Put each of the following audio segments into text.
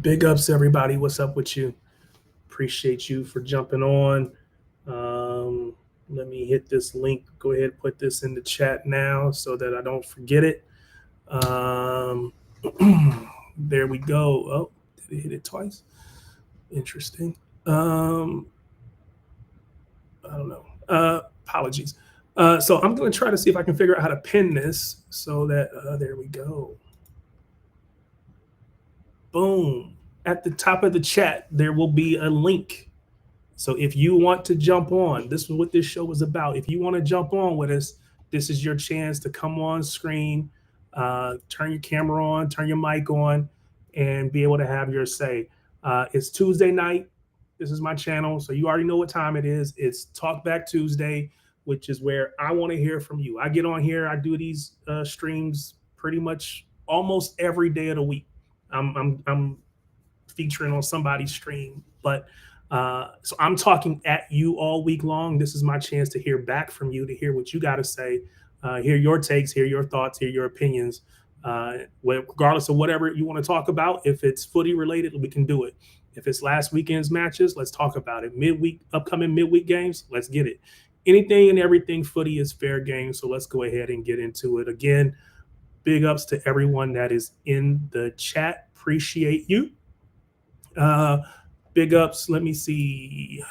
Big ups, everybody. What's up with you? Appreciate you for jumping on. Um, Let me hit this link. Go ahead, put this in the chat now so that I don't forget it. Um, there we go. Oh, did it hit it twice? Interesting. Um, I don't know. Apologies. So I'm going to try to see if I can figure out how to pin this so that there we go. Boom. At the top of the chat, there will be a link. So if you want to jump on, this is what this show is about. If you want to jump on with us, this is your chance to come on screen, turn your camera on, turn your mic on, and be able to have your say. It's Tuesday night. This is my channel, so you already know what time it is. It's Talk Back Tuesday, which is where I want to hear from you. I get on here, I do these streams pretty much almost every day of the week. I'm featuring on somebody's stream, but so I'm talking at you all week long. This is my chance to hear back from you, to hear what you got to say, hear your takes, hear your thoughts, hear your opinions, regardless of whatever you want to talk about. If it's footy related, we can do it. If it's last weekend's matches, let's talk about it. Upcoming midweek games, let's get it. Anything and everything footy is fair game. So let's go ahead and get into it. Again, big ups to everyone that is in the chat. Appreciate you. Big ups. Let me see.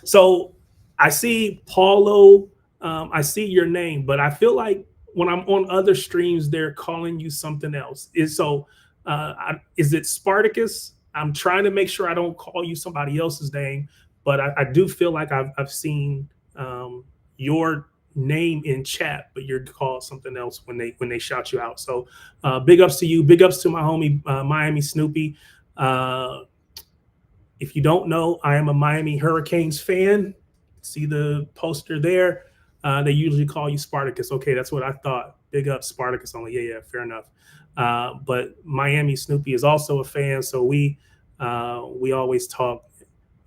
So I see Paulo. I see your name, but I feel like when I'm on other streams, they're calling you something else. Is it Spartacus? I'm trying to make sure I don't call you somebody else's name, but I do feel like I've seen your name in chat, but you're called something else when they shout you out. So big ups to you. Big ups to my homie Miami Snoopy. If you don't know, I am a Miami Hurricanes fan. See the poster there. They usually call you Spartacus. Okay, that's what I thought. Big up Spartacus only. Yeah, fair enough. But Miami Snoopy is also a fan, so we always talk.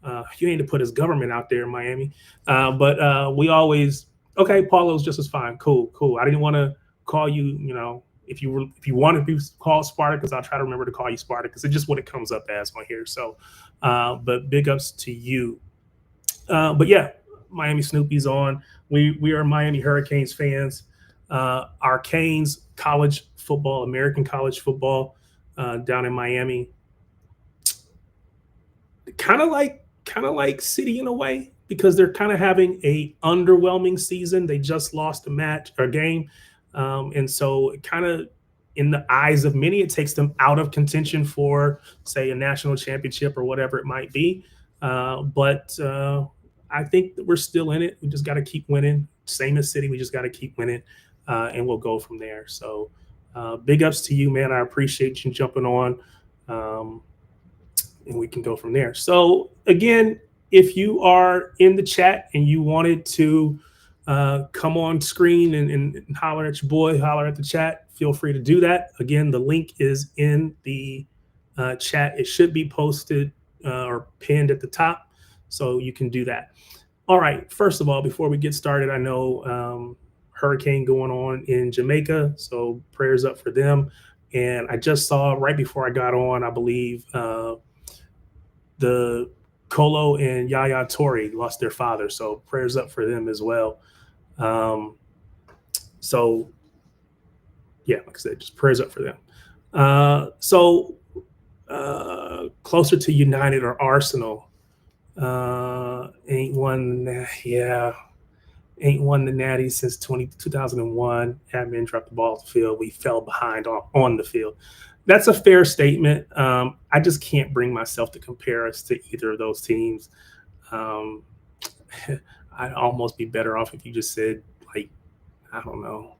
You need to put his government out there in Miami, but we always okay. Paulo's just as fine. Cool, cool. I didn't want to call you. If you want to be called Spartacus, I'll try to remember to call you Spartacus. It's just what it comes up as on here. So, but big ups to you. But yeah, Miami Snoopy's on. We are Miami Hurricanes fans. Our Canes college football, American college football, down in Miami, kind of like City in a way, because they're kind of having a underwhelming season. They just lost a match or game, and so kind of in the eyes of many, it takes them out of contention for, say, a national championship or whatever it might be. But I think that we're still in it. We just got to keep winning. Same as City, we just got to keep winning, and we'll go from there. So big ups to you, man. I appreciate you jumping on. And we can go from there. So again, if you are in the chat and you wanted to come on screen and holler at your boy, holler at the chat, feel free to do that. Again, the link is in the chat. It should be posted or pinned at the top, so you can do that. All right. First of all, before we get started, I know hurricane going on in Jamaica, so prayers up for them. And I just saw right before I got on, I believe, the Colo and Yaya Toure lost their father, so prayers up for them as well. So yeah, like I said, just prayers up for them. Closer to United or Arsenal, ain't won the natty since 2001. Admin dropped the ball off the field. We fell behind on the field. That's a fair statement. I just can't bring myself to compare us to either of those teams. I'd almost be better off if you just said, like, I don't know,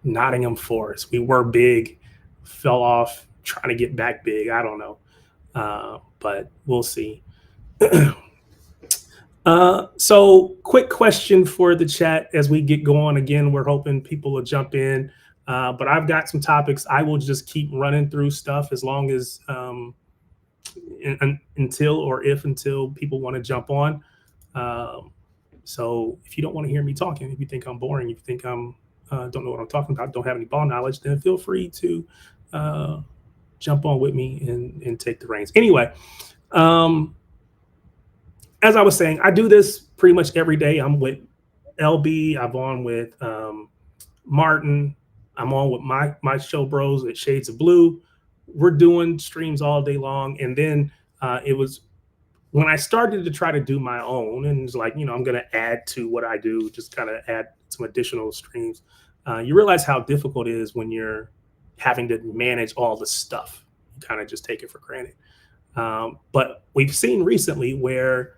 Nottingham Forest. We were big, fell off, trying to get back big. I don't know, but we'll see. So quick question for the chat as we get going. Again, we're hoping people will jump in. But I've got some topics. I will just keep running through stuff as long as until people want to jump on. So if you don't want to hear me talking, if you think I'm boring, if you think I'm don't know what I'm talking about, don't have any ball knowledge, then feel free to jump on with me and take the reins. Anyway, um, as I was saying, I do this pretty much every day. I'm with LB. I'm on with Martin. I'm on with my show bros at Shades of Blue. We're doing streams all day long. And then it was when I started to try to do my own, and it's like, I'm going to add to what I do, just kind of add some additional streams. You realize how difficult it is when you're having to manage all the stuff. You kind of just take it for granted. But we've seen recently where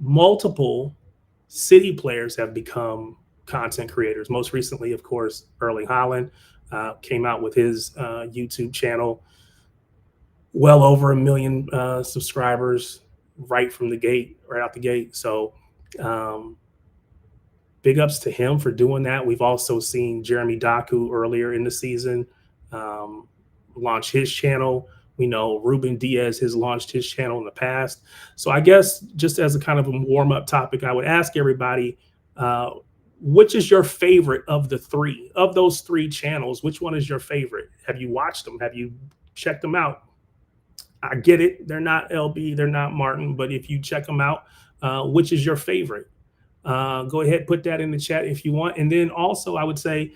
multiple city players have become content creators. Most recently, of course, Erling Haaland came out with his YouTube channel, well over 1 million subscribers right out the gate. So big ups to him for doing that. We've also seen Jeremy Doku earlier in the season launch his channel. We know Ruben Diaz has launched his channel in the past. So I guess just as a kind of a warm-up topic, I would ask everybody, which is your favorite of those three channels? Which one is your favorite? Have you watched them? Have you checked them out? I get it. They're not LB, they're not Martin, but if you check them out, which is your favorite? Go ahead, put that in the chat if you want. And then also I would say,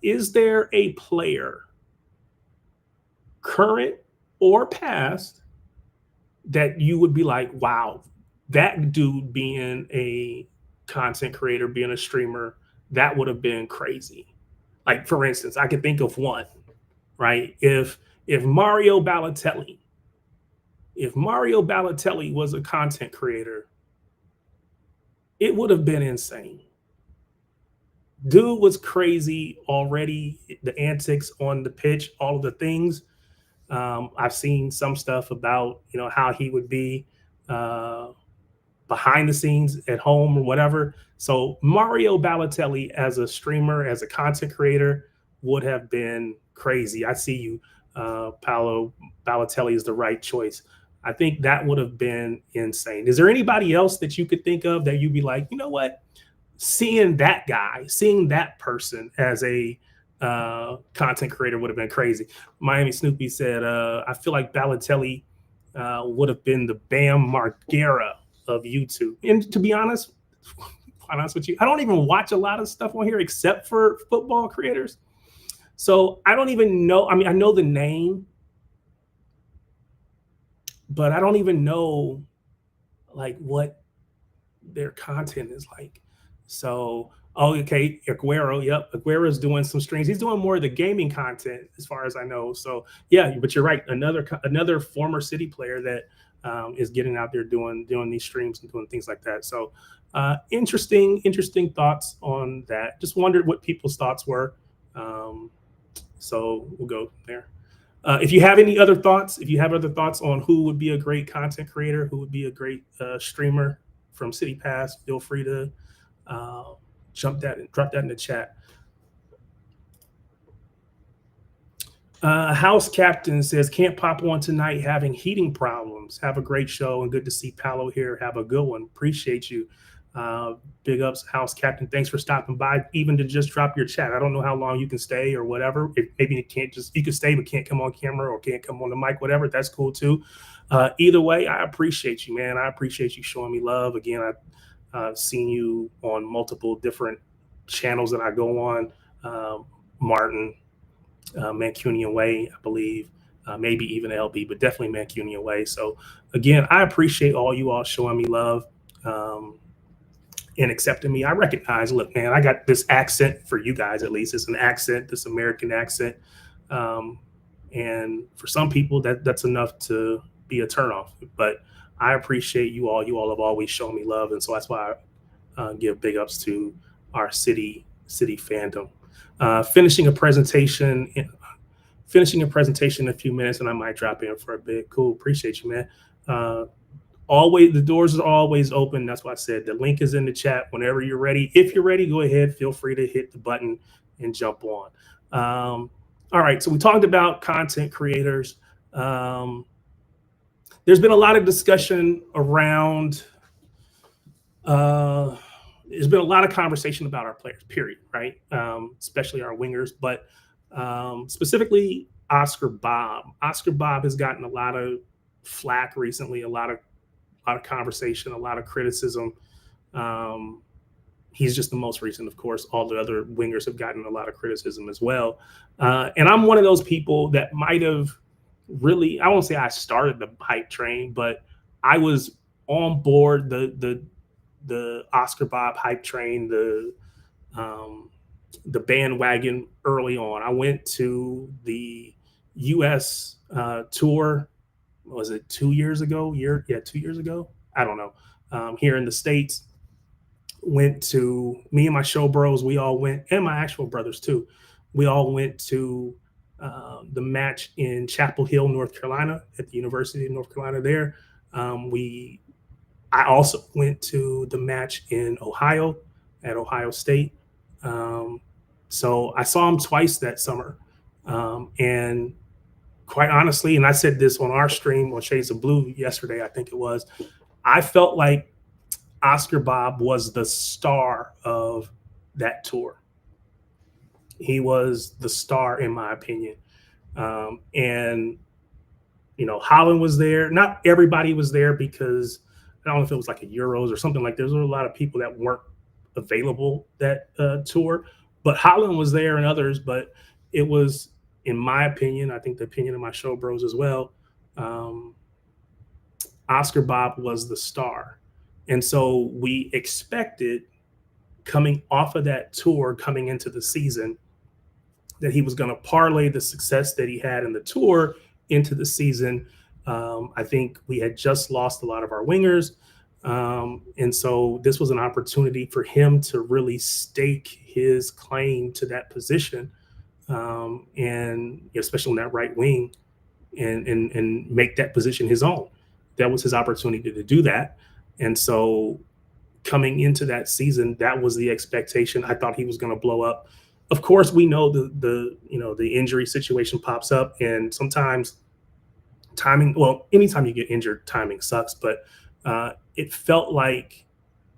is there a player, current or past, that you would be like, wow, that dude being a content creator, being a streamer, that would have been crazy. Like, for instance, I could think of one, right? If Mario Balotelli was a content creator, it would have been insane. Dude was crazy already. The antics on the pitch, all of the things. I've seen some stuff about, how he would be behind the scenes at home or whatever. So Mario Balotelli as a streamer, as a content creator, would have been crazy. I see you, Paolo. Balotelli is the right choice. I think that would have been insane. Is there anybody else that you could think of that you'd be like, you know what? Seeing that person as a content creator would have been crazy. Miami Snoopy said, I feel like Balotelli would have been the Bam Margera of YouTube. And to be honest with you, I don't even watch a lot of stuff on here except for football creators. So I don't even know. I mean, I know the name, but I don't even know like what their content is like. So, okay, Aguero, yep, Aguero's doing some streams. He's doing more of the gaming content, as far as I know. So, yeah, but you're right. Another former City player that is getting out there doing these streams and doing things like that. So, interesting thoughts on that. Just wondered what people's thoughts were. So we'll go there. If you have any other thoughts, on who would be a great content creator, who would be a great streamer from City Pass, feel free to drop that in the chat. House Captain says, can't pop on tonight, having heating problems. Have a great show and good to see Paolo here. Have a good one. Appreciate you. Big ups, House Captain. Thanks for stopping by, even to just drop your chat. I don't know how long you can stay or whatever. Maybe you can stay but can't come on camera or can't come on the mic, whatever. That's cool too. Either way, I appreciate you, man. I appreciate you showing me love. Again, I've seen you on multiple different channels that I go on. Martin, Mancunian Way, I believe, maybe even LB, but definitely Mancunian Way. So again, I appreciate all you all showing me love and accepting me. I recognize, look, man, I got this accent for you guys, at least. It's an accent, this American accent. And for some people, that's enough to be a turnoff. But I appreciate you all. You all have always shown me love. And so that's why I give big ups to our city fandom. Finishing a presentation in a few minutes, and I might drop in for a bit. Cool. Appreciate you, man. Always, the doors are always open. That's why I said the link is in the chat whenever you're ready. If you're ready, go ahead. Feel free to hit the button and jump on. All right. So we talked about content creators. There's been a lot of discussion around, there's been a lot of conversation about our players, period, right? Especially our wingers, but specifically Oscar Bob. Oscar Bob has gotten a lot of flack recently, a lot of conversation, a lot of criticism. Um, he's just the most recent, of course. All the other wingers have gotten a lot of criticism as well. And I'm one of those people that might have really, I won't say I started the hype train, but I was on board the Oscar Bob hype train, um, the bandwagon early on. I went to the U.S. Tour. Was it 2 years ago? 2 years ago. I don't know. Here in the States, went to me and my show bros. We all went, and my actual brothers too. We all went to the match in Chapel Hill, North Carolina, at the University of North Carolina. There, we I also went to the match in Ohio at Ohio State. Um, so I saw him twice that summer, and quite honestly, and I said this on our stream on Shades of Blue yesterday, I think it was. I felt like Oscar Bob was the star of that tour. He was the star, in my opinion. And Holland was there. Not everybody was there because I don't know if it was like a Euros or something like. There was a lot of people that weren't available that tour, but Holland was there and others. But it was, in my opinion, I think the opinion of my show bros as well. Um, Oscar Bob was the star, and so we expected, coming off of that tour, coming into the season, that he was going to parlay the success that he had in the tour into the season. I think we had just lost a lot of our wingers. And so this was an opportunity for him to really stake his claim to that position, and especially on that right wing, and make that position his own. That was his opportunity to do that. And so coming into that season, that was the expectation. I thought he was going to blow up. Of course, we know the injury situation pops up, and sometimes timing. Well, anytime you get injured, timing sucks. But it felt like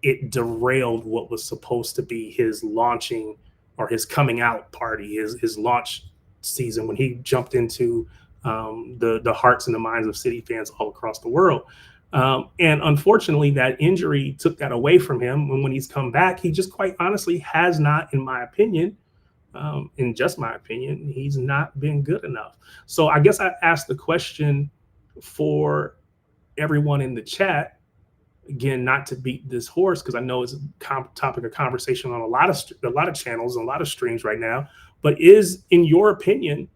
it derailed what was supposed to be his launching or his coming out party, his launch season, when he jumped into the hearts and the minds of City fans all across the world. And unfortunately, that injury took that away from him. And when he's come back, he just quite honestly has not, in my opinion, in just my opinion, he's not been good enough. So I guess I asked the question for everyone in the chat, again, not to beat this horse, because I know it's a topic of conversation on a lot of channels and a lot of streams right now. But in your opinion,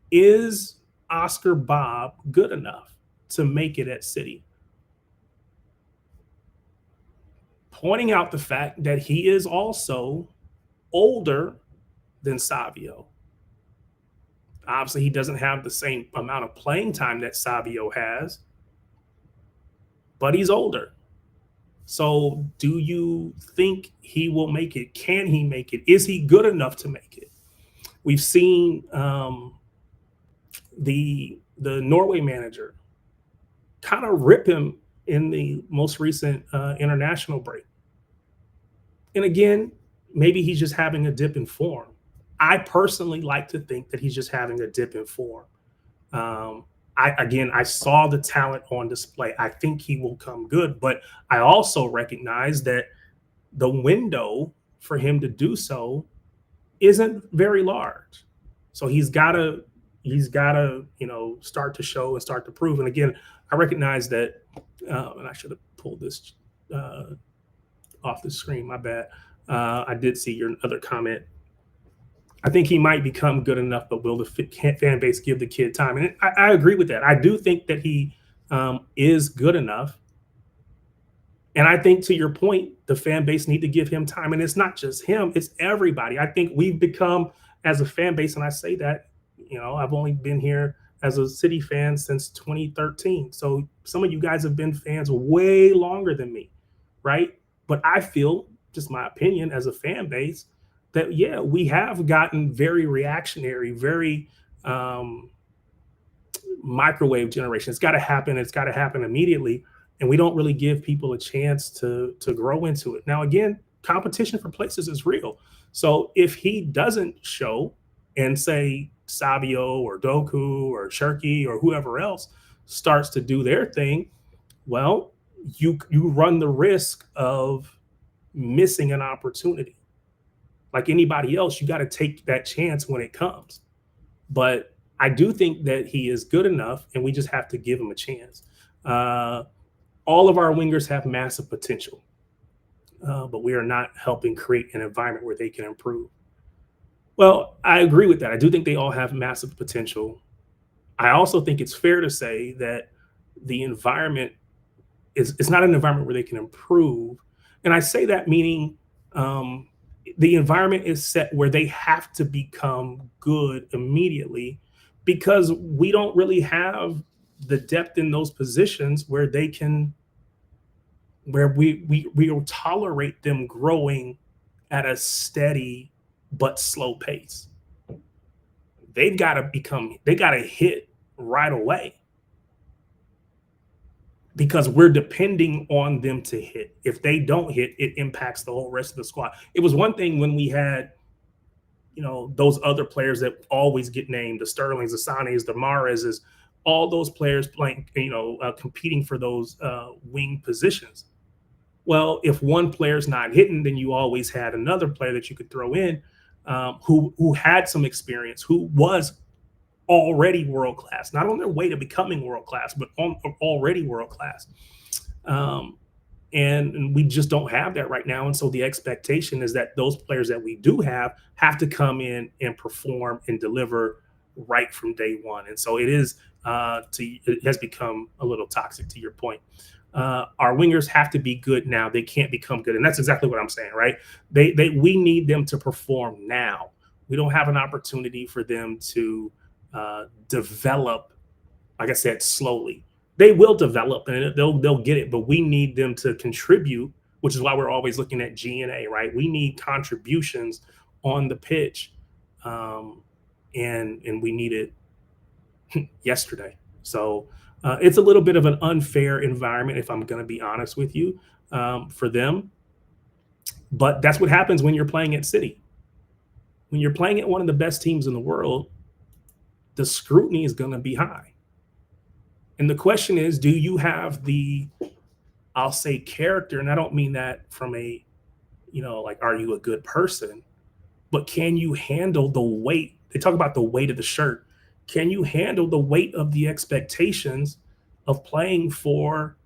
is Oscar Bob good enough to make it at City? Pointing out the fact that he is also older than Savio. Obviously, he doesn't have the same amount of playing time that Savio has, but he's older. So do you think he will make it? Can he make it? Is he good enough to make it? We've seen the Norway manager kind of rip him in the most recent international break. And again, maybe he's just having a dip in form. I personally like to think that he's just having a dip in form. I saw the talent on display. I think he will come good, but I also recognize that the window for him to do so isn't very large. So he's got to start to show and start to prove. And again, I recognize that, and I should have pulled this off the screen. My bad. I did see your other comment. I think he might become good enough, but will the fan base give the kid time? And I agree with that. I do think that he is good enough. And I think, to your point, the fan base need to give him time. And it's not just him, it's everybody. I think we've become, as a fan base, and I say that, I've only been here as a City fan since 2013. So some of you guys have been fans way longer than me, right? But I feel, just my opinion as a fan base, that, yeah, we have gotten very reactionary, very microwave generation. It's got to happen. It's got to happen immediately. And we don't really give people a chance to grow into it. Now, again, competition for places is real. So if he doesn't show and say Savio or Doku or Shirky or whoever else starts to do their thing, well, you run the risk of missing an opportunity. Like anybody else, you got to take that chance when it comes. But I do think that he is good enough, and we just have to give him a chance. All of our wingers have massive potential, but we are not helping create an environment where they can improve. Well, I agree with that. I do think they all have massive potential. I also think it's fair to say that the environment is it's not an environment where they can improve. And I say that meaning the environment is set where they have to become good immediately because we don't really have the depth in those positions where they can where we will tolerate them growing at a steady but slow pace. They got to hit right away because we're depending on them to hit. If they don't hit, it impacts the whole rest of the squad. It was one thing when we had, those other players that always get named, the Sterlings, the Sanes, the Mahrezes, all those players playing, competing for those wing positions. Well, if one player's not hitting, then you always had another player that you could throw in who had some experience, who was already world class, not on their way to becoming world class, but already world class. And we just don't have that right now. And so the expectation is that those players that we do have to come in and perform and deliver right from day one. And so it has become a little toxic, to your point. Our wingers have to be good now. They can't become good. And that's exactly what I'm saying, right? We need them to perform now. We don't have an opportunity for them to develop, like I said, slowly. They will develop and they'll get it, but we need them to contribute, which is why we're always looking at G&A, right? We need contributions on the pitch, and we need it yesterday. So it's a little bit of an unfair environment, if I'm going to be honest with you, for them. But that's what happens when you're playing at City. When you're playing at one of the best teams in the world, the scrutiny is going to be high. And the question is, do you have I'll say character, and I don't mean that from a, are you a good person? But can you handle the weight? They talk about the weight of the shirt. Can you handle the weight of the expectations of playing for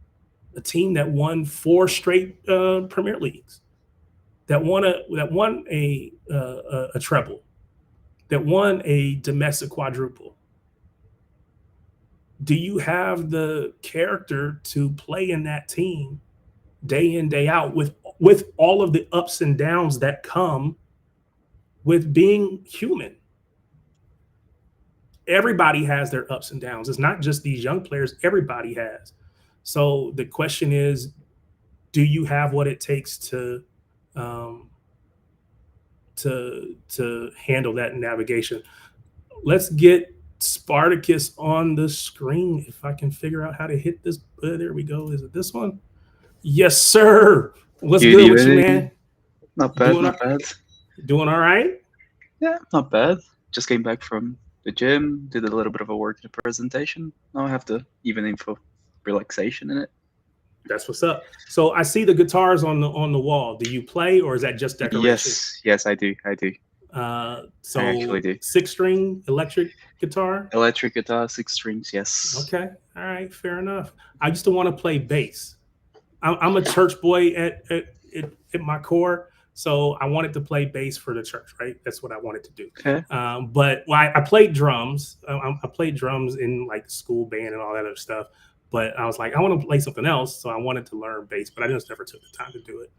a team that won 4 straight Premier Leagues, that won a treble, that won a domestic quadruple? Do you have the character to play in that team day in, day out with all of the ups and downs that come with being human? Everybody has their ups and downs. It's not just these young players. Everybody has. So the question is, do you have what it takes to handle that navigation? Let's get Spartacus on the screen. If I can figure out how to hit this. There we go. Is it this one? Yes, sir. What's good with you, man? Not bad, not bad. Doing all right? Yeah, not bad. Just came back from the gym, did a little bit of a work in the presentation. Now I have the evening for relaxation in it. That's what's up. So I see the guitars on the wall. Do you play, or is that just decoration? Yes, I do. So I actually do. 6-string electric guitar? Electric guitar, 6 strings, yes. Okay. All right. Fair enough. I just don't want to play bass. I'm a church boy at my core. So I wanted to play bass for the church, right? That's what I wanted to do. Okay. But I played drums. I played drums in like school band and all that other stuff. But I was like, I want to play something else. So I wanted to learn bass, but I just never took the time to do it.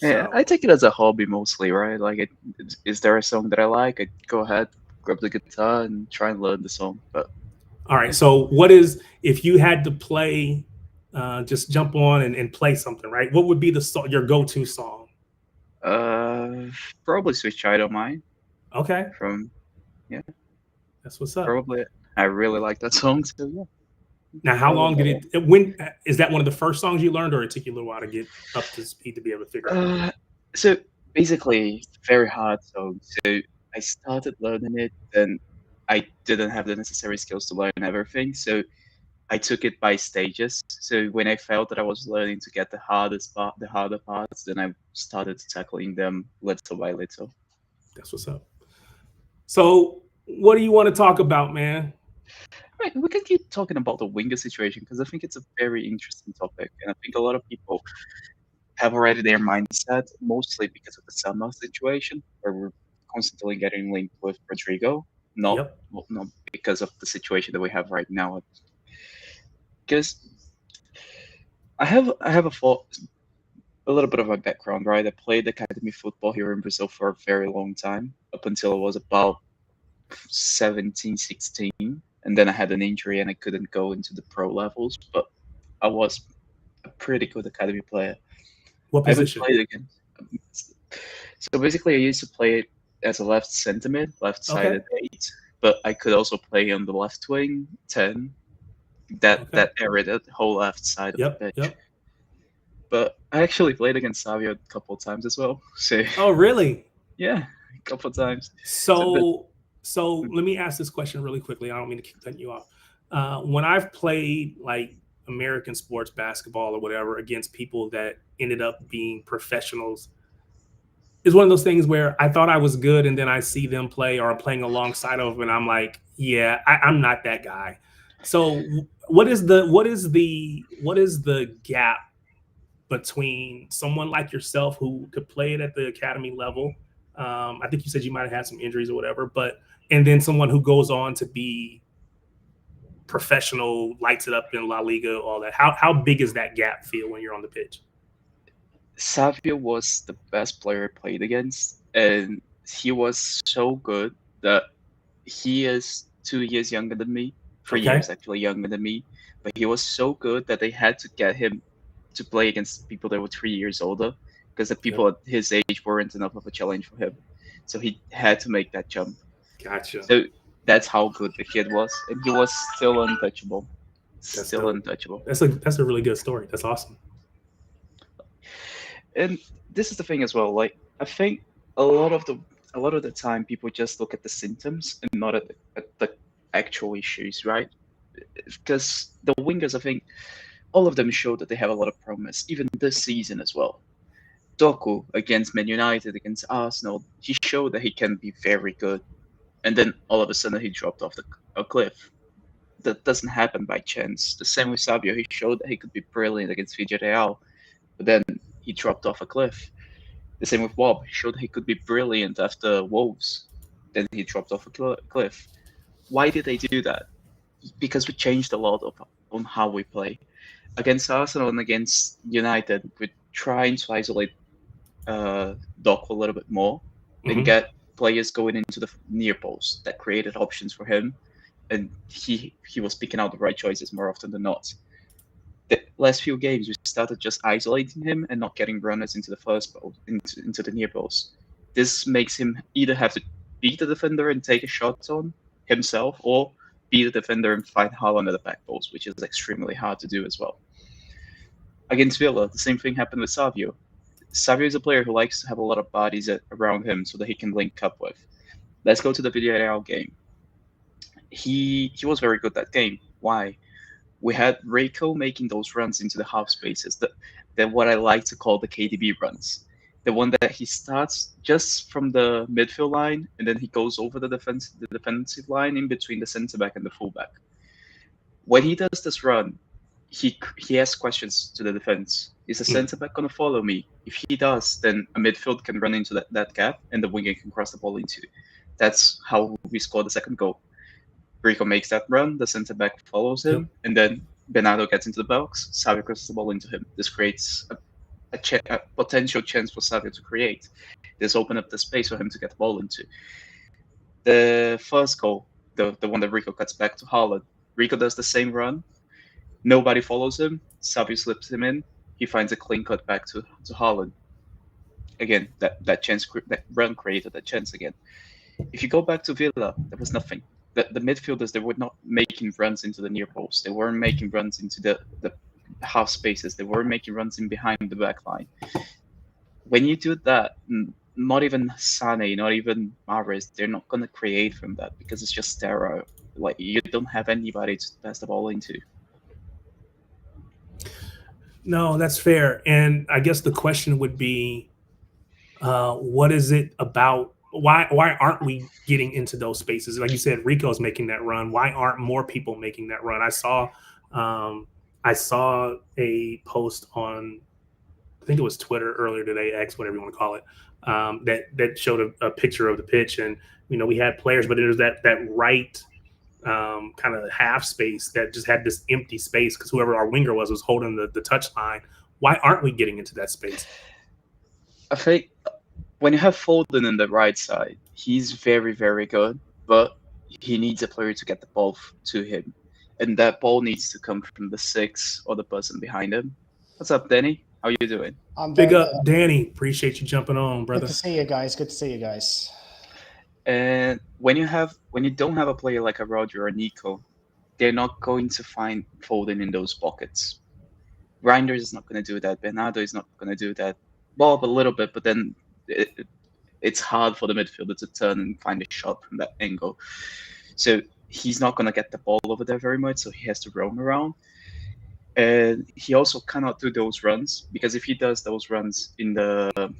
Yeah, I take it as a hobby mostly, right? Like, is there a song that I like? I go ahead, grab the guitar, and try and learn the song. But all right. So what is, if you had to play, just jump on and play something, right? What would be your go-to song? Probably Switch I Don't Mind. Okay. That's what's up. Probably. I really like that song, so yeah. Now, how long did it? When is that one of the first songs you learned, or it took you a little while to get up to speed to be able to figure out? So basically, it's a very hard song. So I started learning it, then I didn't have the necessary skills to learn everything. So I took it by stages. So when I felt that I was learning to get the harder parts, then I started tackling them little by little. That's what's up. So, what do you want to talk about, man? Right, we can keep talking about the winger situation because I think it's a very interesting topic, and I think a lot of people have already their mindset, mostly because of the summer situation, where we're constantly getting linked with Rodrigo, not Yep. well, not because of the situation that we have right now. Because I have a little bit of a background, right? I played academy football here in Brazil for a very long time, up until I was about 17, 16. And then I had an injury and I couldn't go into the pro levels, but I was a pretty good academy player. What I haven't position? played again. So basically, I used to play as a left centre mid, left-sided Okay. 8, but I could also play on the left wing, 10, Okay. that area, that whole left side of the Yep. pitch. Yep. But I actually played against Savio a couple of times as well. So Oh, really? yeah, a couple of times. So, so let me ask this question really quickly. I don't mean to keep cutting you off. When I've played like American sports basketball or whatever against people that ended up being professionals, it's one of those things where I thought I was good, and then I see them play or I'm playing alongside of them, and I'm like, yeah, I'm not that guy. So, what is the gap between someone like yourself who could play it at the academy level? I think you said you might have had some injuries or whatever, but and then someone who goes on to be professional, lights it up in La Liga, all that. How big is that gap feel when you're on the pitch? Savio was the best player I played against, and he was so good that he is 2 years younger than me, 3 years Okay. actually younger than me, but he was so good that they had to get him to play against people that were 3 years older because the people Yep. at his age weren't enough of a challenge for him. So he had to make that jump. Gotcha. So that's how good the kid was, and he was still untouchable. That's Still dope. untouchable. That's a really good story. That's awesome. And this is the thing as well. Like I think a lot of the a lot of the time people just look at the symptoms and not at the actual issues, right? Because the wingers, I think, all of them show that they have a lot of promise, even this season as well. Doku against Man United, against Arsenal, he showed that he can be very good, and then all of a sudden he dropped off a cliff. That doesn't happen by chance. The same with Sabio, he showed that he could be brilliant against Villarreal, but then he dropped off a cliff. The same with Wob, he showed he could be brilliant after Wolves, then he dropped off a cliff. Why did they do that? Because we changed a lot on how we play. Against Arsenal and against United, we're trying to isolate Doku a little bit more and Hmm. get players going into the near post. That created options for him, and he was picking out the right choices more often than not. The last few games, we started just isolating him and not getting runners into the first post, into the near post. This makes him either have to beat the defender and take a shot on himself, or be the defender and fight Haaland at the back post, which is extremely hard to do as well. Against Villa, the same thing happened with Savio. Savio is a player who likes to have a lot of bodies around him so that he can link up with. Let's go to the Villarreal game. He was very good that game. Why? We had Reiko making those runs into the half spaces, that what I like to call the KDB runs. The one that he starts just from the midfield line and then he goes over the defensive line in between the centre back and the fullback. When he does this run, he asks questions to the defense. Is the centre back going to follow me? If he does, then a midfield can run into that gap and the winger can cross the ball into. That's how we scored the second goal. Rico makes that run, the centre back follows Yep. him, and then Bernardo gets into the box. Savio crosses the ball into him. This creates a potential chance for Savio to create. This open up the space for him to get the ball into. The first goal, the one that Rico cuts back to Haaland, Rico does the same run. Nobody follows him. Savio slips him in. He finds a clean cut back to Haaland. Again, that run created that chance again. If you go back to Villa, there was nothing. The midfielders, they were not making runs into the near post. They weren't making runs into the half spaces. They weren't making runs in behind the back line. When you do that, not even Sane, not even Mahrez, they're not gonna create from that because it's just sterile. Like you don't have anybody to pass the ball into. No, that's fair. And I guess the question would be, what is it about? Why aren't we getting into those spaces? Like you said, Rico's making that run. Why aren't more people making that run? Um, I saw a post on, I think it was Twitter earlier today, X, whatever you want to call it, that showed a picture of the pitch, and we had players, but it was that right kind of half space that just had this empty space because whoever our winger was holding the touch line. Why aren't we getting into that space? I think when you have Foden on the right side, he's very, very good, but he needs a player to get the ball to him. And that ball needs to come from the six or the person behind him. What's up, Danny? How you doing? I'm Big very up, good. Danny. Appreciate you jumping on, Good brother. to see you guys. Good to see you guys. And when you don't have a player like a Roger or Nico, they're not going to find Foden in those pockets. Reinders is not going to do that. Bernardo is not going to do that. Bob a little bit, but then it's hard for the midfielder to turn and find a shot from that angle. So he's not going to get the ball over there very much, so he has to roam around. And he also cannot do those runs, because if he does those runs in the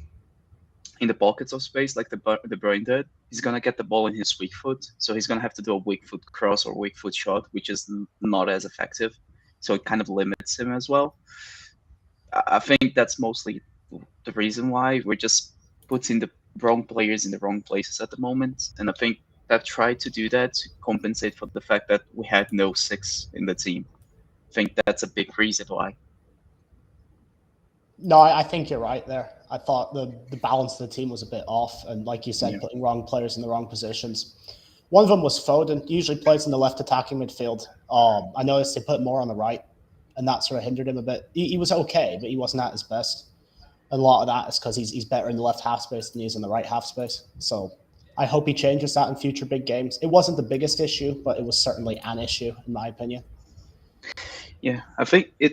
pockets of space like De Bruyne did, he's going to get the ball in his weak foot. So he's going to have to do a weak foot cross or weak foot shot, which is not as effective. So it kind of limits him as well. I think that's mostly the reason why we're just putting the wrong players in the wrong places at the moment. And I think I've tried to do that to compensate for the fact that we had no six in the team. I think that's a big reason why. No, I think you're right there. I thought the balance of the team was a bit off. And like you said, Yeah. putting wrong players in the wrong positions. One of them was Foden. He usually plays in the left attacking midfield. I noticed they put more on the right, and that sort of hindered him a bit. He was okay, but he wasn't at his best. And a lot of that is because he's better in the left half space than he is in the right half space. So I hope he changes that in future big games. It wasn't the biggest issue, but it was certainly an issue, in my opinion. Yeah, I think I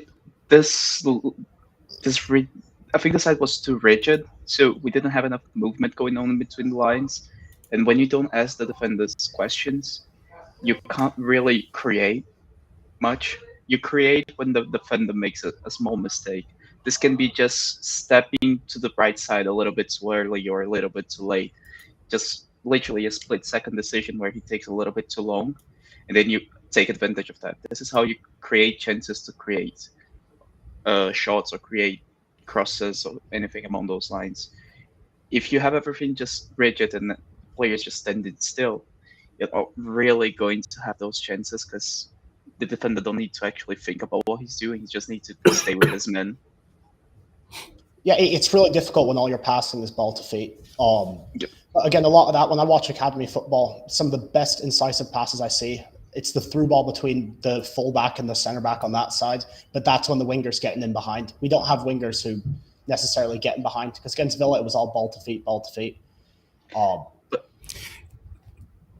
think the side was too rigid, so we didn't have enough movement going on in between the lines. And when you don't ask the defenders questions, you can't really create much. You create when the defender makes a small mistake. This can be just stepping to the right side a little bit too early or a little bit too late. Just literally a split-second decision where he takes a little bit too long, and then you take advantage of that. This is how you create chances to create shots or create crosses or anything along those lines. If you have everything just rigid and players just standing still, you're not really going to have those chances because the defender don't need to actually think about what he's doing. He just needs to stay with his men. Yeah, it's really difficult when all you're passing is ball to feet. Yep. Again, a lot of that, when I watch academy football, some of the best incisive passes I see, it's the through ball between the fullback and the center back on that side. But that's when the winger's getting in behind. We don't have wingers who necessarily get in behind, because against Villa, it was all ball to feet, ball to feet.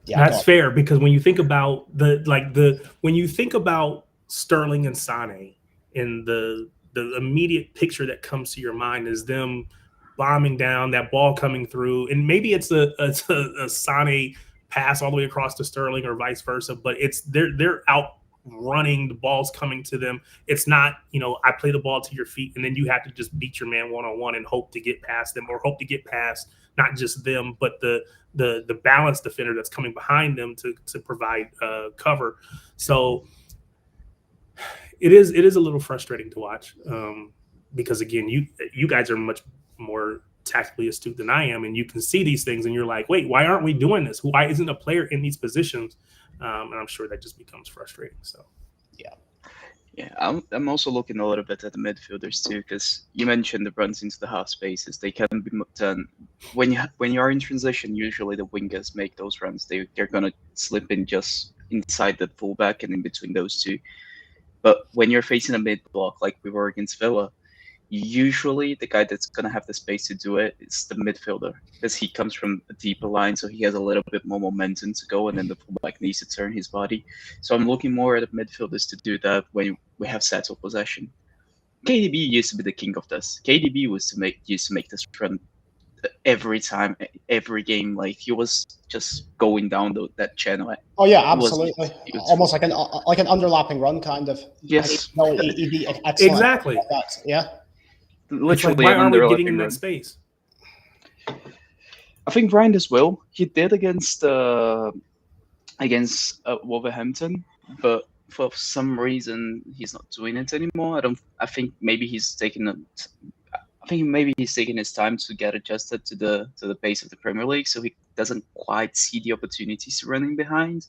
Yeah, That's fair, because when you think about when you think about Sterling and Sane, and the immediate picture that comes to your mind is them bombing down, that ball coming through, and maybe it's a Sane pass all the way across to Sterling or vice versa, but it's they're out running, the ball's coming to them. It's not, I play the ball to your feet and then you have to just beat your man one-on-one and hope to get past them, or hope to get past not just them, but the balanced defender that's coming behind them to provide cover. So it is a little frustrating to watch, because again, you guys are much more tactically astute than I am, and you can see these things and you're like, wait, why aren't we doing this? Why isn't a player in these positions? And I'm sure that just becomes frustrating. So Yeah, I'm also looking a little bit at the midfielders too, because you mentioned the runs into the half spaces. They can be done when you are in transition. Usually the wingers make those runs. They're gonna slip in just inside the fullback and in between those two. But when you're facing a mid block like we were against Villa, usually the guy that's going to have the space to do it is the midfielder, because he comes from a deeper line, so he has a little bit more momentum to go, and then the fullback needs to turn his body. So I'm looking more at the midfielders to do that when we have settled possession. KDB used to be the king of this. KDB used to make this run every time, every game. Like he was just going down that channel. Oh yeah, It was absolutely. beautiful. Almost like an underlapping run, kind of. Yes, No, he'd be excellent. Exactly. At that. Yeah. It's like, literally why an aren't we getting underlapping in that run. space? I think Ryan as well. He did against Wolverhampton, but for some reason he's not doing it anymore. I think maybe he's taking his time to get adjusted to the pace of the Premier League, so he doesn't quite see the opportunities running behind,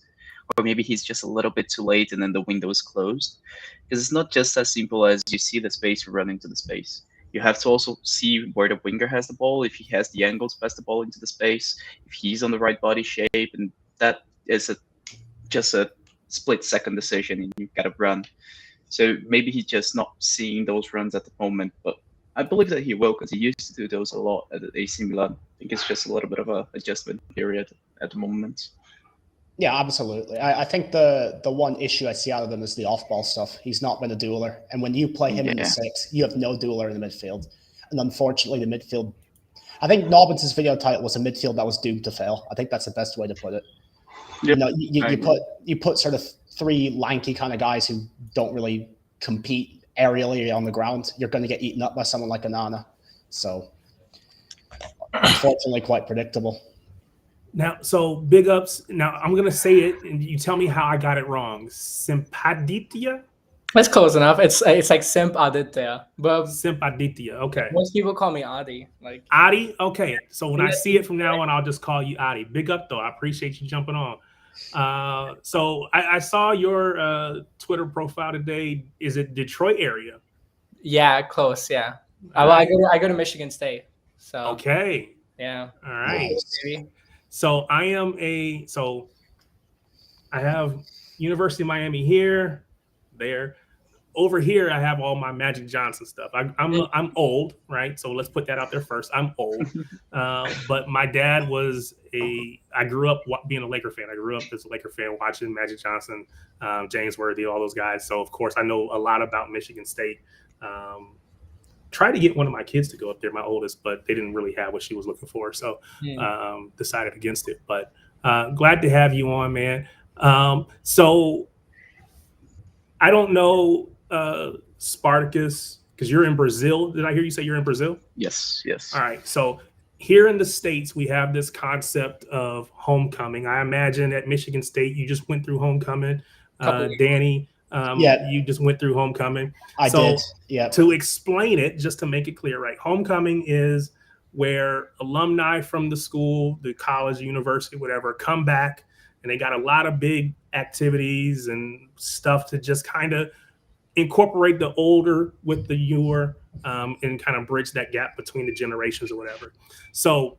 or maybe he's just a little bit too late and then the window is closed. Because it's not just as simple as you see the space, you run into the space. You have to also see where the winger has the ball, if he has the angle to pass the ball into the space, if he's on the right body shape, and that is just a split-second decision, and you've got to run. So maybe he's just not seeing those runs at the moment, but I believe that he will, because he used to do those a lot at AC Milan. I think it's just a little bit of a adjustment period at the moment. Yeah, absolutely. I think the one issue I see out of him is the off-ball stuff. He's not been a dueler. And when you play him in the 6, you have no dueler in the midfield. And unfortunately, the midfield... I think Nobbins' video title was a midfield that was doomed to fail. I think that's the best way to put it. Yep. You put sort of 3 lanky kind of guys who don't really compete aerially on the ground. You're going to get eaten up by someone like Onana. So, unfortunately, quite predictable. Now, so big ups. Now, I'm going to say it, and you tell me how I got it wrong. Simpaditya? That's close enough. It's like Simp Aditya. But Simpaditya, okay. Most people call me Adi. Like Adi? Okay. So when I see it from now on, I'll just call you Adi. Big up, though. I appreciate you jumping on. So I saw your Twitter profile today. Is it Detroit area? Yeah, close, yeah. I go to Michigan State. So okay. Yeah. All right. Maybe. So I have University of Miami here, there. Over here, I have all my Magic Johnson stuff. I'm old, right? So let's put that out there first. I'm old, but my dad I grew up being a Laker fan. I grew up as a Laker fan, watching Magic Johnson, James Worthy, all those guys. So of course, I know a lot about Michigan State. Tried to get one of my kids to go up there, my oldest, but they didn't really have what she was looking for. So decided against it. But glad to have you on, man. So I don't know Spartacus, because you're in Brazil. Did I hear you say you're in Brazil? Yes. All right. So here in the States, we have this concept of homecoming. I imagine at Michigan State, you just went through homecoming. Danny, you just went through homecoming. I did. Yeah. To explain it, just to make it clear, right? Homecoming is where alumni from the school, the college, university, whatever, come back, and they got a lot of big activities and stuff to just kind of incorporate the older with the newer, and kind of bridge that gap between the generations or whatever. So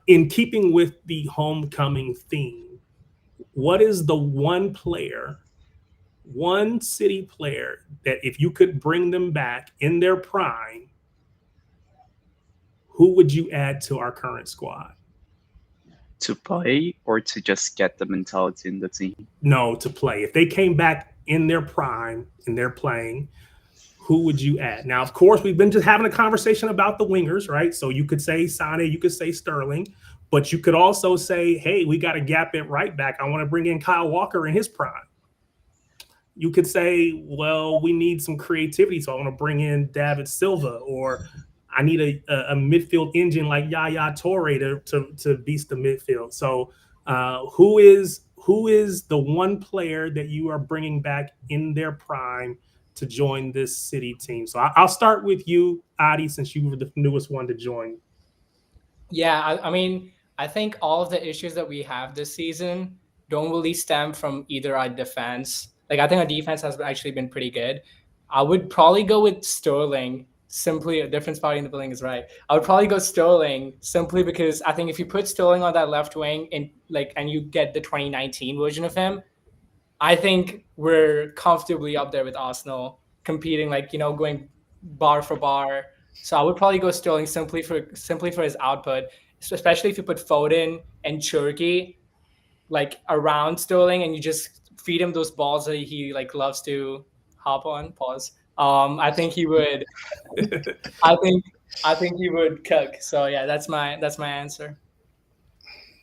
in keeping with the homecoming theme, what is the one city player that if you could bring them back in their prime, who would you add to our current squad? To play or to just get the mentality in the team? No, to play. If they came back in their prime and they're playing, who would you add? Now, of course, we've been just having a conversation about the wingers, right? So you could say Sane, you could say Sterling, but you could also say, hey, we got a gap at right back. I want to bring in Kyle Walker in his prime. You could say, well, we need some creativity, so I want to bring in David Silva, or I need a midfield engine like Yaya Toure to beast the midfield. So who is the one player that you are bringing back in their prime to join this city team? So I'll start with you, Adi, since you were the newest one to join. Yeah, I mean, I think all of the issues that we have this season don't really stem from either our defense. Like, I think our defense has actually been pretty good. I would probably go with Sterling. Simply, a different spot in the building is right. I would probably go Sterling simply because I think if you put Sterling on that left wing and you get the 2019 version of him, I think we're comfortably up there with Arsenal, competing, going bar for bar. So I would probably go Sterling simply for his output, especially if you put Foden and Cherki around Sterling and you just feed him those balls that he loves to hop on. Pause. I think he would. I think I think he would cook. So yeah, that's my answer.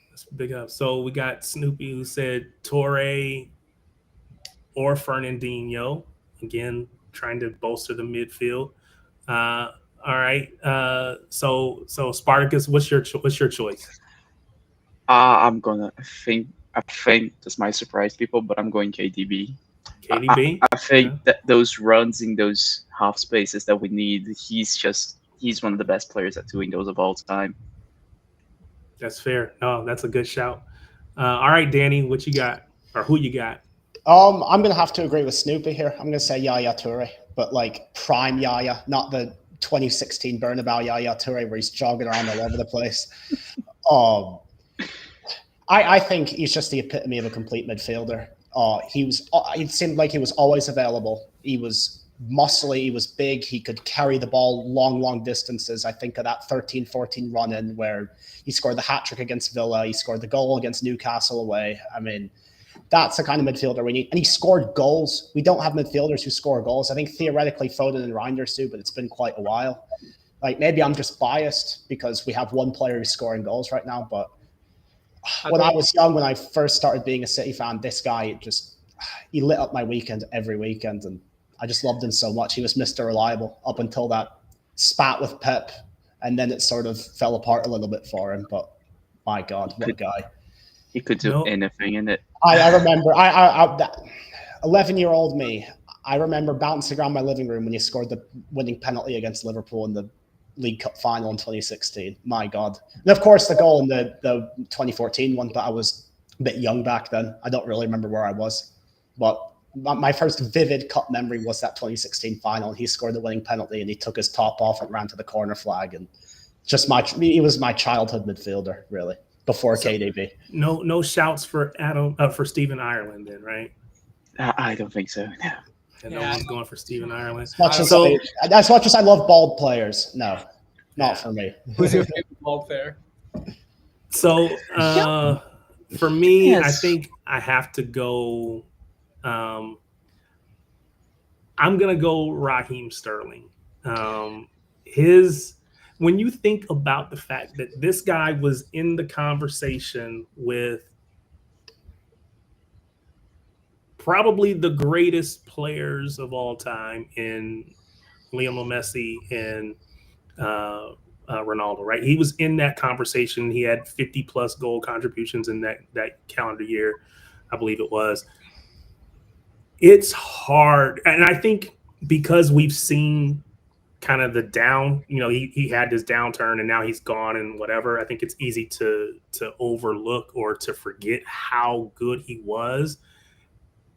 That's big up. So we got Snoopy who said Torre or Fernandinho. Again, trying to bolster the midfield. All right. So Spartacus, what's your choice? I think this might surprise people, but I'm going KDB. KDB. I think that those runs in those half spaces that we need, he's one of the best players at doing those of all time. That's fair. No, that's a good shout. All right, Danny, what you got, or who you got? I'm gonna have to agree with Snoopy here. I'm gonna say Yaya Toure, but like prime Yaya, not the 2016 Bernabeu Yaya Toure where he's jogging around all over the place. I think he's just the epitome of a complete midfielder. It seemed like he was always available. He was muscly, he was big, he could carry the ball long distances. I think of that 13-14 run-in where he scored the hat-trick against Villa, he scored the goal against Newcastle away. I mean, that's the kind of midfielder we need. And he scored goals. We don't have midfielders who score goals. I think theoretically Foden and Reinders do, but it's been quite a while. Like, maybe I'm just biased because we have one player who's scoring goals right now, but when I was young, when I first started being a City fan, this guy he lit up my weekend every weekend, and I just loved him so much. He was Mr. Reliable up until that spat with Pep, and then it sort of fell apart a little bit for him. But my God, what a guy! He could do anything in it. I remember that 11-year-old me. I remember bouncing around my living room when he scored the winning penalty against Liverpool in the League Cup final in 2016. My God. And of course, the goal in the 2014 one, but I was a bit young back then. I don't really remember where I was. But my first vivid cup memory was that 2016 final. He scored the winning penalty and he took his top off and ran to the corner flag. And he was my childhood midfielder, really, before KDB. No shouts for for Stephen Ireland then, right? I don't think so. No. No one's going for Stephen Ireland. As much as I love bald players, no, not for me. Who's your favorite bald player? So for me, yes. I think I have to go. I'm gonna go Raheem Sterling. When you think about the fact that this guy was in the conversation with probably the greatest players of all time in Lionel Messi and Ronaldo, right? He was in that conversation. He had 50-plus goal contributions in that calendar year, I believe it was. It's hard. And I think because we've seen kind of the down, he had this downturn and now he's gone and whatever, I think it's easy to overlook or to forget how good he was.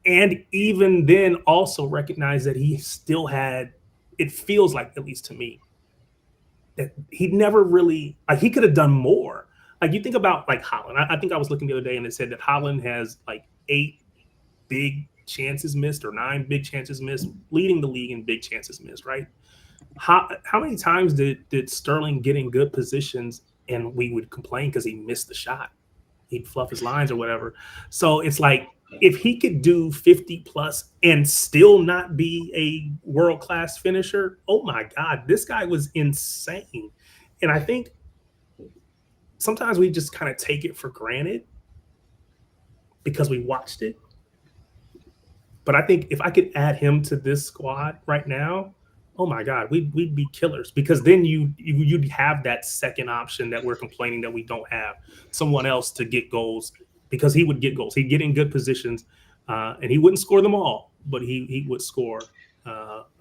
And even then also recognize that he still had, it feels like, at least to me, that he never really, like, he could have done more. Like, you think about, like, Haaland. I think I was looking the other day and it said that Haaland has, like, 8 big chances missed or 9 big chances missed, leading the league in big chances missed, right? How many times did Sterling get in good positions and we would complain because he missed the shot? He'd fluff his lines or whatever. So it's like, if he could do 50-plus and still not be a world-class finisher, oh my God, this guy was insane. And I think sometimes we just kind of take it for granted because we watched it. But I think if I could add him to this squad right now, oh my God, we'd be killers, because then you'd have that second option that we're complaining that we don't have, someone else to get goals. Because he would get goals. He'd get in good positions, and he wouldn't score them all, but he would score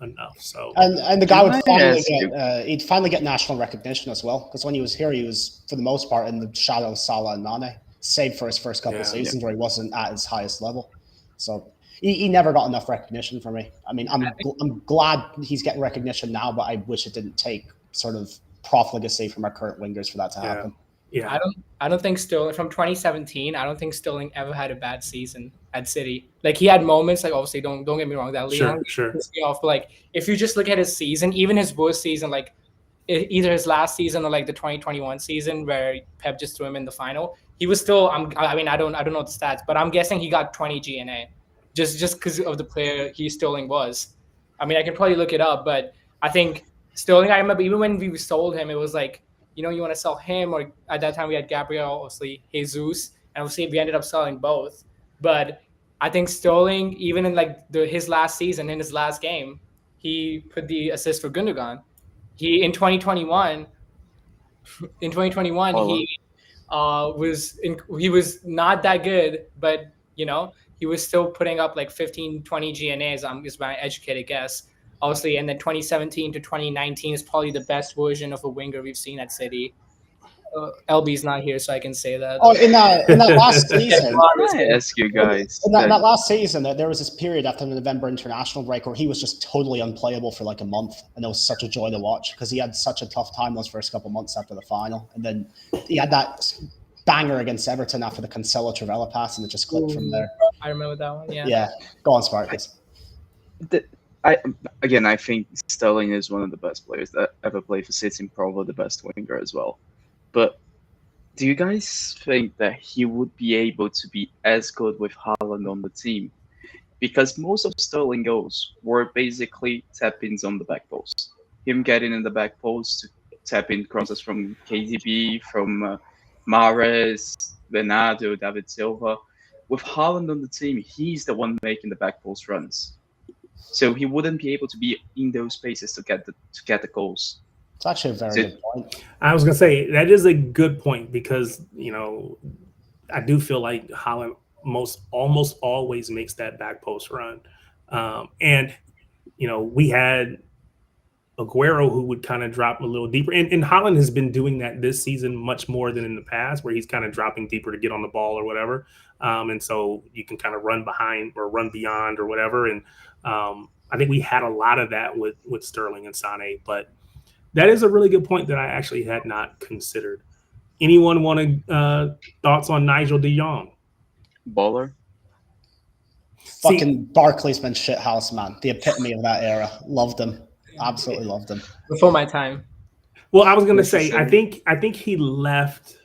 enough. So and the guy would finally get national recognition as well. Because when he was here, he was for the most part in the shadow of Salah and Mane, save for his first couple of seasons where he wasn't at his highest level. So he never got enough recognition for me. I mean, I'm glad he's getting recognition now, but I wish it didn't take sort of profligacy from our current wingers for that to happen. Yeah, I don't think Sterling from 2017. I don't think Sterling ever had a bad season at City. Like, he had moments. Like, obviously, don't get me wrong, that Leon pissed me off. But like, if you just look at his season, even his worst season, like either his last season or like the 2021 season where Pep just threw him in the final, he was still. I don't know the stats, but I'm guessing he got 20 GNA, just because of the player Sterling was. I mean, I can probably look it up, but I think Sterling, I remember even when we sold him, it was like, you want to sell him, or at that time we had Gabriel, obviously Jesus, and obviously we ended up selling both. But I think Sterling, even in like his last season, in his last game, he put the assist for Gundogan. He in 2021, he was not that good, but he was still putting up like 15, 20 GNAs. Is my educated guess. Obviously, and then 2017 to 2019 is probably the best version of a winger we've seen at City. LB's not here, so I can say that. Oh, in that last season, I ask you guys. in that last season, there was this period after the November international break where he was just totally unplayable for like a month, and it was such a joy to watch because he had such a tough time those first couple months after the final, and then he had that banger against Everton after the Cancelo Travella pass, and it just clicked from there. I remember that one. Yeah. Yeah, go on, Spartacus. I think Sterling is one of the best players that ever played for City, and probably the best winger as well. But do you guys think that he would be able to be as good with Haaland on the team? Because most of Sterling goals were basically tap-ins on the back post. Him getting in the back post to tap in crosses from KDB, from Mahrez, Bernardo, David Silva. With Haaland on the team, he's the one making the back post runs. So he wouldn't be able to be in those spaces to get the goals. It's actually a very good point. I was going to say that is a good point because, I do feel like Haaland almost always makes that back post run. And we had Aguero who would kind of drop a little deeper. And Haaland has been doing that this season much more than in the past where he's kind of dropping deeper to get on the ball or whatever. And so you can kind of run behind or run beyond or whatever. And I think we had a lot of that with Sterling and Sané, but that is a really good point that I actually had not considered. Anyone want thoughts on Nigel de Jong? Baller. Fucking Barkley's been shithouse, man. The epitome of that era. Loved him. Absolutely loved him. Before my time. Well, I was going to say, I think he left.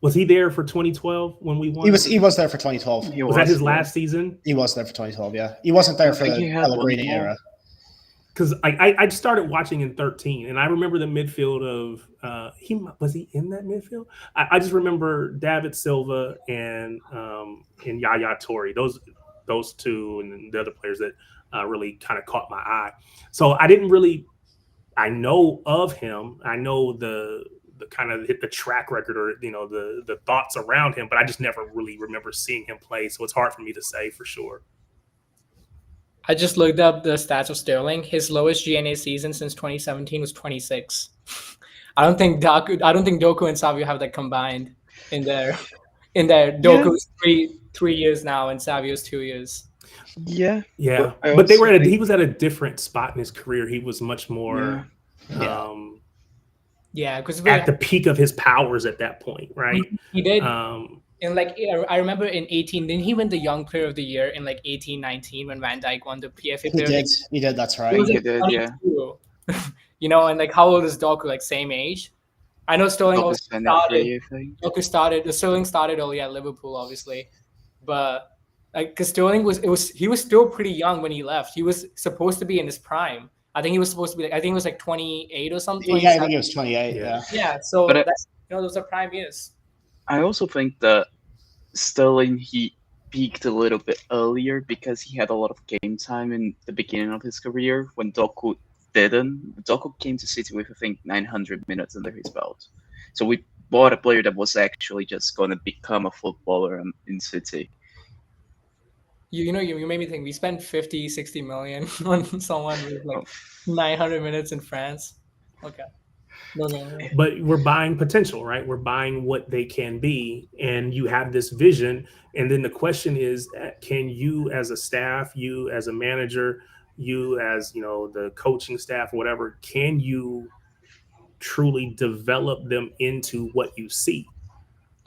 Was he there for 2012 when we won? He was there for 2012. Was that his last season? He was there for 2012. Yeah, he wasn't there for the Pellegrini era. Because I started watching in 13, and I remember the midfield of was he in that midfield? I just remember David Silva and Yaya Toure. Those two, and then the other players that really kind of caught my eye. So I know of him. I know the kind of hit the track record or the thoughts around him, but I just never really remember seeing him play. So it's hard for me to say for sure. I just looked up the stats of Sterling. His lowest GNA season since 2017 was 26. I don't think Doku and Savio have that combined in there. Doku's 3 years now and Savio's 2 years. Yeah. But he was at a different spot in his career. He was much more because at the peak of his powers at that point, right? He did. And I remember in 18, didn't he win the Young Player of the Year in 18, 19 when Van Dijk won the PFA Player? He did. That's right. He did, yeah. And how old is Doku? Same age. I know Sterling also started. Sterling started early at Liverpool, obviously, but because Sterling he was still pretty young when he left. He was supposed to be in his prime. I think he was supposed to be. I think it was 28 or something. Yeah, I think it was 28. Yeah. So those are prime years. I also think that Sterling, he peaked a little bit earlier because he had a lot of game time in the beginning of his career when Doku didn't. Doku came to City with, I think, 900 minutes under his belt. So we bought a player that was actually just going to become a footballer in City. You made me think we spent 50, 60 million on someone with 900 minutes in France. Okay. No. But we're buying potential, right? We're buying what they can be, and you have this vision. And then the question is, can you as a staff, you as a manager, you as, the coaching staff, whatever, can you truly develop them into what you see?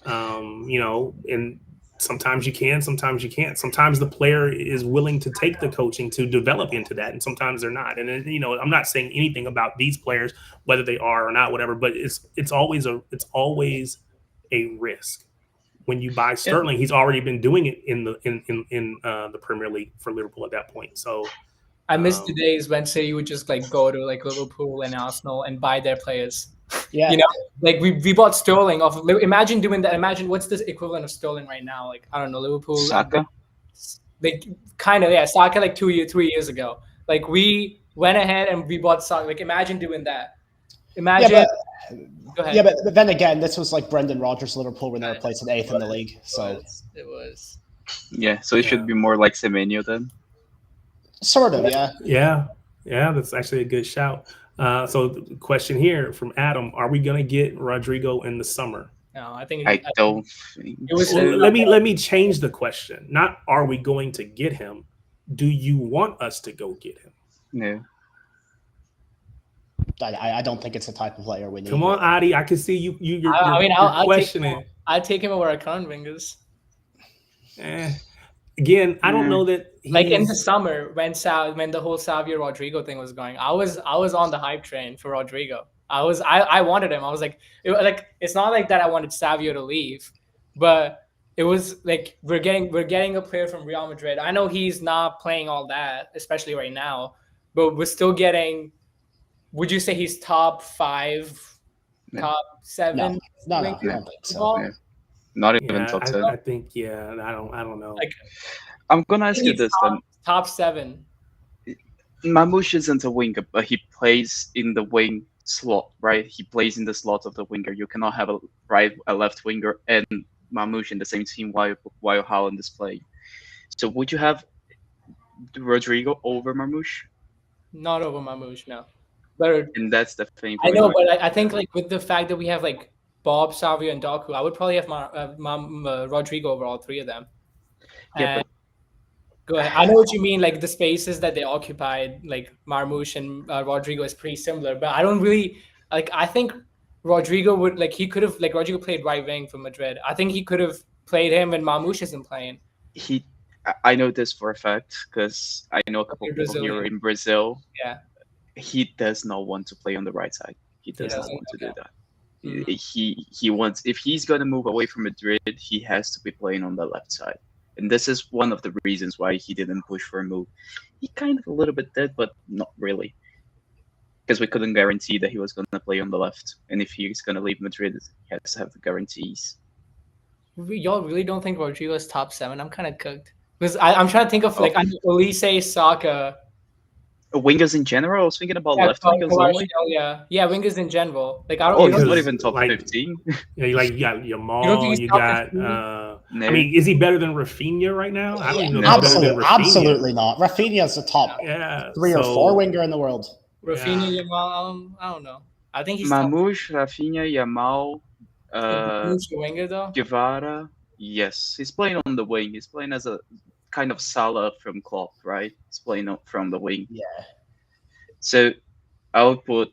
And sometimes you can, sometimes you can't. Sometimes the player is willing to take the coaching to develop into that, and sometimes they're not. And I'm not saying anything about these players, whether they are or not, whatever. But it's always a risk when you buy Sterling. He's already been doing it in the Premier League for Liverpool at that point. So I miss the days when City would just like go to like Liverpool and Arsenal and buy their players. Yeah. You know, like we bought Sterling off. Imagine doing that. Imagine what's the equivalent of Sterling right now? Like I don't know, Liverpool. Saka. Like kind of, yeah, Saka like 3 years ago. Like we went ahead and we bought Saka. Like imagine doing that. Imagine. Go ahead. Yeah, but then again, this was like Brendan Rodgers' Liverpool when they were placed in 8th in the league. So it was. Yeah, so it should be more like Semenyo then. Sort of, yeah. Yeah, that's actually a good shout. So the question here from Adam: are we gonna get Rodrigo in the summer? No, I think I don't think it was. so. Let me change the question. Not are we going to get him? Do you want us to go get him? No. I don't think it's the type of player we need. Come on, Adi. I can see you're I'll questioning. I'd take him over our current wingers. Again, I don't know that like in the summer when the whole Savio Rodrigo thing was going, I was on the hype train for Rodrigo. I wanted him. I was like, it's not like that I wanted Savio to leave, but it was like we're getting a player from Real Madrid. I know he's not playing all that, especially right now, but we're still getting. Would you say he's top 5, top 7? No, I don't think so. Yeah. Not even top 10. I think I don't know. Like, I'm gonna ask you this then. Top 7. Mamouche isn't a winger, but he plays in the wing slot, right? He plays in the slot of the winger. You cannot have a left winger and Mamouche in the same team while Haaland is playing. So would you have Rodrigo over Mamouche? Not over Mamouche, no. But and that's the thing. I know, but I think like with the fact that we have like Bob, Savio, and Doku, I would probably have Rodrigo over all 3 of them. Yeah, but go ahead. I know what you mean. Like the spaces that they occupied, like Marmouche and Rodrigo is pretty similar, but I don't really like. I think Rodrigo would Rodrigo played right wing for Madrid. I think he could have played him when Marmouche isn't playing. I know this for a fact because I know a couple of people here in Brazil. Yeah. He does not want to play on the right side. He does not want to do that. He wants, if he's going to move away from Madrid, he has to be playing on the left side. And this is one of the reasons why he didn't push for a move. He kind of a little bit did, but not really. Because we couldn't guarantee that he was going to play on the left. And if he's going to leave Madrid, he has to have the guarantees. Y'all really don't think Rodrigo is top 7? I'm kind of cooked. Because I'm trying to think of like Olise, Saka. Wingers in general? I was thinking about left wingers only. Yeah, wingers in general. Like I don't. Oh, he's not even top 15. Yeah, you got Yamal. You got. No. I mean, is he better than Rafinha right now? I don't even know. Absolutely not. Rafinha's the top 3 or 4 winger in the world. Rafinha, Yamal. I don't know. I think he's Mamouche, Rafinha, Yamal. Winger though. Guevara. Yes, he's playing on the wing. He's playing as a kind of Salah from Klopp, right? He's playing from the wing. Yeah. So I would put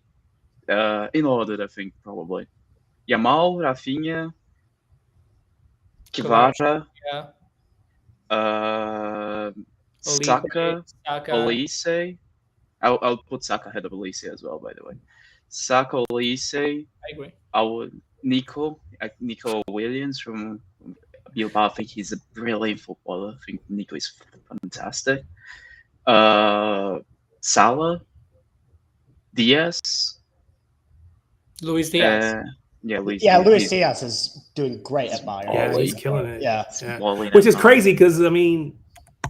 in order, I think, probably Yamal, Rafinha, Guevara, Saka, Olise. I'll put Saka ahead of Olise as well, by the way. Saka, Olise. I agree. I would Nico Williams from Bilbao. I think he's a brilliant footballer. I think Nico is fantastic. Salah, Diaz, Luis Diaz. Luis Diaz is doing great at Bayern. Yeah, he's killing it. Yeah. Which is crazy because I mean,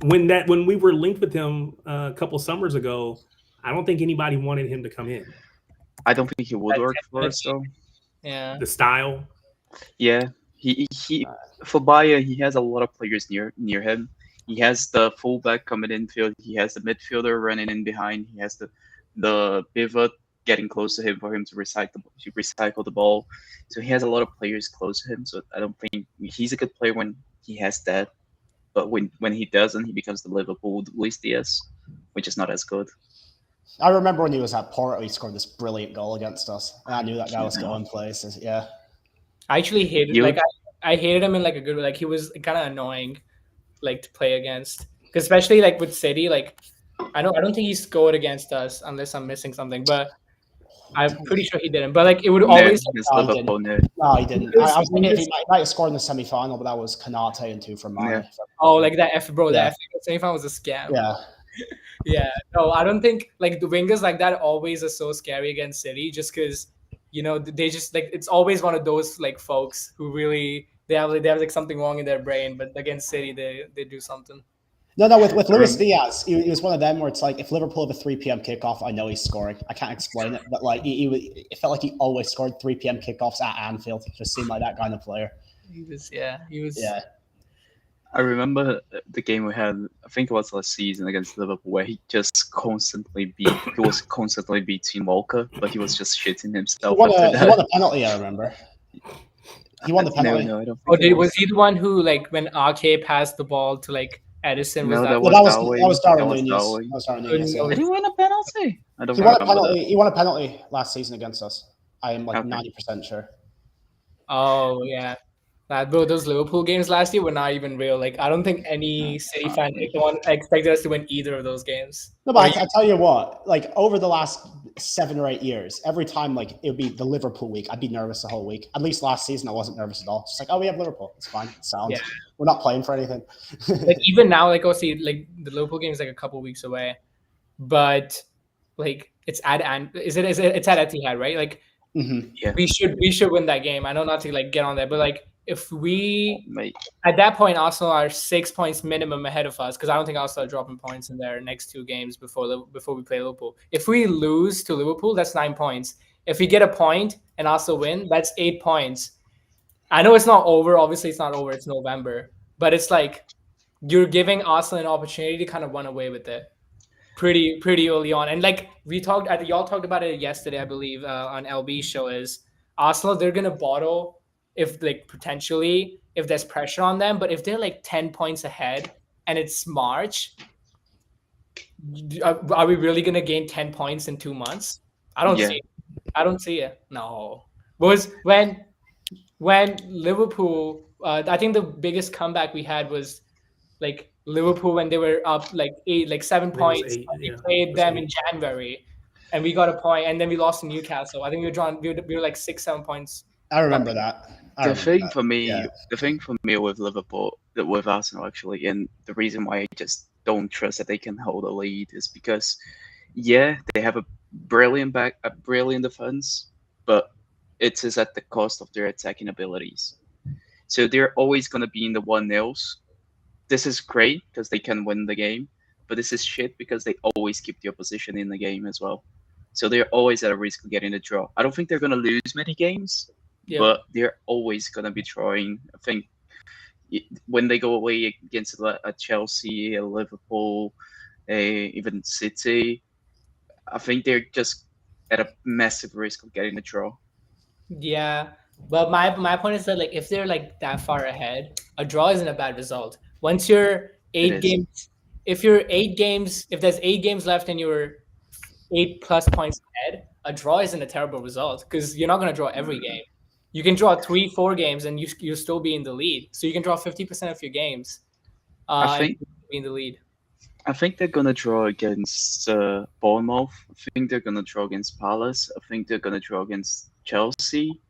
when we were linked with him a couple summers ago, I don't think anybody wanted him to come in. I don't think he would work for us though. Yeah. The style. Yeah. He for Bayern, he has a lot of players near him. He has the fullback coming in field. He has the midfielder running in behind. He has the pivot getting close to him for him to recycle the ball. So he has a lot of players close to him. So I don't think he's a good player when he has that. But when he doesn't, he becomes the Liverpool Luis Diaz, which is not as good. I remember when he was at Porto, he scored this brilliant goal against us. And I knew that guy was going places. Yeah. I actually hated I hated him in like a good way. Like he was kind of annoying, like to play against. Because especially like with City, like I don't think he scored against us unless I'm missing something. But I'm pretty sure he didn't. But like it would always. No, he didn't. I was thinking he might have scored in the semi-final, but that was Kanate and 2 from Mane. Oh, like that F, bro. That F semi-final was a scam. Yeah. Yeah, no, I don't think like the wingers like that always are so scary against City, just because they just like it's always one of those like folks who really they have like something wrong in their brain, but against City they do something. No, with Luis Rem- Diaz, he was one of them where it's like if Liverpool have a 3 p.m. kickoff, I know he's scoring. I can't explain it, but like it felt like he always scored 3 p.m. kickoffs at Anfield. It just seemed like that kind of player. He was he was. Yeah. I remember the game we had, I think it was last season against Liverpool, where he was constantly beating Walker, but he was just shitting He himself won, after he won that. a penalty, I remember. He won the penalty. No, I don't Oh, think it was he the one who like when RK passed the ball to like Edison? No, that No, was that was Darwin. Darwin Nunez. Darwin. That was Darwin Oh, Nunez. no. Yeah. Did he win a penalty? I don't He won a remember penalty. that. He won a penalty last season against us. I am like Okay. 90% sure. Oh yeah, bro. Those Liverpool games last year were not even real. Like I don't think any City fan expected us to win either of those games. No, but I tell you what, like over the last 7 or 8 years, every time like it would be the Liverpool week, I'd be nervous the whole week. At least last season, I wasn't nervous at all. Just like, oh, we have Liverpool. It's fine. It's sound. Yeah. We're not playing for anything. Like even now, like see, like the Liverpool game is like a couple weeks away, but like it's at it's at Etihad, right? Like Mhm. Yeah, we should win that game. I know not to like get on there, but like if we mate. at that point Arsenal are 6 points minimum ahead of us because I don't think Arsenal are dropping points in their next 2 games before we play Liverpool. If we lose to Liverpool, that's 9 points. If we get a point and Arsenal win, that's 8 points. I know it's not over. Obviously, it's not over. It's November, but it's like you're giving Arsenal an opportunity to kind of run away with it pretty early on. And like y'all talked about it yesterday, I believe, on LB's show. Is Arsenal they're gonna bottle if like potentially if there's pressure on them, but if they're like 10 points ahead and it's March, are we really gonna gain 10 points in 2 months? I don't Yeah. see it. I don't see it. No, was when Liverpool, I think the biggest comeback we had was like Liverpool when they were up like 7 It was points. 8, We yeah, it played was them 8. in January, and we got a point, and then we lost to Newcastle. I think we were like 6-7 points. I remember that. The thing for me with Liverpool, with Arsenal actually, and the reason why I just don't trust that they can hold a lead is because, yeah, they have a brilliant defense, but it is at the cost of their attacking abilities. So they're always going to be in the 1-0s. This is great because they can win the game, but this is shit because they always keep the opposition in the game as well. So they're always at a risk of getting a draw. I don't think they're going to lose many games, Yeah. but they're always going to be drawing. I think when they go away against a Chelsea, a Liverpool, even City, I think they're just at a massive risk of getting a draw. Yeah, but my point is that like if they're like that far ahead, a draw isn't a bad result. Once you're It 8 is. games, if there's 8 games left and you're 8+ points ahead, a draw isn't a terrible result because you're not going to draw every game. You can draw 3-4 games and you still be in the lead. So you can draw 50% of your games. I think and be in the lead. I think they're gonna draw against Bournemouth. I think they're gonna draw against Palace. I think they're gonna draw against Chelsea,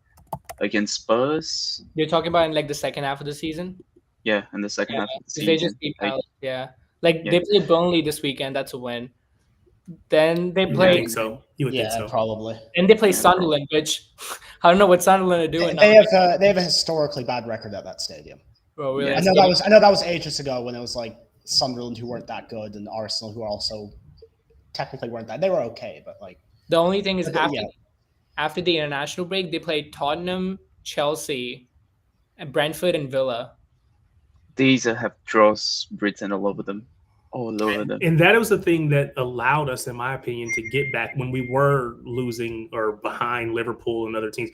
against Spurs. You're talking about in like the second half of the season? Yeah, in the second half of the season. They just beat Palace. Yeah. Like Yeah. they play Burnley this weekend. That's a win. Then they You would play. think so. You would think Yeah, so. probably. And they play Sunderland, which I don't know what Sunderland are doing They now. have a historically bad record at that stadium. Bro, really? Yeah. I know that was ages ago when it was like Sunderland who weren't that good and Arsenal who also technically weren't that. They were okay, but like The only thing is Yeah. after the international break, they played Tottenham, Chelsea, and Brentford and Villa. These have draws written all over them. All over them. And that was the thing that allowed us, in my opinion, to get back when we were losing or behind Liverpool and other teams,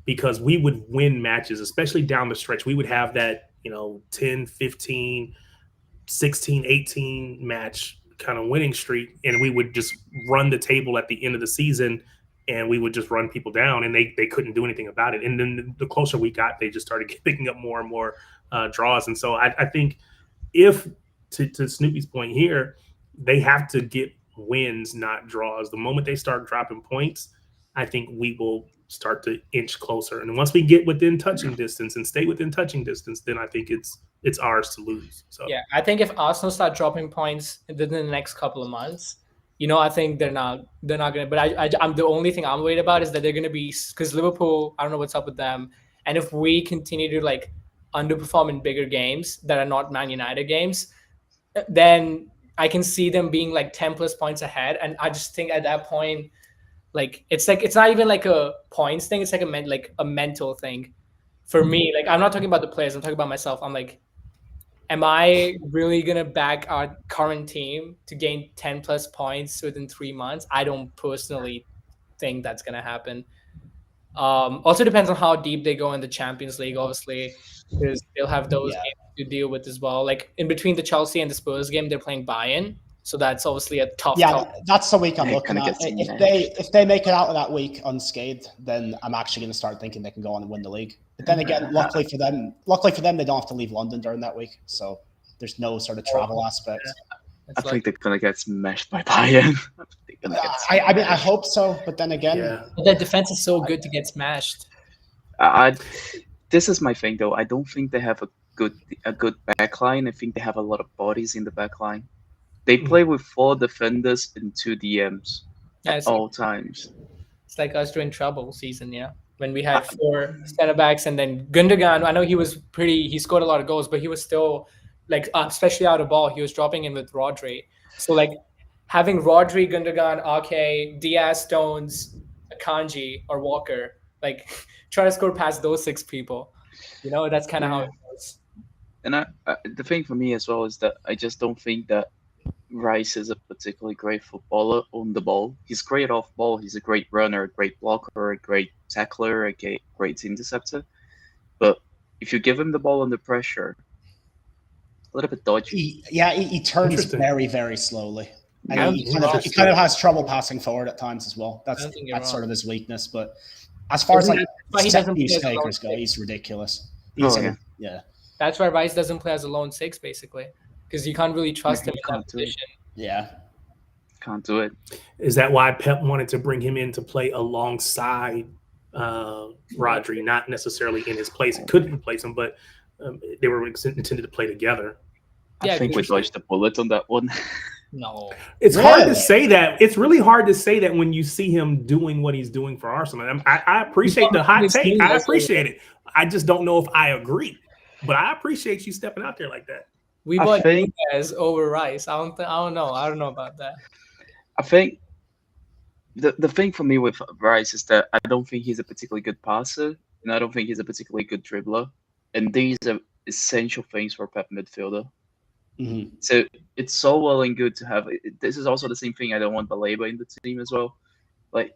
because we would win matches, especially down the stretch. We would have that, 10, 15, 16, 18 match kind of winning streak, and we would just run the table at the end of the season, and we would just run people down, and they couldn't do anything about it. And then the closer we got, they just started picking up more and more draws. And so I think if, to Snoopy's point here, they have to get wins, not draws. The moment they start dropping points, I think we will start to inch closer. And once we get within touching distance and stay within touching distance, then I think it's ours to lose. So Yeah, I think if Arsenal start dropping points within the next couple of months, I think they're not gonna. But I'm the only thing I'm worried about is that they're gonna be, because Liverpool, I don't know what's up with them, and if we continue to like underperform in bigger games that are not Man United games, then I can see them being like 10 plus points ahead, and I just think at that point, like it's not even like a points thing, it's like a mental thing for me. Like I'm not talking about the players, I'm talking about myself. I'm like, am I really going to back our current team to gain 10 plus points within 3 months? I don't personally think that's going to happen. Also depends on how deep they go in the Champions League, obviously, because they'll have those games to deal with as well. Like in between the Chelsea and the Spurs game, they're playing Bayern. So that's obviously a tough. That's the week I'm looking at. Seen, if they make it out of that week unscathed, then I'm actually going to start thinking they can go on and win the league. But then again, luckily for them, they don't have to leave London during that week, so their no sort of travel aspect. I think they're gonna get smashed by Bayern. I mean, I hope so, but then again, but their defense is so good to get smashed. This is my thing, though. I don't think they have a good backline. I think they have a lot of bodies in the backline. They play with 4 defenders and 2 DMs at all times. It's like us doing treble season, when we had 4 center backs, and then Gundogan. I know he scored a lot of goals, but he was still like, especially out of ball, he was dropping in with Rodri. So like having Rodri, Gundogan, Ake, Diaz, Stones, Akanji, or Walker, like try to score past those 6 people. That's kind of how it goes. And the thing for me as well is that I just don't think that Rice is a particularly great footballer on the ball. He's great off ball. He's a great runner, a great blocker, a great tackler, a great interceptor. But if you give him the ball under pressure, a little bit dodgy. He turns very, very slowly. And he kind of has trouble passing forward at times as well. That's sort of his weakness. But as far as like set piece takers go, he's ridiculous. That's why Rice doesn't play as a lone 6, basically, because you can't really trust him in that position. Can't do it. Is that why Pep wanted to bring him in to play alongside Rodri, not necessarily in his place? It could replace him, but they were intended to play together. I think we dodged the bullet on that one. No, it's hard to say that. It's really hard to say that when you see him doing what he's doing for Arsenal. I appreciate the hot take. I appreciate it. I just don't know if I agree, but I appreciate you stepping out there like that. We bought Diaz over Rice. I don't know. I don't know about that. I think the thing for me with Rice is that I don't think he's a particularly good passer, and I don't think he's a particularly good dribbler. And these are essential things for a Pep midfielder. Mm-hmm. So it's so well and good to have. This is also the same thing. I don't want Baleba in the team as well. Like,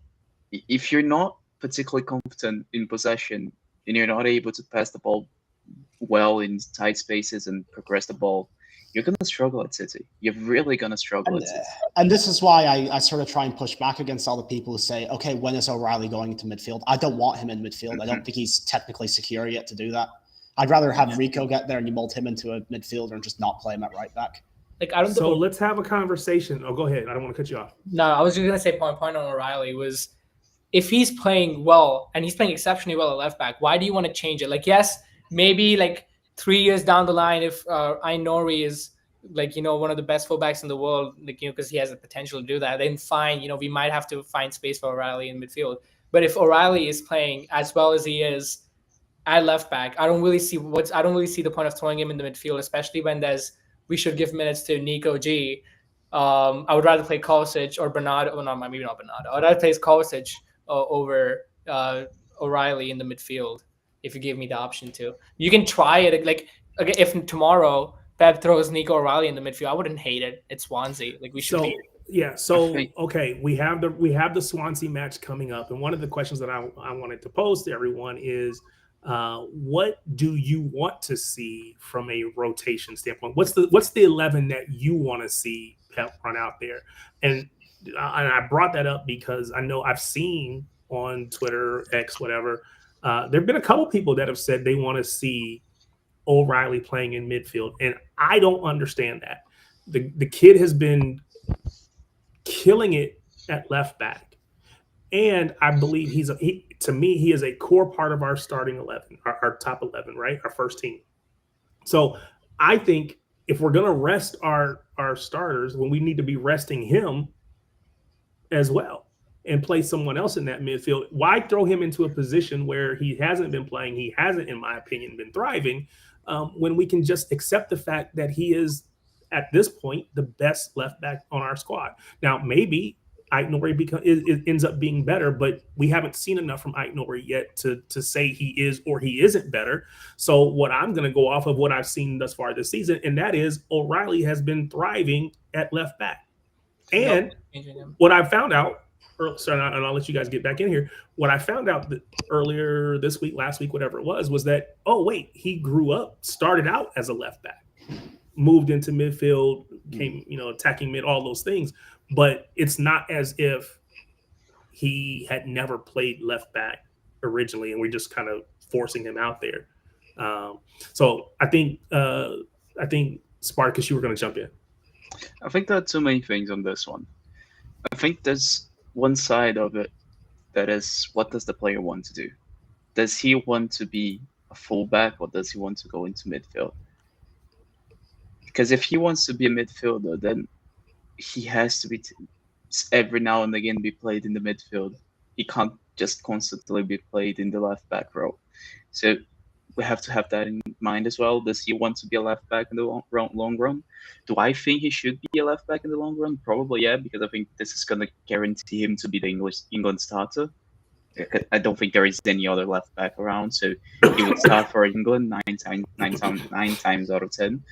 if you're not particularly confident in possession and you're not able to pass the ball well in tight spaces and progress the ball, you're going to struggle at City. You're really going to struggle at City. And this is why I sort of try and push back against all the people who say, okay, when is O'Reilly going into midfield? I don't want him in midfield. Mm-hmm. I don't think he's technically secure yet to do that. I'd rather have Rico get there and you mold him into a midfielder and just not play him at right back. So let's have a conversation. Oh, go ahead. I don't want to cut you off. No, I was just going to say point on O'Reilly was, if he's playing well and he's playing exceptionally well at left back, why do you want to change it? Like, yes, maybe like 3 years down the line, if Ainori is like, one of the best fullbacks in the world, like, because he has the potential to do that, then fine, we might have to find space for O'Reilly in midfield. But if O'Reilly is playing as well as he is at left back, I don't really see the point of throwing him in the midfield, especially when we should give minutes to Nico G. I would rather play Kovacic or Bernardo. Well, no, maybe not Bernardo. I would rather play Kovacic over O'Reilly in the midfield if you give me the option to. You can try it. Like, okay, if tomorrow Pep throws Nico O'Reilly in the midfield, I wouldn't hate it. It's Swansea. Like, we should. Okay, we have the Swansea match coming up, and one of the questions that I wanted to pose to everyone is, what do you want to see from a rotation standpoint? What's the 11 that you want to see Pep run out there? And I brought that up because I know I've seen on Twitter, X, whatever, there have been a couple people that have said they want to see O'Reilly playing in midfield, and I don't understand that. The kid has been killing it at left back, and I believe to me, he is a core part of our starting 11, our top 11, right? Our first team. So I think if we're going to rest our starters, when we need to be resting him as well and play someone else in that midfield, why throw him into a position where he hasn't been playing? He hasn't, in my opinion, been thriving, when we can just accept the fact that he is, at this point, the best left back on our squad. Now, maybe Aït-Nouri ends up being better, but we haven't seen enough from Aït-Nouri yet to say he is or he isn't better. So what I'm going to go off of what I've seen thus far this season, and that is O'Reilly has been thriving at left back. And what I found out, and I'll let you guys get back in here. What I found out that earlier this week, last week, whatever it was that, oh, wait, he grew up, started out as a left back, moved into midfield, came, attacking mid, all those things. But it's not as if he had never played left back originally, and we're just kind of forcing him out there. So I think Spartacus, you were going to jump in. I think there are too many things on this one. I think there's one side of it that is, what does the player want to do? Does he want to be a fullback, or does he want to go into midfield? Because if he wants to be a midfielder, then he has to be every now and again be played in the midfield. He can't just constantly be played in the left back role. So we have to have that in mind as well. Does he want to be a left back in the long run? Do I think he should be a left back in the long run? Probably, yeah, because I think this is going to guarantee him to be the England starter. I don't think there is any other left back around, so he would start for England nine times out of 10.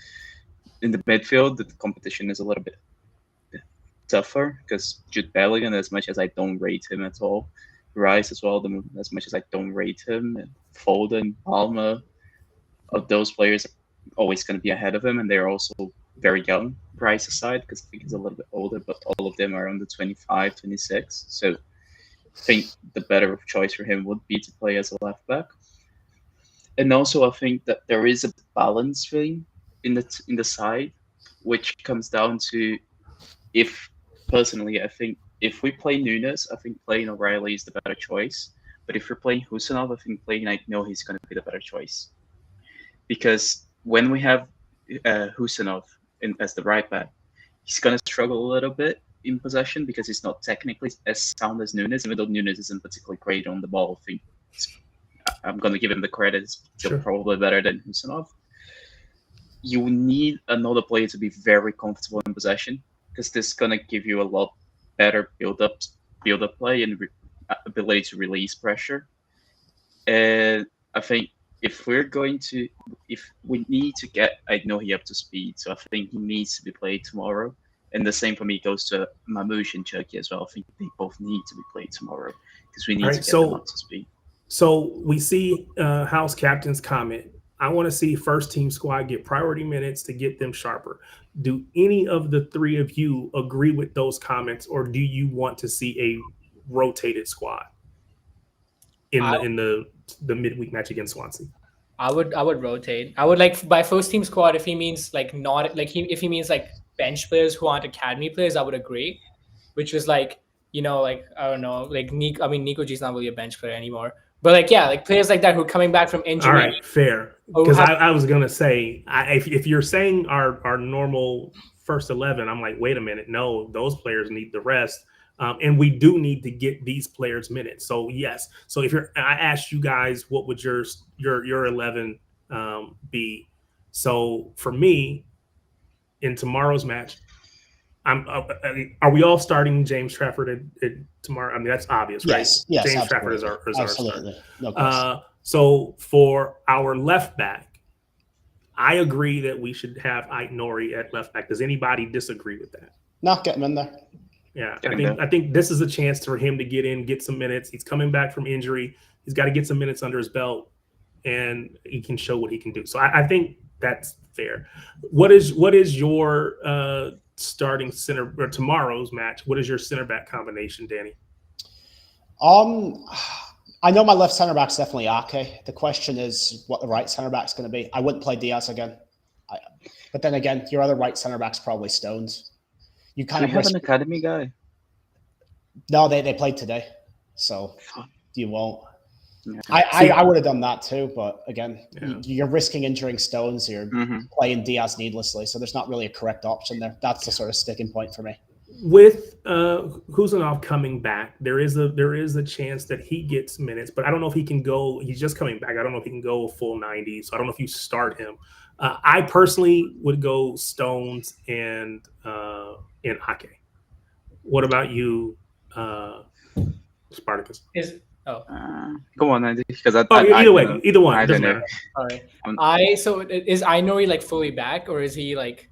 In the midfield, the competition is a little bit tougher because Jude Bellingham, as much as I don't rate him at all, Rice as well, as much as I don't rate him, and Foden, Palmer, of those players are always going to be ahead of him, and they're also very young, Rice aside, because I think he's a little bit older, but all of them are under 25, 26. So I think the better choice for him would be to play as a left back. And also I think that there is a balance thing in the side, which comes down to, personally, I think if we play Nunes, I think playing O'Reilly is the better choice. But if we're playing Husanov, I think playing Aït-Nouri is going to be the better choice. Because when we have Husanov as the right back, he's going to struggle a little bit in possession because he's not technically as sound as Nunes, even though Nunes isn't particularly great on the ball. I think I'm going to give him the credit. He's still probably better than Husanov. You need another player to be very comfortable in possession, because this is going to give you a lot better build-up play and ability to release pressure. And I think if we need to get Aït-Nouri up to speed, so I think he needs to be played tomorrow. And the same for me goes to Mamouche and Chucky as well. I think they both need to be played tomorrow because we need to get them up to speed. So we see House Captain's comment. I want to see first team squad get priority minutes to get them sharper. Do any of the three of you agree with those comments, or do you want to see a rotated squad in the midweek match against Swansea? I would rotate. I would like by first team squad if he means like not like if he means like bench players who aren't academy players, I would agree. Which was like, like I don't know, like Nico G's not really a bench player anymore. But like players like that who are coming back from injury. All right, fair. Because I was gonna say, if you're saying our normal first 11, I'm like, wait a minute, no, those players need the rest, and we do need to get these players minutes. So yes. So I asked you guys, what would your 11 be? So for me, in tomorrow's match, are we all starting James Trafford at tomorrow? I mean, that's obvious, right? Yes, James absolutely. Trafford is our Absolutely. starter. No question. So for our left back, I agree that we should have Aït-Nouri at left back. Does anybody disagree with that? No, get him in there. Yeah, I think this is a chance for him to get in, get some minutes. He's coming back from injury. He's got to get some minutes under his belt, and he can show what he can do. So I think that's fair. What is your starting center, or tomorrow's match? What is your center back combination, Danny? I know my left center back's definitely Ake. The question is what the right center back's going to be. I wouldn't play Diaz again, but then again, your other right center back's probably Stones. You kind of have an academy guy. No, they played today, so you won't. I would have done that too, but again, Yeah. you're risking injuring Stones. You're Mhm. playing Diaz needlessly, so there's not really a correct option there. That's the sort of sticking point for me. With Kuzanov coming back, there is a chance that he gets minutes, but I don't know if he can go. He's just coming back. I don't know if he can go a full 90. So I don't know if you start him. I personally would go Stones and Ake. What about you, Spartacus? Go on, Andy, because Either way, either one. I It doesn't don't know. matter. Sorry. So is Ainori like fully back, or is he like?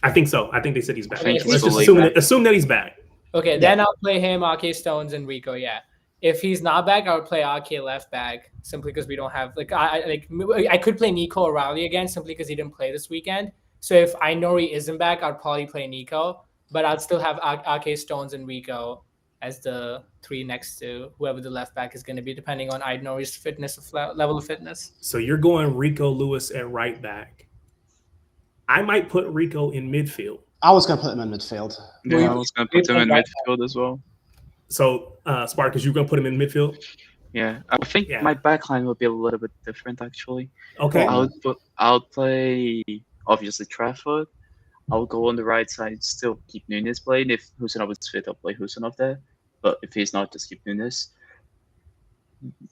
I think so. I think they said he's back. Okay, Let's he's just fully assume that he's back. Okay, then I'll play him, Ake, Stones, and Rico. Yeah. If he's not back, I would play Ake left back simply because we don't have I could play Nico O'Reilly again simply because he didn't play this weekend. So if Ainori isn't back, I'd probably play Nico, but I'd still have Ake, Stones, and Rico as the three next to whoever the left back is going to be, depending on Ainori's level of fitness. So you're going Rico Lewis at right back. I might put Rico in midfield. I was going to put him in midfield. Yeah, I was going to put him in midfield as well. So, Spartacus, you're going to put him in midfield? Yeah, I think my backline would be a little bit different, actually. Okay. I'll play, obviously, Trafford. I'll go on the right side, still keep Nunes playing. If Husanov is fit, I'll play Husanov there. But if he's not, just keep Nunes.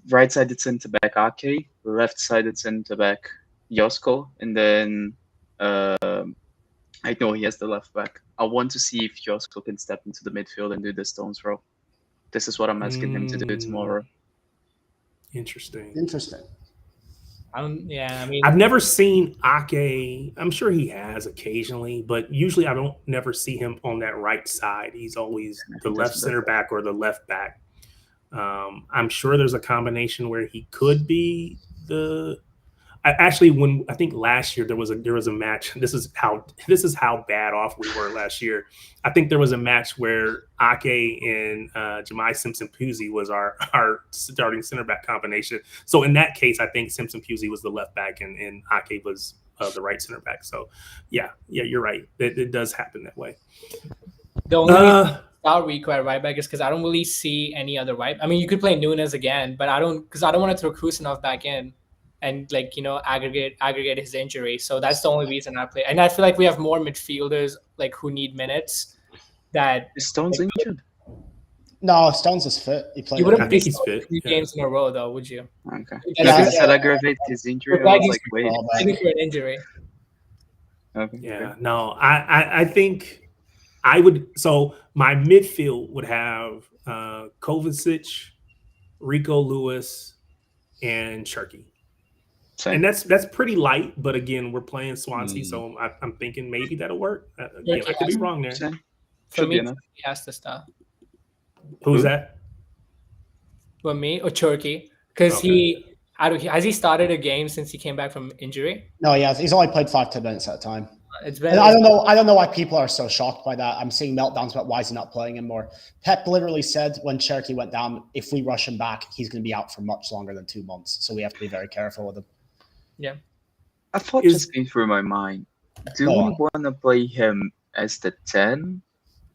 Right side, it's centre-back Ake. Left side, it's centre-back Josko. And then I know he has the left back. I want to see if Josko can step into the midfield and do the Stones role. This is what I'm asking him to do tomorrow. Interesting. I've never seen Ake. I'm sure he has occasionally, but usually I don't never see him on that right side. He's always the left center back or the left back. I'm sure there's a combination where he could be the. When I think last year there was a match. This is how bad off we were last year. I think there was a match where Ake and Jemai Simpson-Pusey was our starting center back combination. So in that case, I think Simpson-Pusey was the left back and Ake was the right center back. So yeah, you're right. It does happen that way. The only start Rico at right back is because I don't really see any other right. I mean, you could play Nunes again, but I don't want to throw Kusanov back in and aggregate his injury. So that's the only reason I play. And I feel like we have more midfielders who need minutes. Is Stones injured? No, Stones is fit. He played. You wouldn't I think he's fit. 3 games in a row, though, would you? Okay. Because it aggravate his injury. I was like, wait. I think for an injury. Okay. Yeah. No, I think I would. So my midfield would have Kovacic, Rico Lewis, and Cherky. And that's pretty light, but again, we're playing Swansea, so I'm thinking maybe that'll work. Again, I could be wrong there. For me, he has to start. Who's that? For me or Cherky? Because has he started a game since he came back from injury? No, yeah, he's only played 5-10 minutes at a time. It's been. I don't know why people are so shocked by that. I'm seeing meltdowns about why is he not playing him more. Pep literally said when Cherky went down, if we rush him back, he's going to be out for much longer than 2 months. So we have to be very careful with him. Yeah. I thought just came through my mind. Do we want to play him as the 10,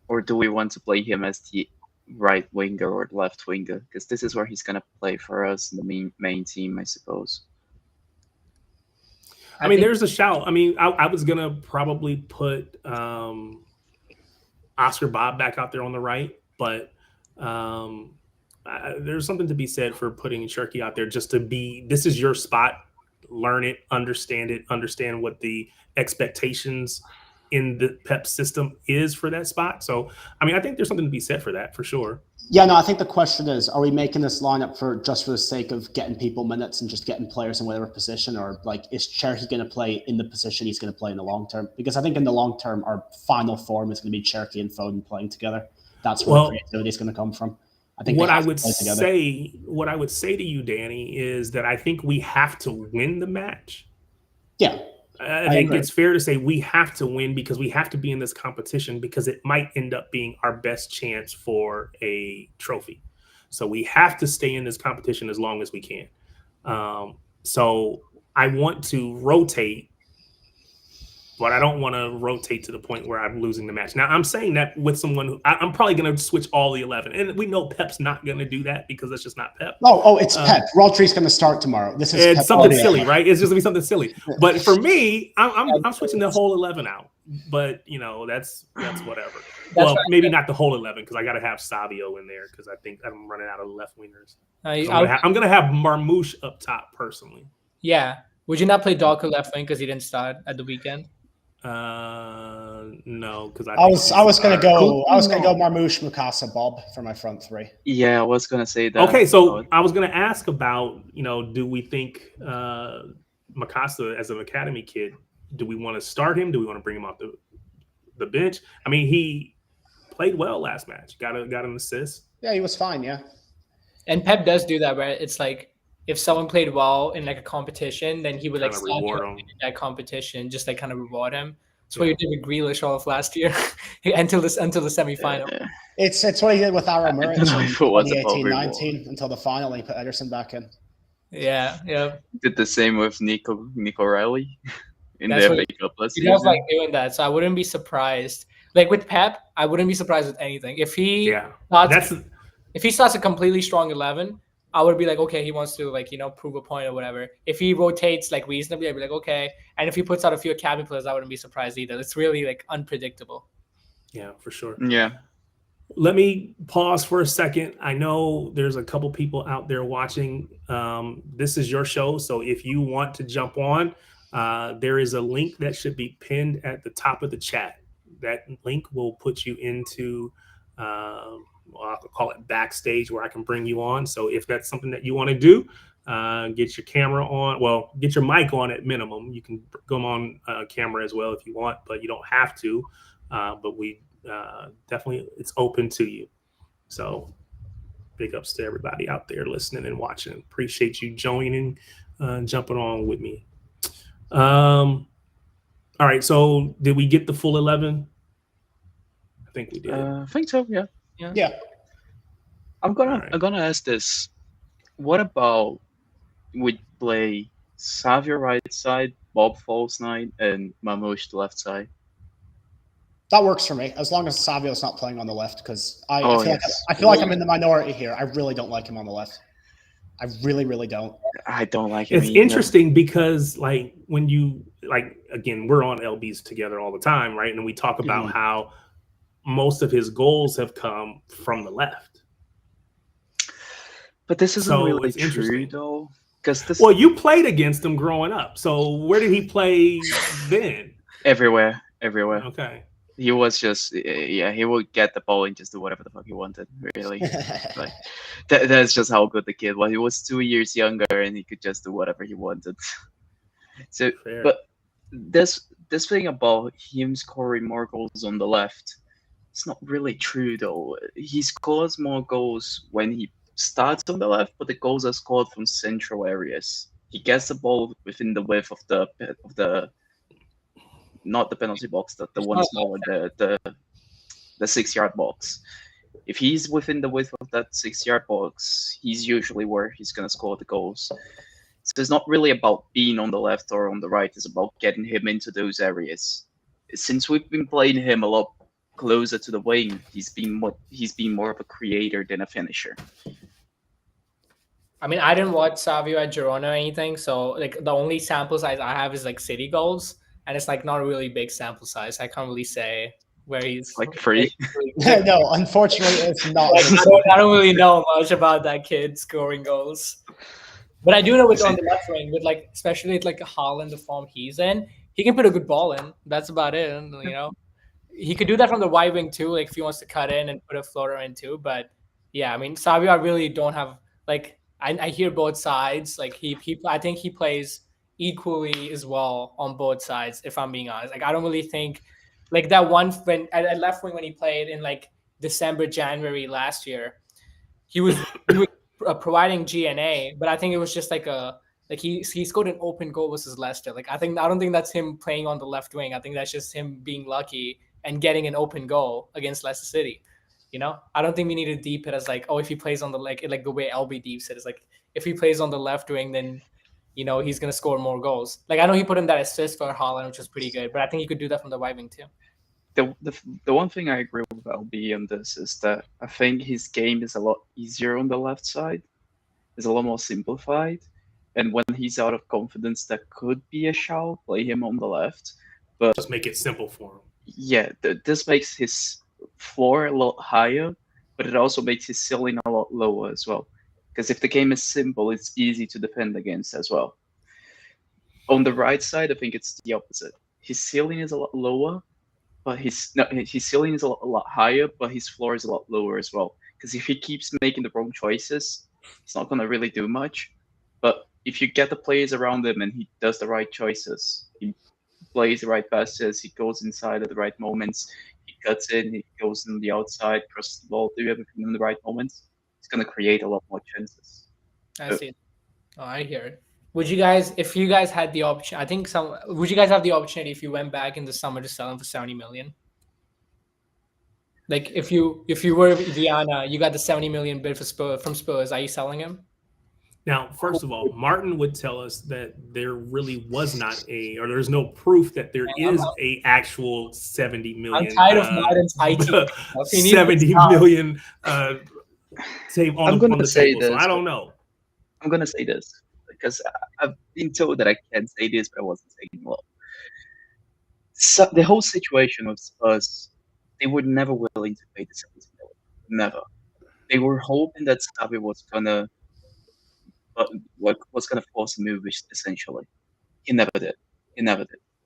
or do we want to play him as the right winger or left winger? Because this is where he's going to play for us in the main team, I suppose. I mean, there's a shout. I mean, I was going to probably put Oscar Bob back out there on the right, but there's something to be said for putting Cherky out there just to be, this is your spot. Learn it, understand what the expectations in the Pep system is for that spot. So, I mean, I think there's something to be said for that, for sure. Yeah, no, I think the question is, are we making this lineup for the sake of getting people minutes and just getting players in whatever position, or is Cherky going to play in the position he's going to play in the long term? Because I think in the long term, our final form is going to be Cherky and Foden playing together. That's where the creativity is going to come from. I think what I would say to you, Danny, is that I think we have to win the match. Yeah. I think it's fair to say we have to win because we have to be in this competition because it might end up being our best chance for a trophy. So we have to stay in this competition as long as we can. So I want to rotate, but I don't want to rotate to the point where I'm losing the match. Now, I'm saying that with someone who I'm probably going to switch all the 11. And we know Pep's not going to do that because that's just not Pep. It's Pep. Rodri's going to start tomorrow. This is it's Pep something Guardiola. silly, right? It's just going to be something silly. But for me, I'm switching the whole 11 out. But, that's whatever. Maybe not the whole 11 because I got to have Savio in there because I think I'm running out of left wingers. I'm going to have Marmouche up top personally. Yeah. Would you not play Doku left wing because he didn't start at the weekend? No, because I was gonna go Marmouche, Mukasa, Bob for my front three. Yeah, I was gonna say that. Okay, so I was gonna ask about do we think Mukasa as an academy kid, do we want to start him? Do we want to bring him off the bench? I mean, he played well last match. Got an assist. Yeah, he was fine. Yeah, and Pep does do that where it's like, if someone played well in like a competition, then he would like reward him in that competition, just like kind of reward him. That's what he did with Grealish all of last year until the semifinal. It's what he did with Aaron Murray in 2018-19 until the final. He put Ederson back in. Yeah. Did the same with Nico Riley in the FA Cup last season. He was like doing that, so I wouldn't be surprised. Like with Pep, I wouldn't be surprised with anything if he starts a completely strong 11. I would be like, okay, he wants to prove a point or whatever. If he rotates like reasonably, I'd be like, okay. And if he puts out a few academy players, I wouldn't be surprised either. It's really like unpredictable. Yeah, for sure. Yeah. Let me pause for a second. I know there's a couple people out there watching. This is your show, so if you want to jump on, there is a link that should be pinned at the top of the chat. That link will put you into I'll call it backstage where I can bring you on. So if that's something that you want to do, get your camera on. Well, get your mic on at minimum. You can go on camera as well if you want, but you don't have to. But we definitely, it's open to you. So big ups to everybody out there listening and watching. Appreciate you joining, jumping on with me. All right. So did we get the full 11? I think we did. I think so. Yeah. Yeah. I'm gonna ask this. What about we play Savio right side, Bob false nine, and Marmouche the left side? That works for me as long as Savio's not playing on the left because I feel like I'm in the minority here. I really don't like him on the left. I really, really don't. I don't like him. It's interesting because when you again, we're on LBs together all the time, right? And we talk about how most of his goals have come from the left. But this isn't really true, though. Well, you played against him growing up. So where did he play then? Everywhere. Okay. He was just, he would get the ball and just do whatever the fuck he wanted, really. That's just how good the kid was. He was 2 years younger and he could just do whatever he wanted. So, fair. But this thing about him scoring more goals on the left, it's not really true, though. He scores more goals when he starts on the left, but the goals are scored from central areas. He gets the ball within the width of the not the penalty box, the one smaller, the 6-yard box. If he's within the width of that 6-yard box, he's usually where he's gonna score the goals. So it's not really about being on the left or on the right. It's about getting him into those areas. Since we've been playing him a lot closer to the wing, he's been more of a creator than a finisher. I mean, I didn't watch Savio at Girona or anything, so the only sample size I have is City goals, and it's not a really big sample size. I can't really say where he's free. No, unfortunately, it's not. I don't really know much about that kid scoring goals, but I do know on the left wing with especially with Haaland, the form he's in, he can put a good ball in. That's about it. And, he could do that from the wide wing too, if he wants to cut in and put a floater in too. But yeah, I mean, Savio, I really don't have I hear both sides. I think he plays equally as well on both sides. If I'm being honest, I don't really think that one when at left wing when he played in December, January last year, he was providing GNA, but I think it was just he scored an open goal versus Leicester. I don't think that's him playing on the left wing. I think that's just him being lucky and getting an open goal against Leicester City. I don't think we need to deep it as if he plays on the the way LB deeps it is if he plays on the left wing, then he's going to score more goals. Like, I know he put in that assist for Haaland, which was pretty good, but I think he could do that from the right wing too. The one thing I agree with LB on this is that I think his game is a lot easier on the left side. It's a lot more simplified. And when he's out of confidence, that could be a shout, play him on the left. But just make it simple for him. Yeah, this makes his floor a lot higher, but it also makes his ceiling a lot lower as well. Because if the game is simple, it's easy to defend against as well. On the right side, I think it's the opposite. His ceiling is a lot lower, but his ceiling is a lot higher, but his floor is a lot lower as well. Because if he keeps making the wrong choices, he's not going to really do much. But if you get the players around him and he does the right choices, he plays the right passes, he goes inside at the right moments, he cuts in, he goes on the outside, crosses the ball, do everything in the right moments, it's going to create a lot more chances. I see. Oh, I hear it. Would you guys, if you guys had the option, would you guys have the opportunity if you went back in the summer to sell him for 70 million? Like, if you were Viana, you got the 70 million bid from Spurs, are you selling him? Now, first of all, Martin would tell us that there really was not or there's no proof that there is a actual 70 million. I'm tired of Martin's IT. 70 million save on the table. This, so I don't know. I'm going to say this because I've been told that I can't say this, but I wasn't saying well. So the whole situation with Spurs, they were never willing to pay the 70 million. Never. They were hoping that Xavi was gonna force a move, essentially. He never did.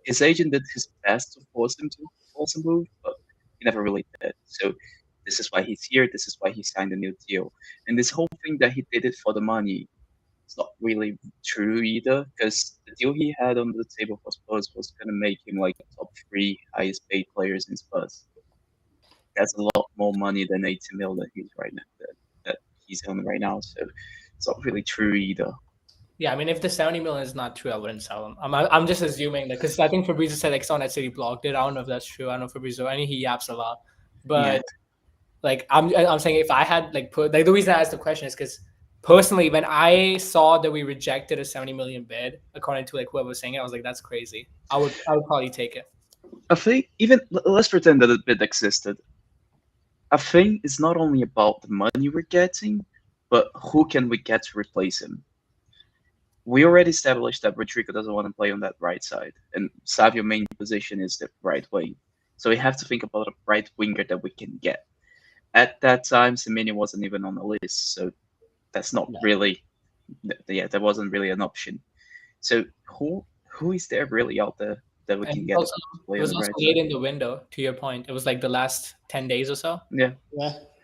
His agent did his best to force him to force a move, but he never really did. So this is why he's here. This is why he signed a new deal. And this whole thing that he did it for the money, it's not really true either, because the deal he had on the table for Spurs was going to make him like top 3 highest paid players in Spurs. That's a lot more money than 80 mil that he's on right now. So it's not really true either. Yeah, I mean, if the 70 million is not true, I wouldn't sell him. I'm just assuming that, because I think Fabrizio said like someone at City blocked it. I don't know if that's true. I don't know Fabrizio. I know he yaps a lot, but like I'm saying, if I had the reason I asked the question is because personally, when I saw that we rejected a 70 million bid, according to like whoever was saying it, I was like, that's crazy. I would probably take it. I think let's pretend that a bid existed. I think it's not only about the money we're getting, but who can we get to replace him? We already established that Rodrigo doesn't want to play on that right side, and Savio's main position is the right wing. So we have to think about a right winger that we can get. At that time, Semenyo wasn't even on the list, so that's not really, that wasn't really an option. So who is there really out there that we can get? Also, it was also late in the window. To your point, it was like the last 10 days or so. Yeah.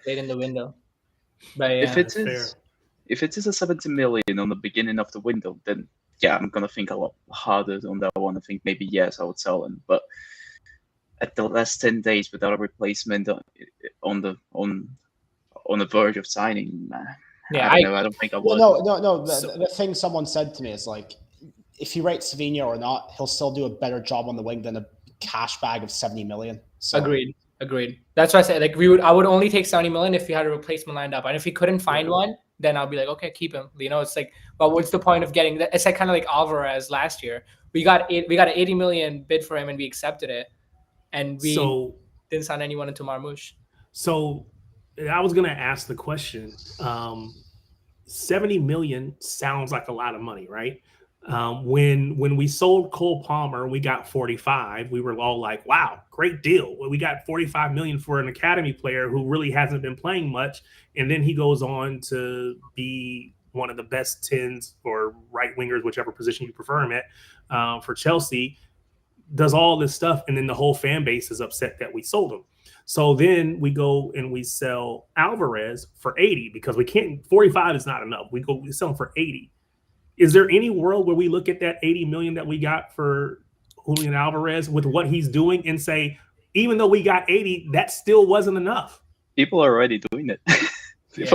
Late in the window. But yeah, if it is a 70 million on the beginning of the window, then yeah, I'm gonna think a lot harder on that one. I think maybe yes, I would sell him, but at the last 10 days without a replacement on the verge of signing, I don't think I would. No. The thing someone said to me is like, if you rate Savinho or not, he'll still do a better job on the wing than a cash bag of 70 million. So. Agreed. That's why I said like I would only take 70 million if we had a replacement lined up, and if we couldn't find one, then I'll be like, okay, keep him. It's like, well, what's the point of getting that? It's like kind of like Alvarez last year. We got an 80 million bid for him, and we accepted it, and we didn't sign anyone into Marmoush. So I was gonna ask the question. 70 million sounds like a lot of money, right? When we sold Cole Palmer, we got 45. We were all like, wow, great deal. Well, we got 45 million for an academy player who really hasn't been playing much. And then he goes on to be one of the best 10s or right wingers, whichever position you prefer him at, for Chelsea, does all this stuff. And then the whole fan base is upset that we sold him. So then we go and we sell Alvarez for 80 because we can't, 45 is not enough. We sell him for 80. Is there any world where we look at that 80 million that we got for Julian Alvarez with what he's doing and say, even though we got 80, that still wasn't enough? People are already doing it. He's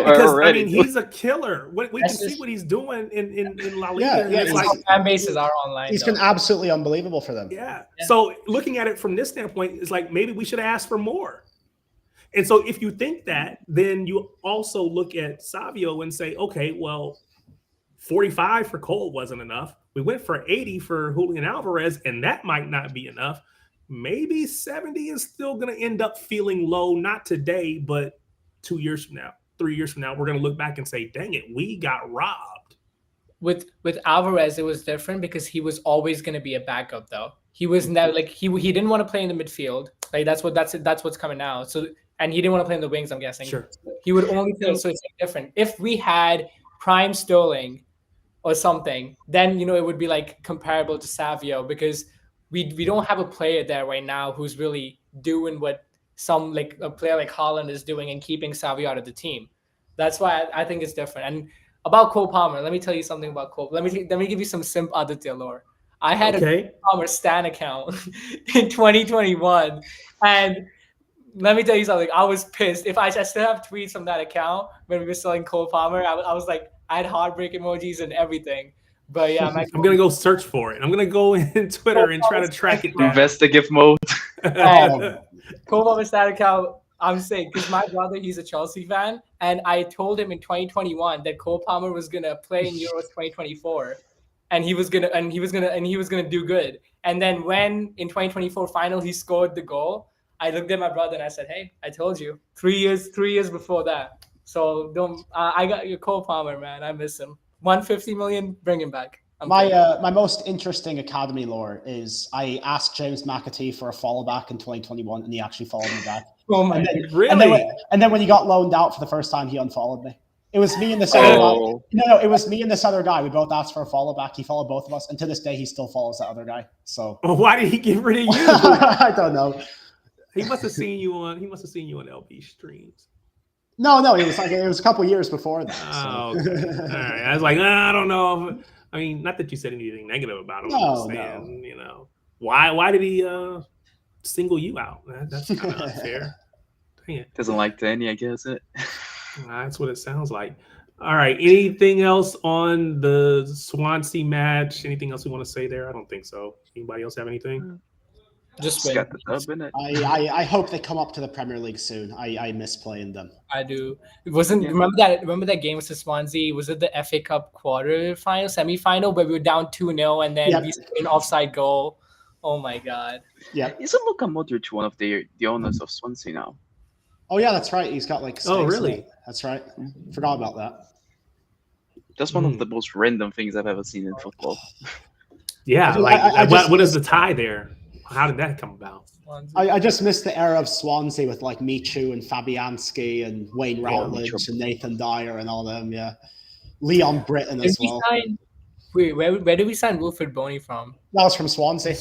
a killer. We can see what he's doing in La Liga. Yeah, it's like fan bases are online. He's been absolutely unbelievable for them. Yeah. So looking at it from this standpoint, it's like maybe we should have asked for more. And so if you think that, then you also look at Savio and say, okay, well, 45 for Cole wasn't enough. We went for 80 for Julian Alvarez, and that might not be enough. Maybe 70 is still going to end up feeling low, not today, but 2 years from now, 3 years from now, we're going to look back and say, dang it, we got robbed. With Alvarez, it was different because he was always going to be a backup, though. He was never like he didn't want to play in the midfield. Like that's what's coming now. So and he didn't want to play in the wings, I'm guessing. Sure. He would only play, so it's different. If we had prime Sterling or something, then it would be like comparable to Savio, because we don't have a player there right now who's really doing what some like a player like Haaland is doing and keeping Savio out of the team. That's why I think it's different. And about Cole Palmer, let me tell you something about Cole. Let me give you some Simp Aditya lore. I had a Cole Palmer Stan account in 2021, and let me tell you something. I was pissed. If I still have tweets from that account when we were selling Cole Palmer, I was like, I had heartbreak emojis and everything. But yeah, I'm gonna go search for it. I'm gonna go in Twitter and try to track it down. Investigative mode. Cole Palmer Stan account. I'm saying because my brother, he's a Chelsea fan, and I told him in 2021 that Cole Palmer was gonna play in Euros 2024, and he was gonna do good. And then when in 2024 final he scored the goal, I looked at my brother and I said, "Hey, I told you 3 years before that." So don't. I got your Cole Palmer, man. I miss him. 150 million, bring him back. My most interesting academy lore is I asked James McAtee for a follow back in 2021, and he actually followed me back. Oh my! Really? And then when he got loaned out for the first time, he unfollowed me. It was me and this other guy. No, it was me and this other guy. We both asked for a follow back. He followed both of us, and to this day, he still follows that other guy. So why did he get rid of you? I don't know. He must have seen you on LB streams. No, it was a couple years before that. Oh, okay. All right. I was like, I don't know. I mean, not that you said anything negative about him. No. Why did he single you out? That's kind of unfair. Dang it. Doesn't like Danny, I guess it. That's what it sounds like. All right. Anything else on the Swansea match? Anything else we want to say there? I don't think so. Anybody else have anything? Just got the dub in it. I hope they come up to the Premier League soon. I miss playing them. I do. It wasn't remember that game with Swansea? Was it the FA Cup semi-final where we were down 2-0 and then we scored an offside goal? Oh my god. Yeah. Isn't Luka Modric one of the owners of Swansea now? Oh yeah, that's right. He's got like stakes. Oh really? That's right. Forgot about that. That's one of the most random things I've ever seen in football. Yeah, what is the tie there? How did that come about? I just missed the era of Swansea with like Michu and Fabianski and Wayne Routledge and Nathan Dyer and all them. Yeah, Leon Britton as well. Where did we sign Wilfred Boney from? That was from Swansea.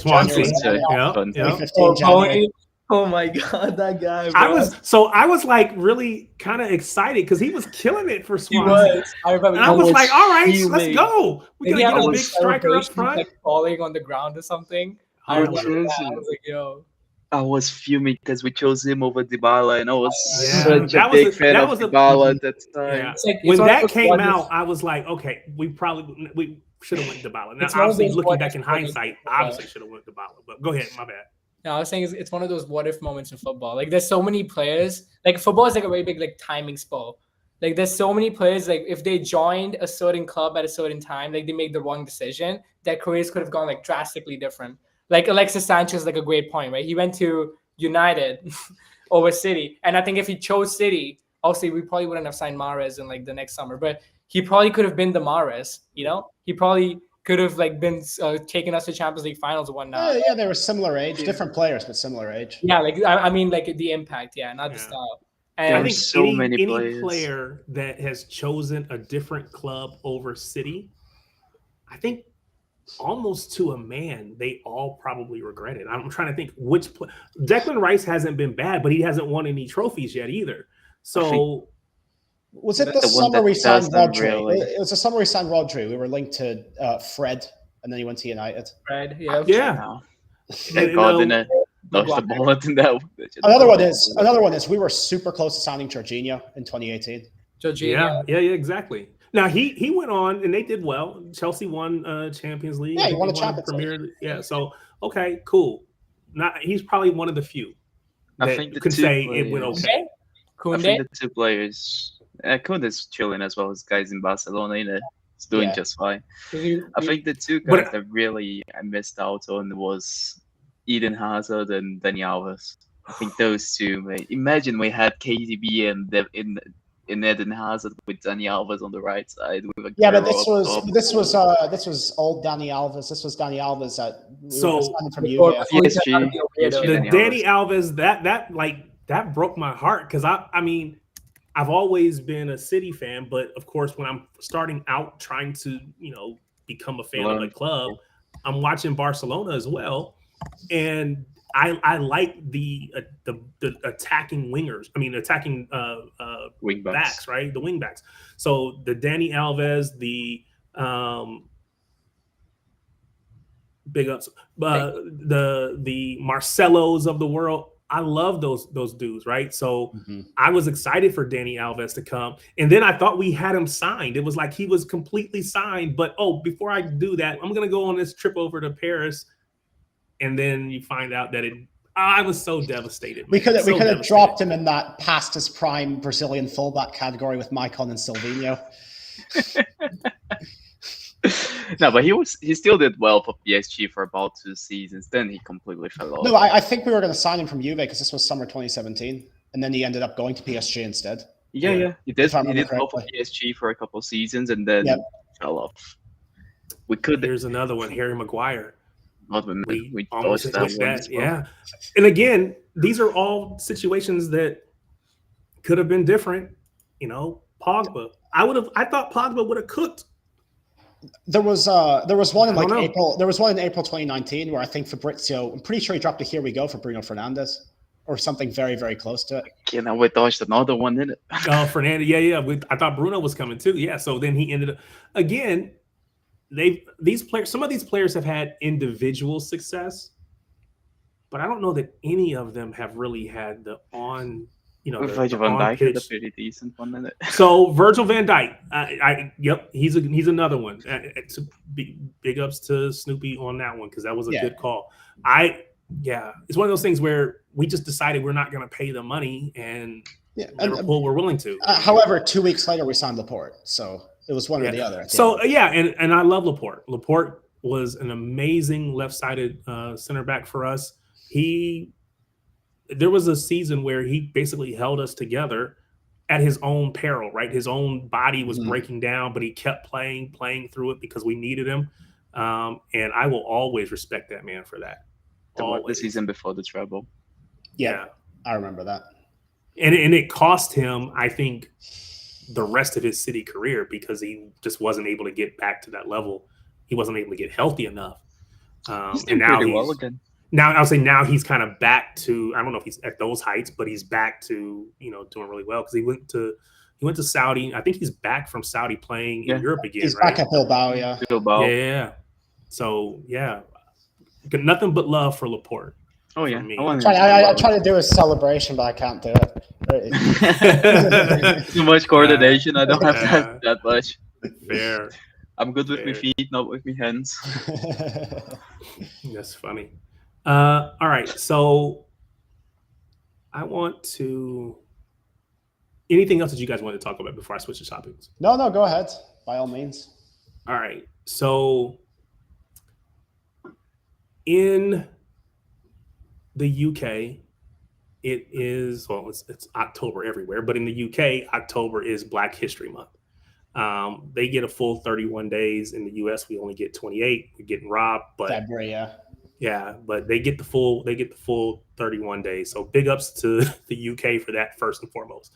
Oh my god, that guy! Bro. I was like really kind of excited because he was killing it for Swansea. He was. I remember. And I was like, all right, let's go. We gotta get a big striker up front, like falling on the ground or something. I was like, yo. I was fuming because we chose him over Dybala, and I was such a big fan of Dybala at that time. Yeah. When that came out, I was like, okay, we should have went Dybala. Now, obviously, looking back in hindsight, obviously should have went Dybala. But go ahead, my bad. No, I was saying it's one of those what if moments in football. Like there's so many players. Like football is like a very big like timing spell. Like there's so many players. Like if they joined a certain club at a certain time, like they make the wrong decision, their careers could have gone like drastically different. Like Alexis Sanchez, like a great point, right? He went to United over City, and I think if he chose City, obviously we probably wouldn't have signed Mahrez in like the next summer. But he probably could have been the Mahrez. He probably could have like been taking us to Champions League finals or whatnot. Yeah, they were similar age, different players, but similar age. Yeah, like I mean, like the impact, not the style. And I think any player that has chosen a different club over City, I think almost to a man, they all probably regret it. I'm trying to think which Declan Rice hasn't been bad, but he hasn't won any trophies yet either. So. Was it the summer we signed Rodri? It was the summer we signed Rodri. We were linked to Fred, and then he went to United. Fred, yeah. Thank God didn't dodge the bullet in that. Another one is we were super close to signing Jorginho in 2018. Jorginho. Yeah, exactly. Now he went on and they did well. Chelsea won Champions League. Yeah, he won a Champions League. Yeah, so okay, cool. He's probably one of the few that I think could say it went okay. I think the two players. Kunde's chilling as well as guys in Barcelona, He's doing Yeah. just fine. 'Cause I think the two But- guys that really I missed out on was Eden Hazard and Dani Alves. I think those two. Mate. Imagine we had KDB and in Eden Hazard with Dani Alves on the right side. With Yeah, but Aguero up top. this was old Dani Alves. This was Dani Alves So, signing from before- Juve. before he turned out to PSG, be a weirdo. PSG. the Dani Danny Alves, that broke my heart because I mean, I've always been a City fan, but of course, when I'm starting out trying to become a fan of a Learn. club, I'm watching Barcelona as well, and I like the attacking wingers. I mean, attacking Wing backs, right? The wing backs. So the Danny Alves, the big ups, the Marcelos of the world. I love those dudes, right? So I was excited for Danny Alves to come, and then I thought we had him signed. It was like he was completely signed. But before I do that, I'm gonna go on this trip over to Paris, and then you find out that I was so devastated. We could So have devastated. dropped him in that past his prime Brazilian fullback category with Maicon and Silvinho. No, but he still did well for PSG for about 2 seasons. Then he completely fell off. No, I think we were going to sign him from Juve because this was summer 2017, and then he ended up going to PSG instead. Yeah. He did. If I He remember did well for correctly. PSG for a couple of seasons, and then Yep. fell off. We could Here's another one, Harry Maguire. not We dodged almost that took one that. as well. Yeah. And again, these are all situations that could have been different. Pogba. I thought Pogba would have cooked. There was one in I don't know. April. There was one in April 2019 where I think Fabrizio. I'm pretty sure he dropped a "Here we go" for Bruno Fernandes or something very, very close to it. Okay, now we dodged another one, didn't it? Fernando. Yeah. I thought Bruno was coming too. Yeah. So then he ended up again. Some of these players have had individual success, but I don't know that any of them have really had the on. Virgil van Dijk had a pretty decent one, didn't it? So Virgil van Dijk, yep, he's another one. Big ups to Snoopy on that one because that was a good call. It's one of those things where we just decided we're not going to pay the money, and Liverpool were willing to. However, 2 weeks later we signed Laporte, so it was one or the other. So and I love Laporte. Laporte was an amazing left-sided center back for us. There was a season where he basically held us together at his own peril, right? His own body was breaking down, but he kept playing through it because we needed him. And I will always respect that man for that. The season before the treble. Yeah, I remember that. And it cost him, I think, the rest of his City career because he just wasn't able to get back to that level. He wasn't able to get healthy enough. He's doing pretty well again. Now I'll say now he's kind of back to, I don't know if he's at those heights, but he's back to doing really well because he went to Saudi. I think he's back from Saudi playing in Europe again. He's right? back at Bilbao, yeah. Bilbao. Yeah. So got nothing but love for Laporte. Oh yeah. I try to do a celebration, but I can't do it. Too much coordination. I don't have that much. Fair. I'm good with my feet, not with my hands. That's funny. All right, so I want to. Anything else that you guys want to talk about before I switch to topics? No, go ahead. By all means. All right, so in the UK, it is it's October everywhere, but in the UK, October is Black History Month. They get a full 31 days. In the US, we only get 28. We're getting robbed, but February, yeah, but they get the full 31 days. So big ups to the UK for that first and foremost.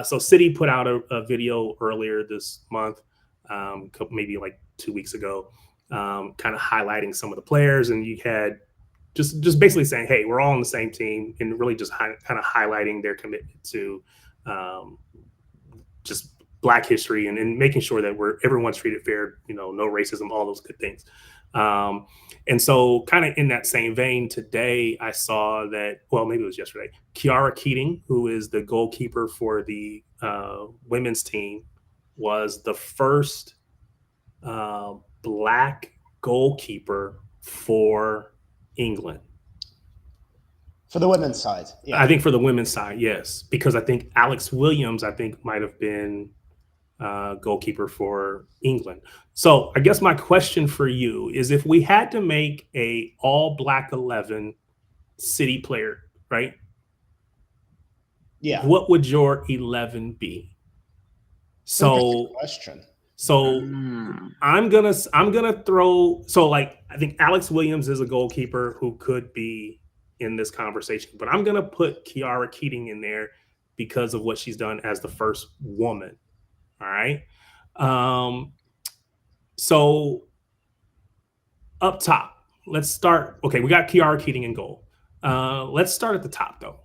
So City put out a video earlier this month, maybe like 2 weeks ago, kind of highlighting some of the players, and you had just basically saying, hey, we're all on the same team, and really just kind of highlighting their commitment to just Black history and making sure that everyone's treated fair, no racism, all those good things. And so kind of in that same vein, today I saw that, well, maybe it was yesterday, Kiara Keating, who is the goalkeeper for the women's team, was the first Black goalkeeper for England. For the women's side. Yeah. I think for the women's side, yes. Because I think Alex Williams, might have been goalkeeper for England. So I guess my question for you is, if we had to make a all black 11 City player, right? Yeah. What would your 11 be? Interesting question. So I'm gonna throw, so like I think Alex Williams is a goalkeeper who could be in this conversation, but I'm gonna put Kiara Keating in there because of what she's done as the first woman. All right. So up top, let's start. Okay, we got Kiara Keating in goal. Let's start at the top though.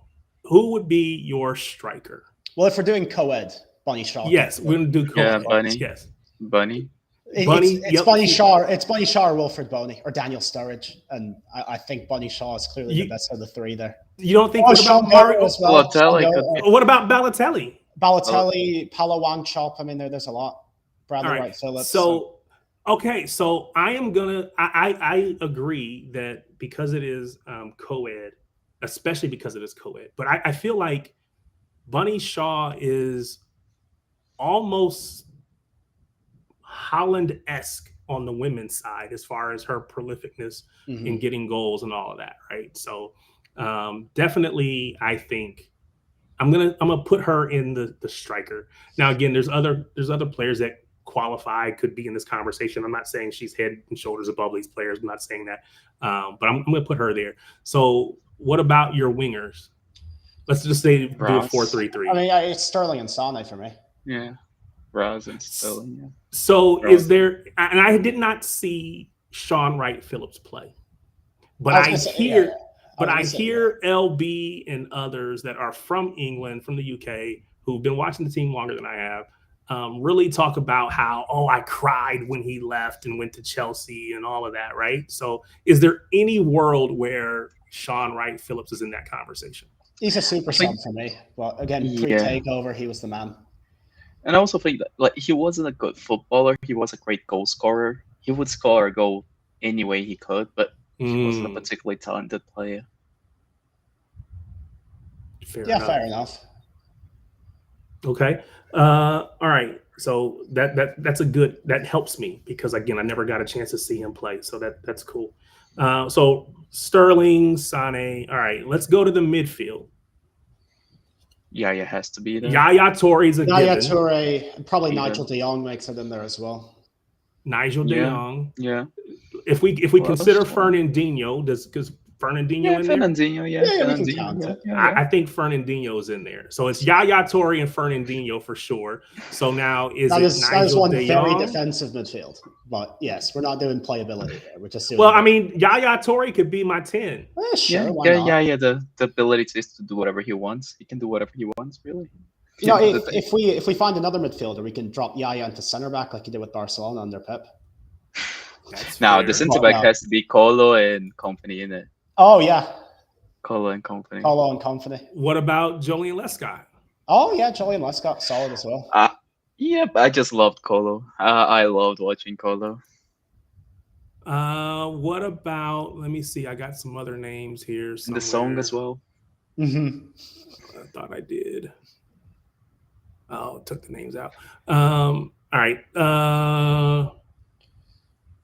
Who would be your striker? Well, if we're doing co-ed, Bunny Shaw. Yes, we're gonna do Yeah, co-ed. Bunny. Yes. Bunny. It's yep. Bunny Shaw. It's Bunny Shaw or Wilfred Boney or Daniel Sturridge, and I think Bunny Shaw is clearly the best of the three there. You don't think? Oh, what about Sean Mario? Bale as well. Balotelli What about Balotelli? Balotelli, Palawan Chop. I mean, there's a lot. Bradley All right. Wright Phillips. So okay, so I am gonna. I agree that because it is co-ed, especially because it is co-ed, but I feel like Bunny Shaw is almost Holland-esque on the women's side as far as her prolificness in getting goals and all of that, right? So definitely, I think I'm gonna put her in the striker. Now again, there's other players that qualify, could be in this conversation. I'm not saying she's head and shoulders above these players. I'm not saying that, but I'm gonna put her there. So what about your wingers? Let's just say do a 4-3-3. I mean, it's Sterling and Sane for me. Yeah. Rouse and Sterling. Yeah. So is there? And I did not see Sean Wright Phillips play, but I hear LB and others that are from England, from the UK, who've been watching the team longer than I have, really talk about how, I cried when he left and went to Chelsea and all of that, right? So is there any world where Sean Wright Phillips is in that conversation? He's a super sub for me, but again, pre-takeover, he was the man. And I also think that he wasn't a good footballer. He was a great goal scorer. He would score a goal any way he could, but he wasn't a particularly talented player. Fair enough. Okay. All right. So that's a good, that helps me because again, I never got a chance to see him play. So that's cool. So Sterling, Sane. All right, let's go to the midfield. Yaya has to be there. Yaya Touré's a Yaya given. Touré, probably Nigel de Jong makes it in there as well. Nigel de Jong. Yeah. If we consider Fernandinho, because Fernandinho in there? Fernandinho, I think Fernandinho is in there. So it's Yaya Touré and Fernandinho for sure. So now that is one de very Jong? defensive midfield. But yes, we're not doing playability there. We're just doing Yaya Touré could be my 10. Sure, the ability to do whatever he wants. He can do whatever he wants, really. If we find another midfielder, we can drop Yaya into centre back like he did with Barcelona under Pep. Now the centre back has to be Colo and company in it. Oh yeah, Colo and company. What about Julian Lescott? Oh yeah, Julian Lescott, solid as well. Yeah, but I just loved Colo. I loved watching Colo. What about? Let me see. I got some other names here. And the song as well. Mm-hmm. I thought I did. Oh, took the names out. All right.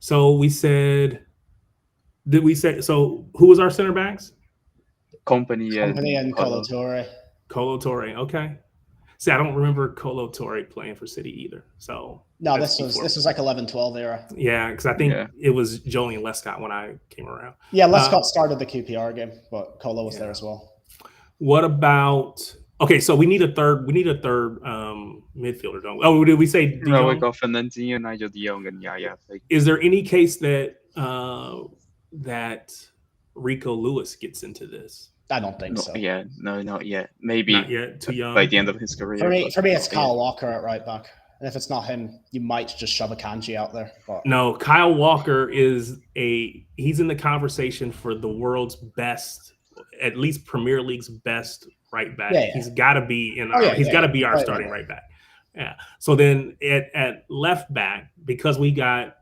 So we said. Did we say so? Who was our center backs? Company and Colo Touré. Colo Touré. Okay. See, I don't remember Colo Touré playing for City either. So no, this was like 11-12 era. Yeah, because I think it was Julian Lescott when I came around. Yeah, Lescott started the QPR game, but Colo was there as well. What about? Okay, so we need a third. We need a third midfielder, don't we? Oh, did we say De Jong? No, we got Fernandinho, Nigel de Jong, and Yaya. Is there any case that that Rico Lewis gets into this? I don't think so. Yeah, no, not yet. Maybe not yet. Too young. By the end of his career. For me, it's Kyle Walker at right back. And if it's not him, you might just shove a Kanji out there. But. No, Kyle Walker he's in the conversation for the world's best, at least Premier League's best right back. Yeah. He's got to be in. He's got to be our starting right back. Yeah. So then at left back, because we got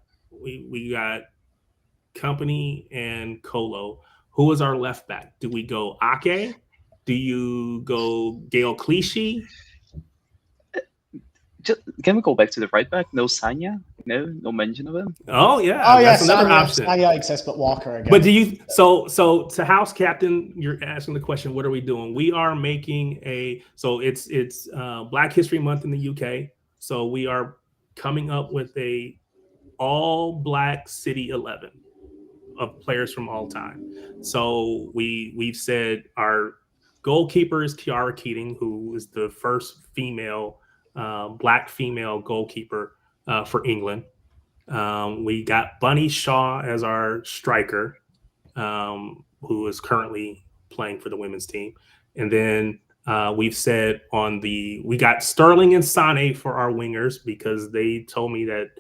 Company and Colo. Who is our left back? Do we go Ake? Do you go Gail Clichy? Can we go back to the right back? No Sanya? No mention of him? Oh yeah, Oh yeah, that's another option. Sanya exists, but Walker again. But do you so to house captain? You're asking the question. What are we doing? We are making it's Black History Month in the UK. So we are coming up with a all Black City 11 of players from all time. So we've said our goalkeeper is Kiara Keating, who is the first female Black female goalkeeper for England. We got Bunny Shaw as our striker, who is currently playing for the women's team. And then we've said we got Sterling and Sane for our wingers, because they told me that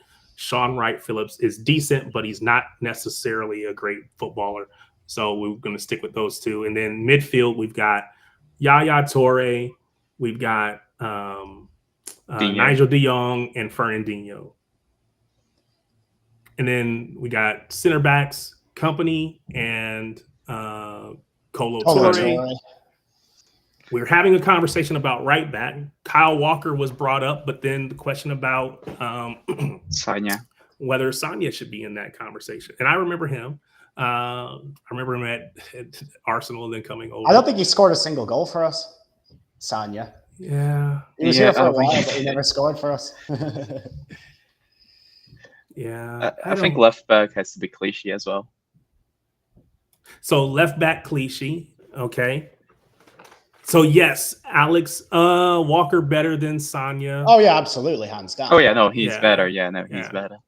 Sean Wright Phillips is decent, but he's not necessarily a great footballer. So we're going to stick with those two. And then midfield, we've got Yaya Toure, we've got Nigel de Jong, and Fernandinho. And then we got center backs, Company and Kolo Toure. We were having a conversation about right back. Kyle Walker was brought up, but then the question about Sanya, whether Sanya should be in that conversation. And I remember him. I remember him at Arsenal and then coming over. I don't think he scored a single goal for us, Sanya. Yeah. He was here for a while, but he never scored for us. Yeah. I think left back has to be Clichy as well. So left back Clichy. Okay. So yes, Alex Walker better than Sanya. Oh yeah, absolutely, hands down. Oh yeah, no, he's better. Yeah, no, he's better.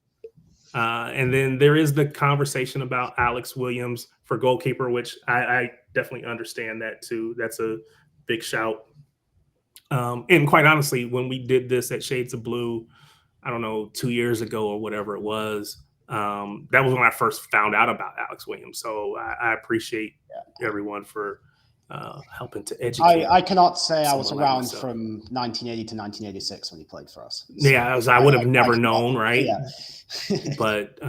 And then there is the conversation about Alex Williams for goalkeeper, which I definitely understand that too. That's a big shout. And quite honestly, when we did this at Shades of Blue, I don't know, 2 years ago or whatever it was, that was when I first found out about Alex Williams. So I appreciate everyone for helping to educate. I cannot say I was around from 1980 to 1986 when he played for us. So yeah, I would have never known, right? Yeah. But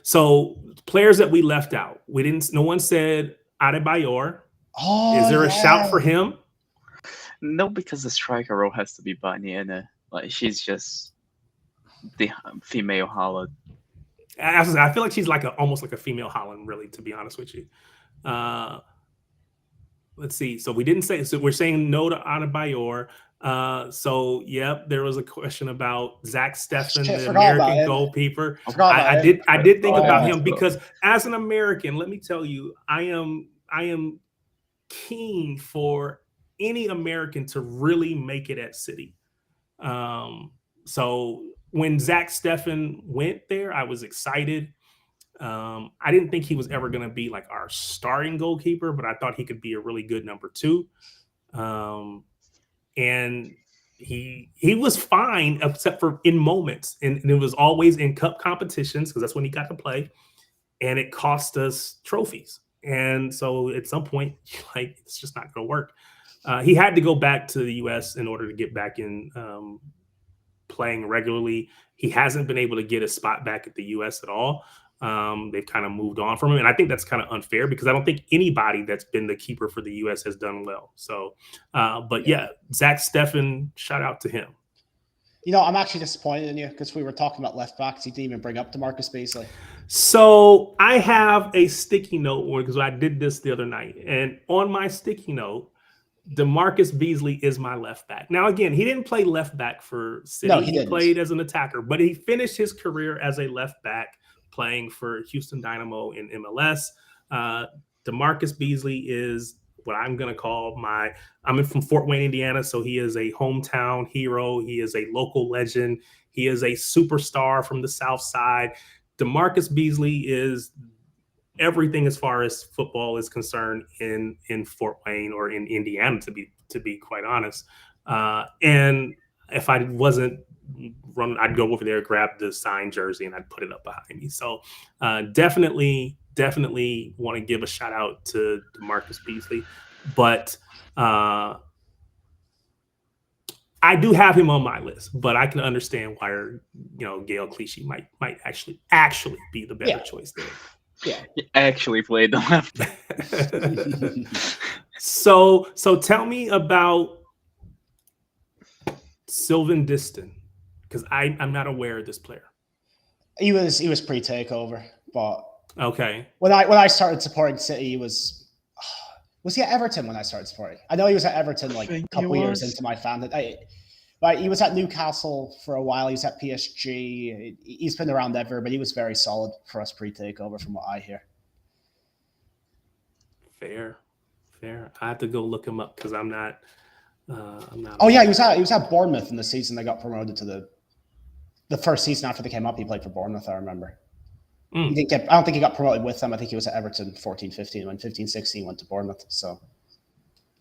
so players that we left out, no one said Adebayor. Oh, is there a shout for him? No, because the striker role has to be Bunny, and like she's just the female Holland. I feel like she's almost like a female Holland, really, to be honest with you. Let's see. So we didn't say. So we're saying no to Adebayor. So yep, there was a question about Zach Steffen, the American goalkeeper. I did think about him because as an American, let me tell you, I am keen for any American to really make it at City. So when Zach Steffen went there, I was excited. I didn't think he was ever going to be like our starting goalkeeper, but I thought he could be a really good number two. And he was fine, except for in moments. And it was always in cup competitions, because that's when he got to play. And it cost us trophies. And so at some point, like, it's just not going to work. He had to go back to the U.S. in order to get back in playing regularly. He hasn't been able to get a spot back at the U.S. at all. They've kind of moved on from him. And I think that's kind of unfair, because I don't think anybody that's been the keeper for the U.S. has done well. So, but yeah, Zach Steffen, shout out to him. You know, I'm actually disappointed in you, because we were talking about left backs. You didn't even bring up DeMarcus Beasley. So I have a sticky note, because I did this the other night. And on my sticky note, DeMarcus Beasley is my left back. Now, again, he didn't play left back for City. No, he played as an attacker, but he finished his career as a left back playing for Houston Dynamo in MLS. DeMarcus Beasley is what I'm going to call I'm from Fort Wayne, Indiana, so he is a hometown hero. He is a local legend. He is a superstar from the South Side. DeMarcus Beasley is everything as far as football is concerned in Fort Wayne, or in Indiana, to be quite honest. And if I wasn't running, I'd go over there, grab the signed jersey, and I'd put it up behind me. So definitely want to give a shout out to DeMarcus Beasley. But I do have him on my list, but I can understand why, Gail Clichy might actually be the better choice there. Yeah, he actually played the left. So tell me about Sylvan Diston, because I'm not aware of this player. He was pre-takeover, but Okay. when I started supporting City, he was he at Everton when I started supporting? I know he was at Everton like a couple years into my fandom. Right, he was at Newcastle for a while. He was at PSG. He's been around ever, but he was very solid for us pre-takeover, from what I hear. Fair. I have to go look him up because I'm not. Oh yeah, he was at Bournemouth in the season they got promoted to the first season after they came up. He played for Bournemouth, I remember. He didn't get. I don't think he got promoted with them. I think he was at Everton 14-15. When 15-16 went to Bournemouth. So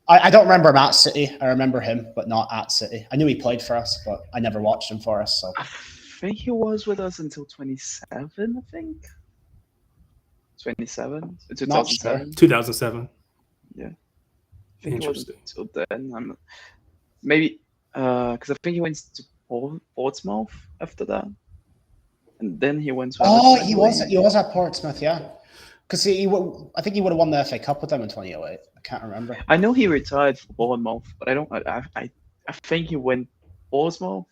I don't remember him at City. I remember him, but not at City. I knew he played for us, but I never watched him for us. So I think he was with us until 27. I think 27, 2007. 2007. Yeah. I think Interesting. Until then, maybe because I think he went to Portsmouth after that, and then he went to. Oh, he was at Portsmouth, yeah. Because I think he would have won the FA Cup with them in 2008. I can't remember. I know he retired for Bournemouth, but I don't. I think he went Portsmouth,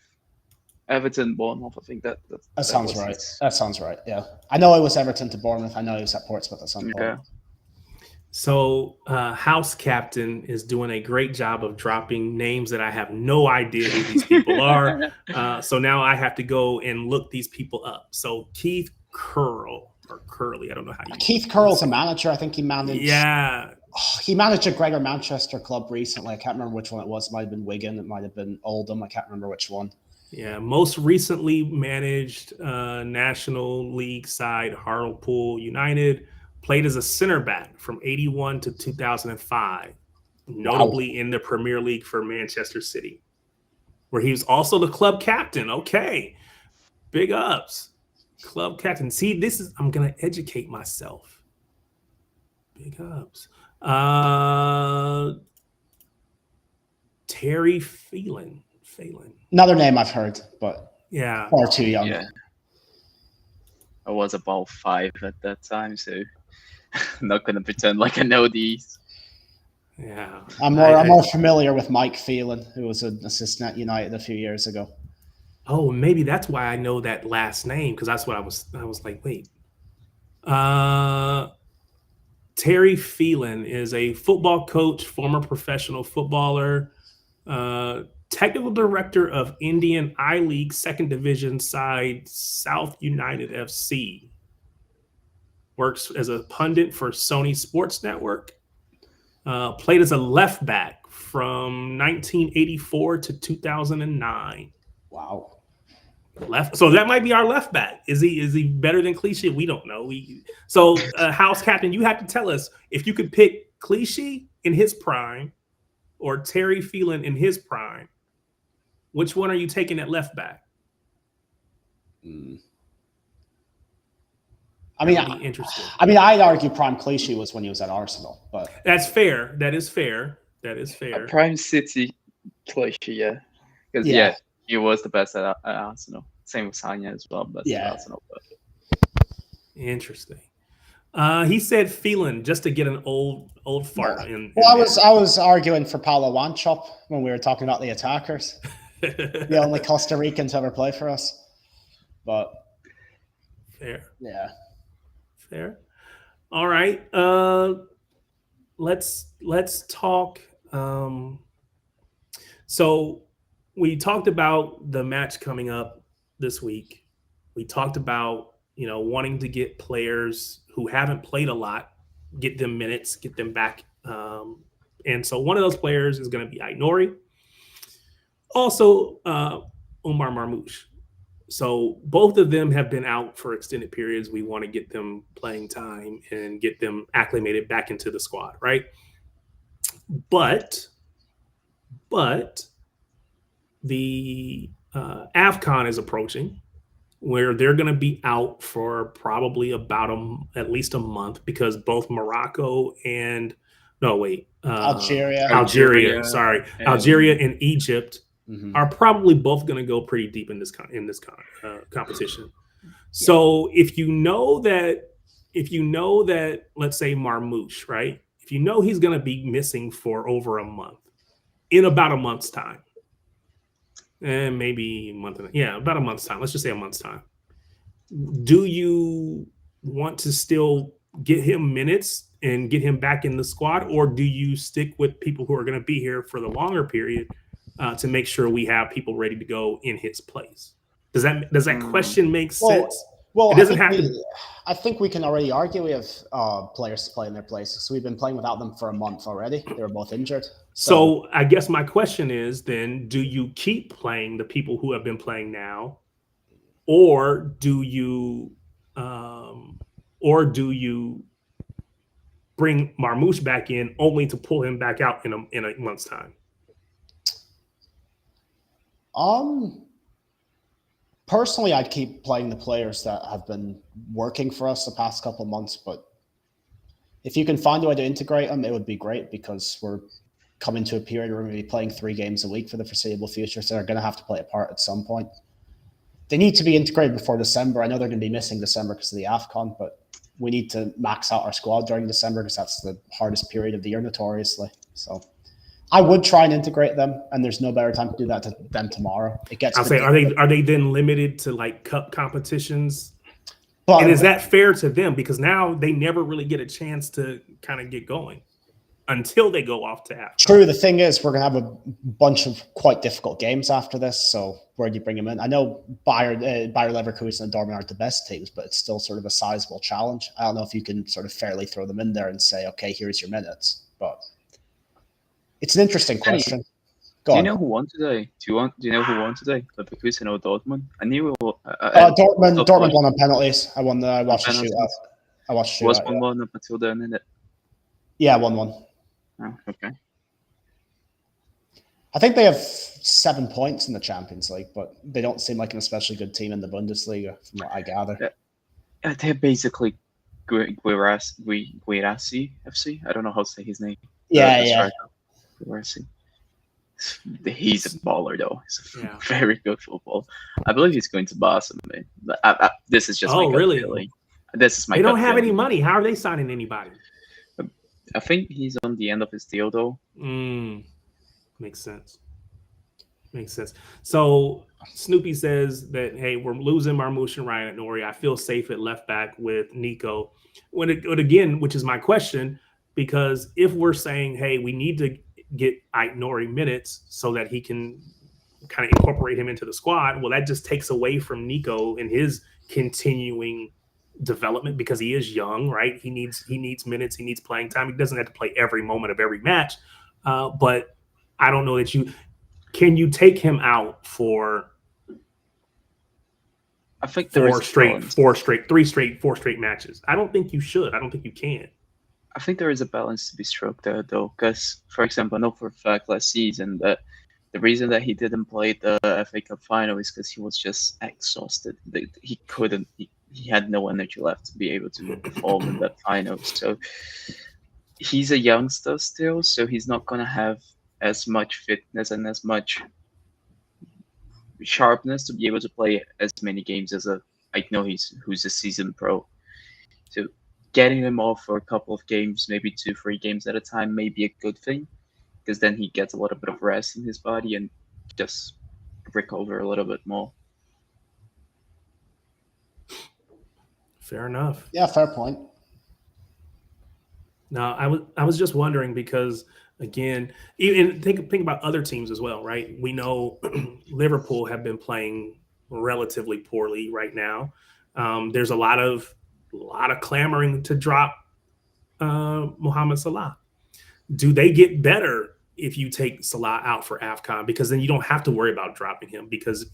Everton, Bournemouth. I think that sounds right. That sounds right. Yeah, I know it was Everton to Bournemouth. I know he was at Portsmouth at some point. Yeah. So House Captain is doing a great job of dropping names that I have no idea who these people are. So now I have to go and look these people up. So Keith Curl or Curly, I don't know how you. Keith Curl's a manager. I think he managed. Yeah. He managed a Gregor Manchester club recently. I can't remember which one it was. It might have been Wigan. It might have been Oldham. I can't remember which one. Yeah. Most recently managed National League side Hartlepool United. Played as a center back from 81 to 2005, notably in the Premier League for Manchester City, where he was also the club captain. Okay. Big ups. Club captain. See, I'm going to educate myself. Big ups. Terry Phelan. Another name I've heard, but yeah, far too young. Yeah. I was about 5 at that time, so I'm not going to pretend like I know these. Yeah. I'm more familiar with Mike Phelan, who was an assistant at United a few years ago. Oh, maybe that's why I know that last name, because that's what I was like, wait. Terry Phelan is a football coach, former professional footballer, technical director of Indian I-League second division side South United FC. Works as a pundit for Sony Sports Network. Played as a left back from 1984 to 2009. Wow. So that might be our left back. Is he better than Clichy? We don't know. So House Captain, you have to tell us if you could pick Clichy in his prime or Terry Phelan in his prime. Which one are you taking at left back? I mean, interesting. I mean, I'd argue prime Clichy was when he was at Arsenal, but that's fair. That is fair. Prime City Clichy, yeah, because he was the best at Arsenal. Same with Sanya as well, but at Arsenal. But. Interesting. He said Phelan just to get an old fart. I was arguing for Paulo Wanchop when we were talking about the attackers. The only Costa Rican to ever play for us. But fair. Yeah. Fair. All right. Let's talk. So we talked about the match coming up this week. We talked about, wanting to get players who haven't played a lot, get them minutes, get them back. And so one of those players is going to be Ainori. Also, Omar Marmoush. So both of them have been out for extended periods. We want to get them playing time and get them acclimated back into the squad, right? But the AFCON is approaching, where they're going to be out for probably about at least a month, because both Morocco and Algeria and Egypt are probably both going to go pretty deep in this competition. So if you know that, let's say Marmoush, right? If you know he's going to be missing for over a month, in about a month's time, and maybe a month. About a month's time. Let's just say a month's time. Do you want to still get him minutes and get him back in the squad, or do you stick with people who are going to be here for the longer period to make sure we have people ready to go in his place? Does that question make sense? Well, It doesn't have to. I think we can already argue we have players to play in their places. So we've been playing without them for a month already. They were both injured. So I guess my question is then, do you keep playing the people who have been playing now, or do you bring Marmoush back in only to pull him back out in a month's time? Personally, I'd keep playing the players that have been working for us the past couple of months, but if you can find a way to integrate them, it would be great, because we're coming to a period where we're going to be playing 3 games a week for the foreseeable future, so they're going to have to play a part at some point. They need to be integrated before December. I know they're going to be missing December because of the AFCON, but we need to max out our squad during December, because that's the hardest period of the year, notoriously. So I would try and integrate them, and there's no better time to do that than tomorrow. It gets. I'll say, are they then limited to like cup competitions? But, and is that fair to them? Because now they never really get a chance to kind of get going until they go off to AFCON. True. The thing is, we're going to have a bunch of quite difficult games after this. So where do you bring them in? I know Bayer Leverkusen and Dortmund aren't the best teams, but it's still sort of a sizable challenge. I don't know if you can sort of fairly throw them in there and say, okay, here's your minutes. But it's an interesting question. Do you know who won today? Do you know who won today? Leverkusen or Dortmund? I knew Dortmund won on penalties. I watched the shootout. Was 1-1 up until then, isn't it? Yeah, 1-1. Oh, okay. I think they have 7 points in the Champions League, but they don't seem like an especially good team in the Bundesliga, from what I gather. They're basically Guirassi FC. I don't know how to say his name. Yeah. Guirassi. He's a baller, though. He's a very good football. I believe he's going to Barca. This is just my gut feeling. This is my. They don't have any money. How are they signing anybody? I think he's on the end of his deal, though. Makes sense. So Snoopy says that, hey, we're losing Marmoush and Ryan Nori. I feel safe at left back with Nico. Which is my question, because if we're saying, hey, we need to get Ike Nori minutes so that he can kind of incorporate him into the squad, well, that just takes away from Nico and his continuing development, because he is young, right? He needs minutes, he needs playing time. He doesn't have to play every moment of every match. But I don't know that can you take him out for I think four straight matches. I don't think you should. I don't think you can. I think there is a balance to be struck there, though, because, for example, I know for a fact last season that the reason that he didn't play the FA Cup final is because he was just exhausted. He couldn't. He had no energy left to be able to perform in that final. So he's a youngster still, so he's not going to have as much fitness and as much sharpness to be able to play as many games as who's a seasoned pro. So getting him off for a couple of games, maybe 2-3 games at a time, may be a good thing, because then he gets a little bit of rest in his body and just recover a little bit more. Fair enough. Yeah, fair point. Now, I was just wondering, because again, even think about other teams as well, right? We know Liverpool have been playing relatively poorly right now. There's a lot of clamoring to drop Mohamed Salah. Do they get better if you take Salah out for AFCON? Because then you don't have to worry about dropping him, because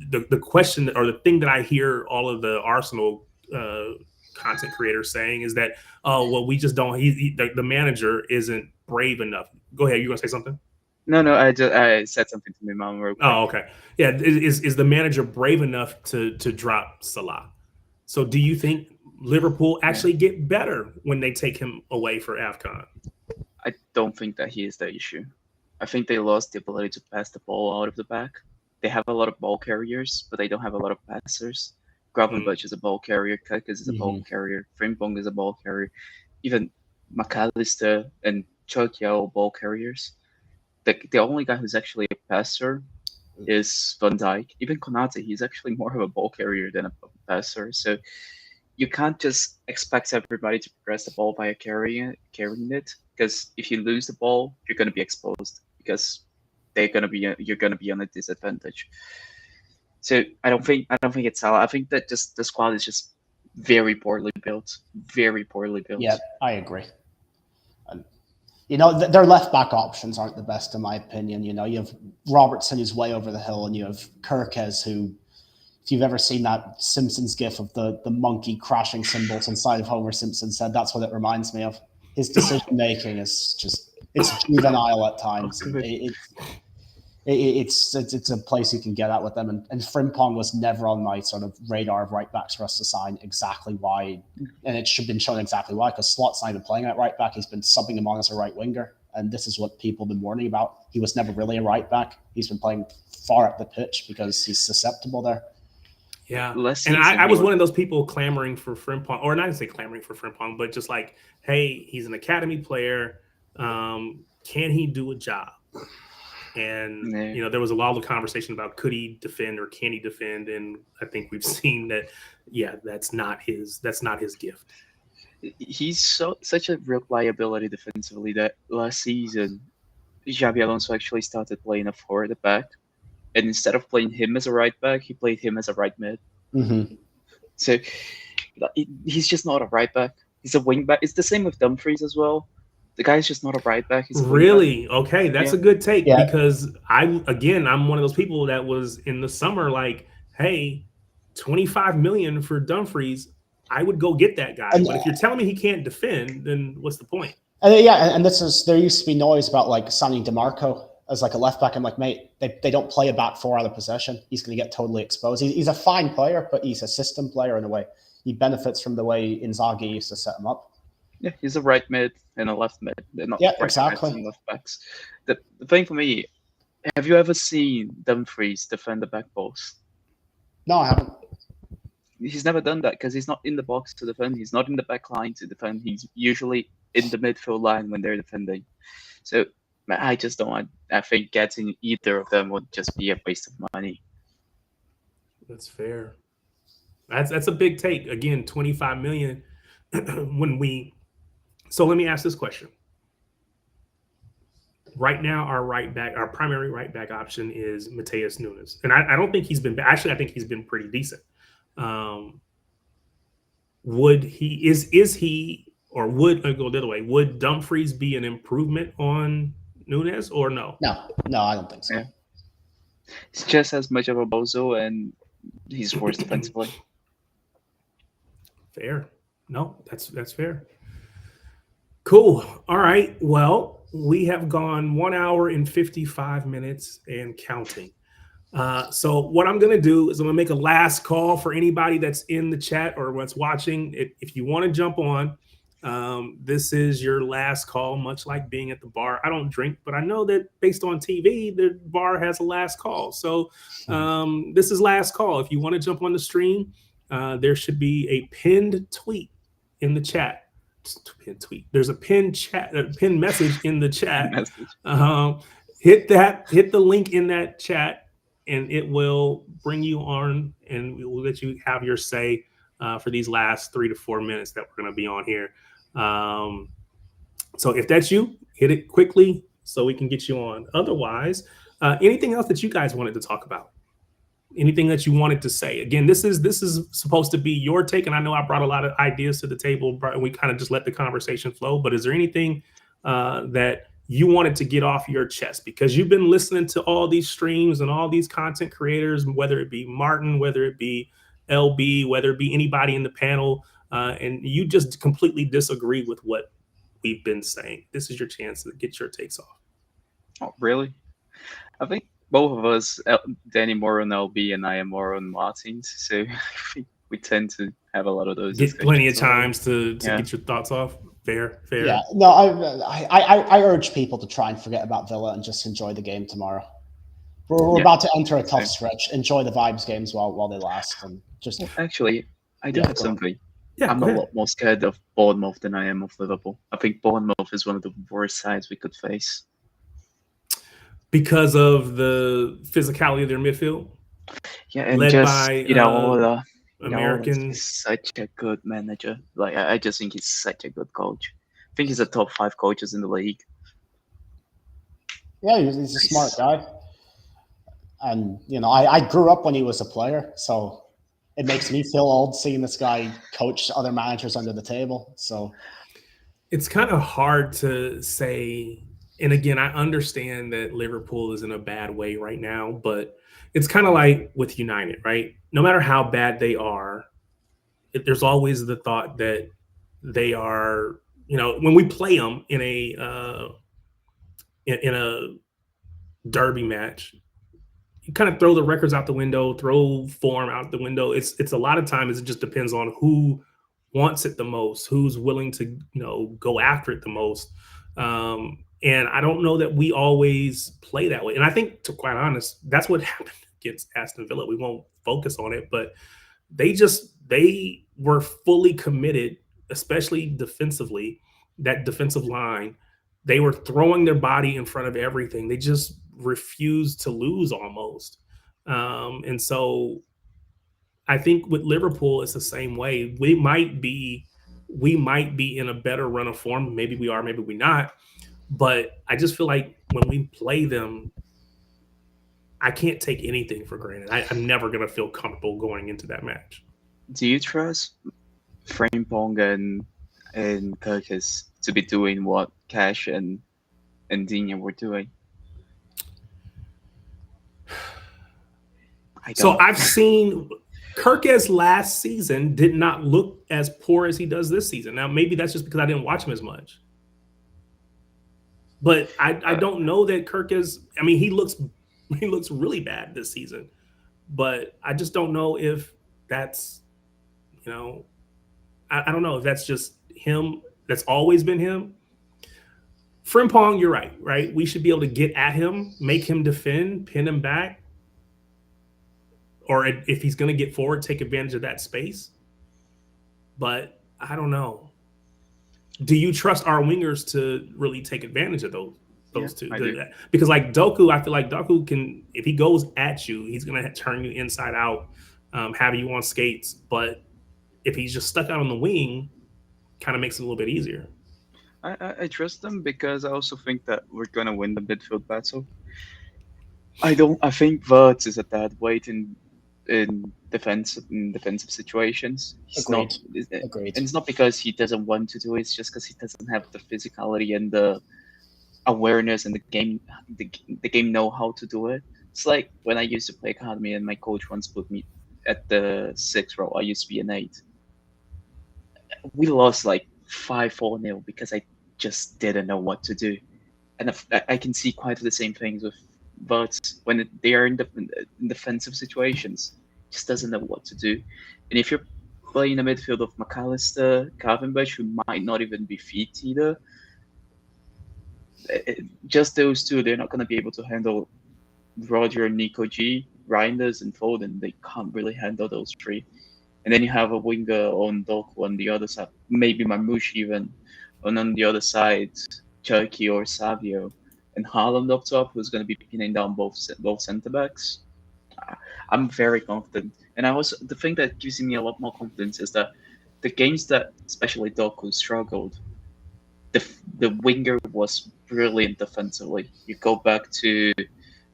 the question, or the thing that I hear all of the Arsenal content creators saying is that, we just don't, the manager isn't brave enough. Go ahead, you gonna say something? No, I said something to my mom real quick. Oh, okay. Yeah, is the manager brave enough to drop Salah? So do you think Liverpool actually get better when they take him away for AFCON? I don't think that he is the issue. I think they lost the ability to pass the ball out of the back. They have a lot of ball carriers, but they don't have a lot of passers. Gravenberch is a ball carrier. Kukis is a ball carrier. Frimpong is a ball carrier. Even McAllister and Chokia are ball carriers. The only guy who's actually a passer is Van Dijk. Even Konate, he's actually more of a ball carrier than a passer. So you can't just expect everybody to progress the ball by carrying it. Because if you lose the ball, you're going to be exposed because you're going to be on a disadvantage. So I don't think it's Salah. I think that just the squad is just very poorly built. Very poorly built. Yeah, I agree. Their left back options aren't the best in my opinion. You have Robertson, who's way over the hill, and you have Kirkes, who, if you've ever seen that Simpsons gif of the monkey crashing symbols inside of Homer Simpson said, that's what it reminds me of. His decision making is it's juvenile at times. It's a place you can get at with them. And Frimpong was never on my sort of radar of right backs for us to sign. Exactly why, and it should have been shown exactly why, because Slot's not even playing at right back. He's been subbing him on as a right winger. And this is what people have been warning about. He was never really a right back. He's been playing far up the pitch because he's susceptible there. Yeah. And I was one of those people clamoring for Frimpong, or not to say clamoring for Frimpong, but just like, hey, he's an academy player. Can he do a job? And there was a lot of conversation about could he defend or can he defend, and I think we've seen that. Yeah, that's not his gift. He's such a real liability defensively that last season, Xabi Alonso actually started playing a forward at the back, and instead of playing him as a right back, he played him as a right mid. Mm-hmm. So he's just not a right back. He's a wing back. It's the same with Dumfries as well. The guy's just not a right back. He's really okay. That's a good take because I'm one of those people that was in the summer like, hey, 25 million for Dumfries. I would go get that guy. But if you're telling me he can't defend, then what's the point? And there used to be noise about like signing DeMarco as like a left back. I'm like, mate, they don't play a back four out of possession. He's going to get totally exposed. He's a fine player, but he's a system player in a way. He benefits from the way Inzaghi used to set him up. Yeah, he's a right mid and a left mid. They're not exactly. And left backs. The thing for me, have you ever seen Dumfries defend the back post? No, I haven't. He's never done that because he's not in the box to defend. He's not in the back line to defend. He's usually in the midfield line when they're defending. So I just don't. I think getting either of them would just be a waste of money. That's fair. That's a big take. Again, 25 million. So let me ask this question. Right now, our primary right back option is Mateus Nunes, and I don't think he's been. Actually, I think he's been pretty decent. Would he would I go the other way? Would Dumfries be an improvement on Nunes or no? No, I don't think so. Yeah. It's just as much of a bozo, and he's worse defensively. Fair. No, that's fair. Cool. All right. Well, we have gone 1 hour and 55 minutes and counting. So what I'm going to do is I'm going to make a last call for anybody that's in the chat or what's watching. If you want to jump on, this is your last call, much like being at the bar. I don't drink, but I know that based on TV, the bar has a last call. So this is last call. If you want to jump on the stream, there should be a pinned tweet in the chat. There's a pinned message in the chat. Hit the link in that chat, and it will bring you on, and we will let you have your say for these last 3 to 4 minutes that we're going to be on here. So if that's you, hit it quickly so we can get you on. Otherwise, anything else that you guys wanted to talk about? Anything that you wanted to say? Again, this is supposed to be your take, and I know I brought a lot of ideas to the table, and we kind of just let the conversation flow. But is there anything that you wanted to get off your chest? Because you've been listening to all these streams and all these content creators, whether it be Martin, whether it be LB, whether it be anybody in the panel, and you just completely disagree with what we've been saying. This is your chance to get your takes off. Oh, really? I think both of us, Danny more on LB and I am more on Martins, so we tend to have a lot of those. Get plenty of times to get your thoughts off. Fair. Yeah, no, I urge people to try and forget about Villa and just enjoy the game tomorrow. We're about to enter a tough stretch. Enjoy the vibes games while they last, and just. Actually, I do have something. Yeah, I'm a lot more scared of Bournemouth than I am of Liverpool. I think Bournemouth is one of the worst sides we could face. because of the physicality of their midfield, Yeah, and led just by American. he's such a good manager. Like I just think he's such a good coach. I think he's a top 5 coaches in the league. Yeah, he's a smart guy. And, I grew up when he was a player, so it makes me feel old seeing this guy coach other managers under the table. So it's kind of hard to say. And again, I understand that Liverpool is in a bad way right now, but it's kind of like with United, right? No matter how bad they are, there's always the thought that they are, when we play them in a derby match, you kind of throw the records out the window, throw form out the window. It's a lot of times it just depends on who wants it the most, who's willing to go after it the most. And I don't know that we always play that way. And I think, to quite honest, that's what happened against Aston Villa. We won't focus on it, but they were fully committed, especially defensively. That defensive line, they were throwing their body in front of everything. They just refused to lose almost. And so I think with Liverpool, it's the same way. We might be in a better run of form. Maybe we are, maybe we're not. But I just feel like when we play them, I can't take anything for granted. I'm never going to feel comfortable going into that match. Do you trust Frimpong and Kirkus to be doing what Cash and Digne were doing? So I've seen Kirkus last season did not look as poor as he does this season. Now, maybe that's just because I didn't watch him as much. But I don't know that Kirkus, I mean, he looks really bad this season. But I just don't know if that's, I don't know if that's just him. That's always been him. Frimpong, you're right? We should be able to get at him, make him defend, pin him back. Or if he's going to get forward, take advantage of that space. But I don't know. Do you trust our wingers to really take advantage of those two? Because like Doku, I feel like Doku can, if he goes at you, he's going to turn you inside out, have you on skates. But if he's just stuck out on the wing, kind of makes it a little bit easier. I trust them because I also think that we're going to win the midfield battle. I think Wirtz is a dead weight in defensive situations. Agreed. And it's not because he doesn't want to do it, it's just because he doesn't have the physicality and the awareness and the game know-how to do it. It's like when I used to play academy and my coach once put me at the 6th row. I used to be an 8. We lost like 5-4-0 because I just didn't know what to do. And I can see quite the same things with but when they are in defensive situations, just doesn't know what to do. And if you're playing a midfield of McAllister, Gravenberch, who might not even be fit either, just those two, they're not going to be able to handle Roger, Nico G, Reinders, and Foden. They can't really handle those 3. And then you have a winger on Doku on the other side, maybe Marmoush even, and on the other side, Turkey or Savio. And Haaland up top, who's going to be pinning down both centre backs. I'm very confident, and the thing that gives me a lot more confidence is that the games that especially Doku struggled, the winger was brilliant defensively. You go back to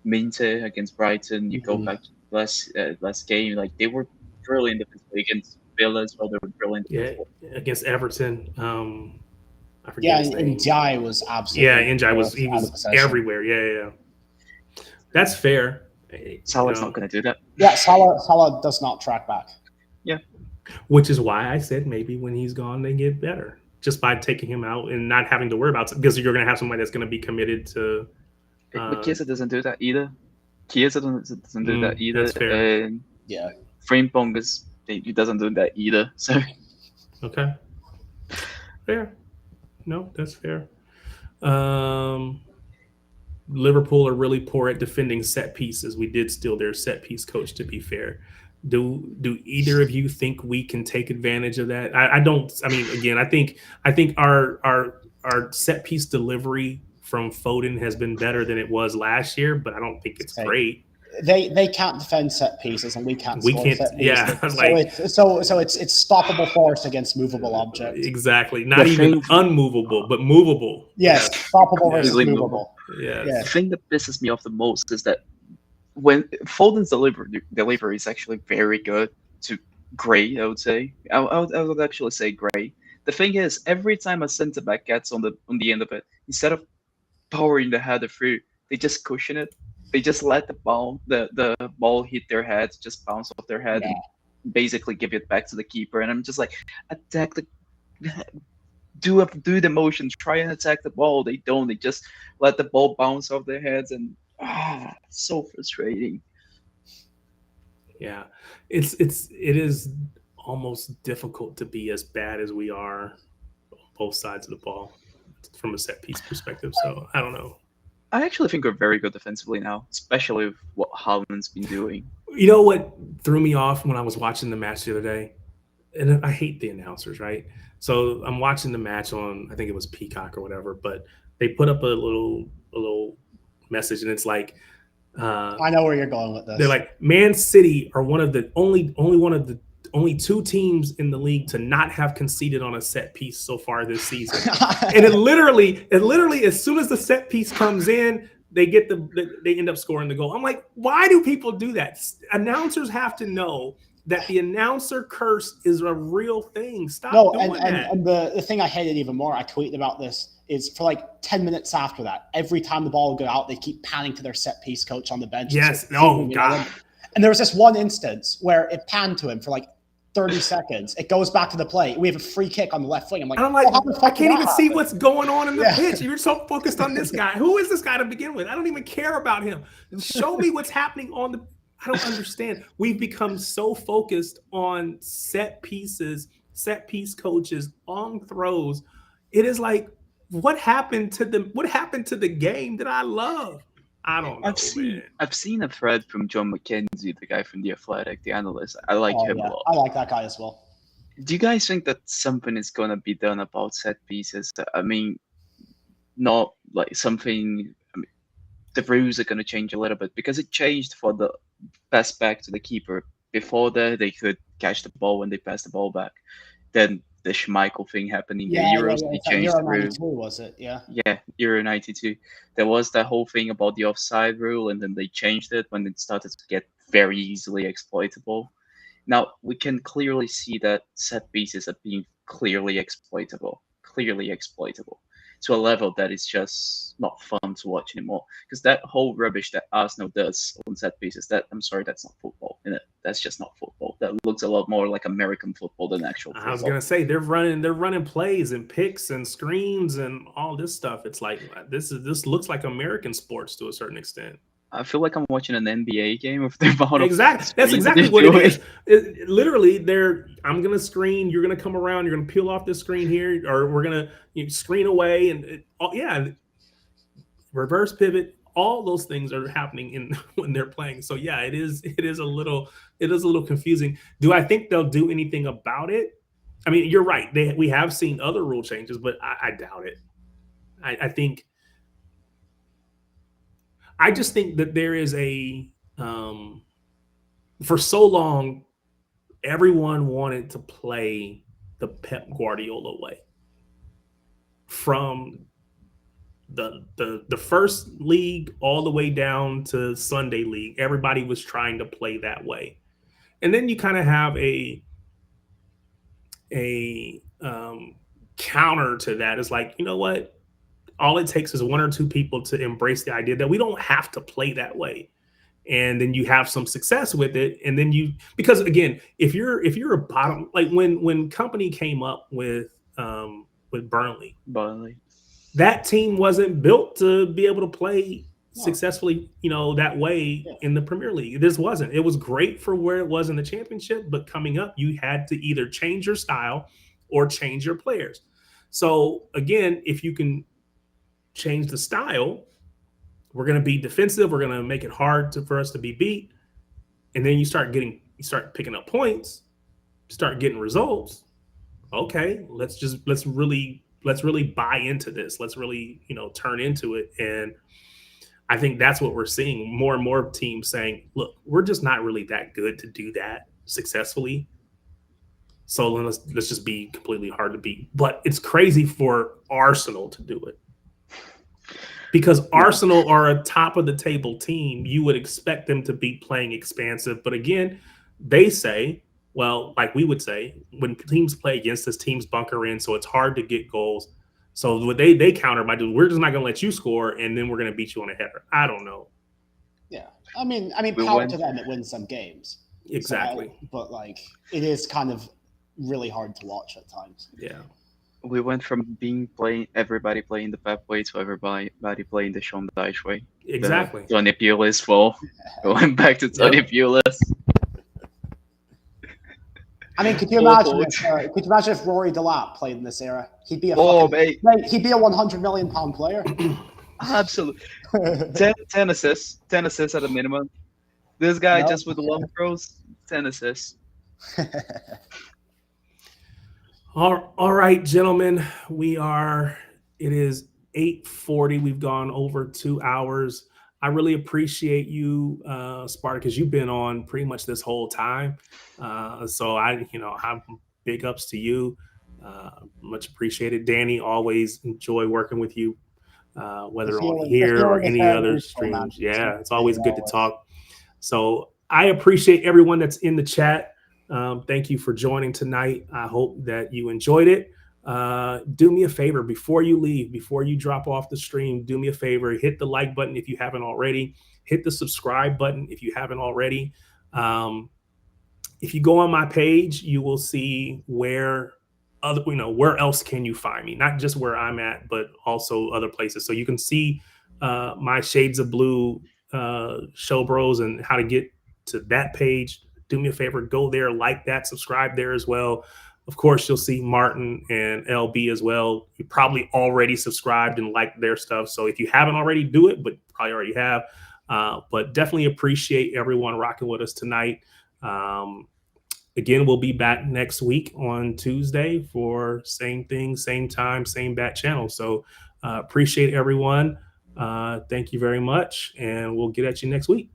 Minte against Brighton. You go back to last game, like they were brilliant defensively against Villa as well. They were brilliant. Yeah, against Everton. I forget. Yeah, his name. Njai was absolutely. Yeah, Njai was everywhere. Yeah. That's fair. Salah's not going to do that. Yeah, Salah does not track back. Yeah. Which is why I said maybe when he's gone, they get better. Just by taking him out and not having to worry about it, because you're going to have somebody that's going to be committed to. But Chiesa doesn't do that either. Chiesa doesn't do that either. That's fair. And yeah. Frimpong he doesn't do that either. So. Okay. Fair. No, that's fair. Liverpool are really poor at defending set pieces. We did steal their set piece coach, to be fair. Do either of you think we can take advantage of that? I don't. I mean, again, I think our set piece delivery from Foden has been better than it was last year, but I don't think it's great. They can't defend set pieces, and we can't score set pieces. Yeah, so it's stoppable force against movable objects. Exactly. Not even unmovable, but movable. Yes, stoppable versus movable. Yes. The thing that pisses me off the most is that when Foden's delivery is actually very good to great, I would say. I would actually say great. The thing is, every time a centre back gets on the end of it, instead of powering the header through, they just cushion it. They just let the ball hit their heads, just bounce off their head, and basically give it back to the keeper. And I'm just like, attack the, do the motion, try and attack the ball. They don't. They just let the ball bounce off their heads, and so frustrating. Yeah, it is almost difficult to be as bad as we are on both sides of the ball from a set piece perspective. So I don't know. I actually think we're very good defensively now, especially with what Haaland's been doing. You know what threw me off when I was watching the match the other day? And I hate the announcers, right? So I'm watching the match on, I think it was Peacock or whatever, but they put up a little message, and it's like, I know where you're going with this. They're like, Man City are one of the only two teams in the league to not have conceded on a set piece so far this season. And it literally, as soon as the set piece comes in, they end up scoring the goal. I'm like, why do people do that? Announcers have to know that the announcer curse is a real thing. Stop doing that. And the thing I hated even more, I tweeted about this, is for like 10 minutes after that, every time the ball would go out, they keep panning to their set piece coach on the bench. Yes. Oh, God. And there was this one instance where it panned to him for like 30 seconds. It goes back to the play. We have a free kick on the left wing. I'm like, I can't even see what's going on in the pitch. You're so focused on this guy. Who is this guy to begin with? I don't even care about him. Show me what's happening on the. I don't understand. We've become so focused on set pieces, set piece coaches, on throws. It is like, what happened to the game that I love? I don't know. I've seen a thread from John McKenzie, the guy from The Athletic, the analyst. I like him a lot. I like that guy as well. Do you guys think that something is going to be done about set pieces? I mean, not like something. I mean, the rules are going to change a little bit because it changed for the pass back to the keeper. Before that, they could catch the ball when they pass the ball back. Then the Schmeichel thing happened in the Euros. They changed the rule. Was it? Yeah. Yeah, Euro 92. There was that whole thing about the offside rule, and then they changed it when it started to get very easily exploitable. Now, we can clearly see that set pieces are being clearly exploitable to a level that is just not fun to watch anymore. Because that whole rubbish that Arsenal does on set pieces, that's not football. That's just not football. That looks a lot more like American football than actual football. I was gonna say they're running plays and picks and screens and all this stuff. It's like this looks like American sports to a certain extent. I feel like I'm watching an NBA game with their ball. Exactly. That's exactly what it is. Literally, I'm going to screen. You're going to come around. You're going to peel off this screen here, or we're going to screen away. And reverse pivot. All those things are happening when they're playing. So yeah, it is a little confusing. Do I think they'll do anything about it? I mean, you're right. We have seen other rule changes, but I doubt it. I just think that there is for so long, everyone wanted to play the Pep Guardiola way. From the first league all the way down to Sunday league, everybody was trying to play that way. And then you kind of have a counter to that. It's like, you know what? All it takes is one or two people to embrace the idea that we don't have to play that way. And then you have some success with it. And then because again, if you're a bottom, like when Company came up with Burnley, that team wasn't built to be able to play successfully, that way in the Premier League. This wasn't. It was great for where it was in the Championship, but coming up, you had to either change your style or change your players. So again, if you can change the style, we're going to be defensive. We're going to make it hard for us to be beat. And then you start picking up points, start getting results. Okay, let's really really buy into this. Let's really, turn into it. And I think that's what we're seeing. More and more teams saying, look, we're just not really that good to do that successfully. So let's just be completely hard to beat. But it's crazy for Arsenal to do it. Because Arsenal are a top of the table team. You would expect them to be playing expansive. But again, they say, well, like we would say, when teams play against us, teams bunker in, so it's hard to get goals. So what they counter by doing, we're just not going to let you score, and then we're going to beat you on a header. I don't know. Yeah, I mean, power to them, it wins some games. Exactly. So, but it is kind of really hard to watch at times. Yeah. We went from everybody playing the Pep way to everybody playing the Sean Dyche way. Exactly. Tony Pulis fall. Going back to Tony Pulis. I mean, could you imagine if Rory Delap played in this era? He'd be he'd be a £100 million player. Absolutely. 10 assists at a minimum. This guy just with the long throws, 10 assists. All right, gentlemen, it is 8:40. We've gone over 2 hours. I really appreciate you, Spartacus. You've been on pretty much this whole time. So I'm big ups to you. Much appreciated. Danny, always enjoy working with you, whether on here or any other streams. Yeah, it's always good to talk. So I appreciate everyone that's in the chat. Thank you for joining tonight. I hope that you enjoyed it. Do me a favor before you leave, before you drop off the stream, do me a favor, hit the like button if you haven't already, hit the subscribe button if you haven't already. If you go on my page, you will see where else can you find me, not just where I'm at, but also other places. So you can see my Shades of Blue show bros and how to get to that page. Do me a favor, go there, like that, subscribe there as well. Of course, you'll see Martin and LB as well. You probably already subscribed and liked their stuff. So if you haven't already, do it, but probably already have. But definitely appreciate everyone rocking with us tonight. Again, we'll be back next week on Tuesday for same thing, same time, same bat channel. So appreciate everyone. Thank you very much. And we'll get at you next week.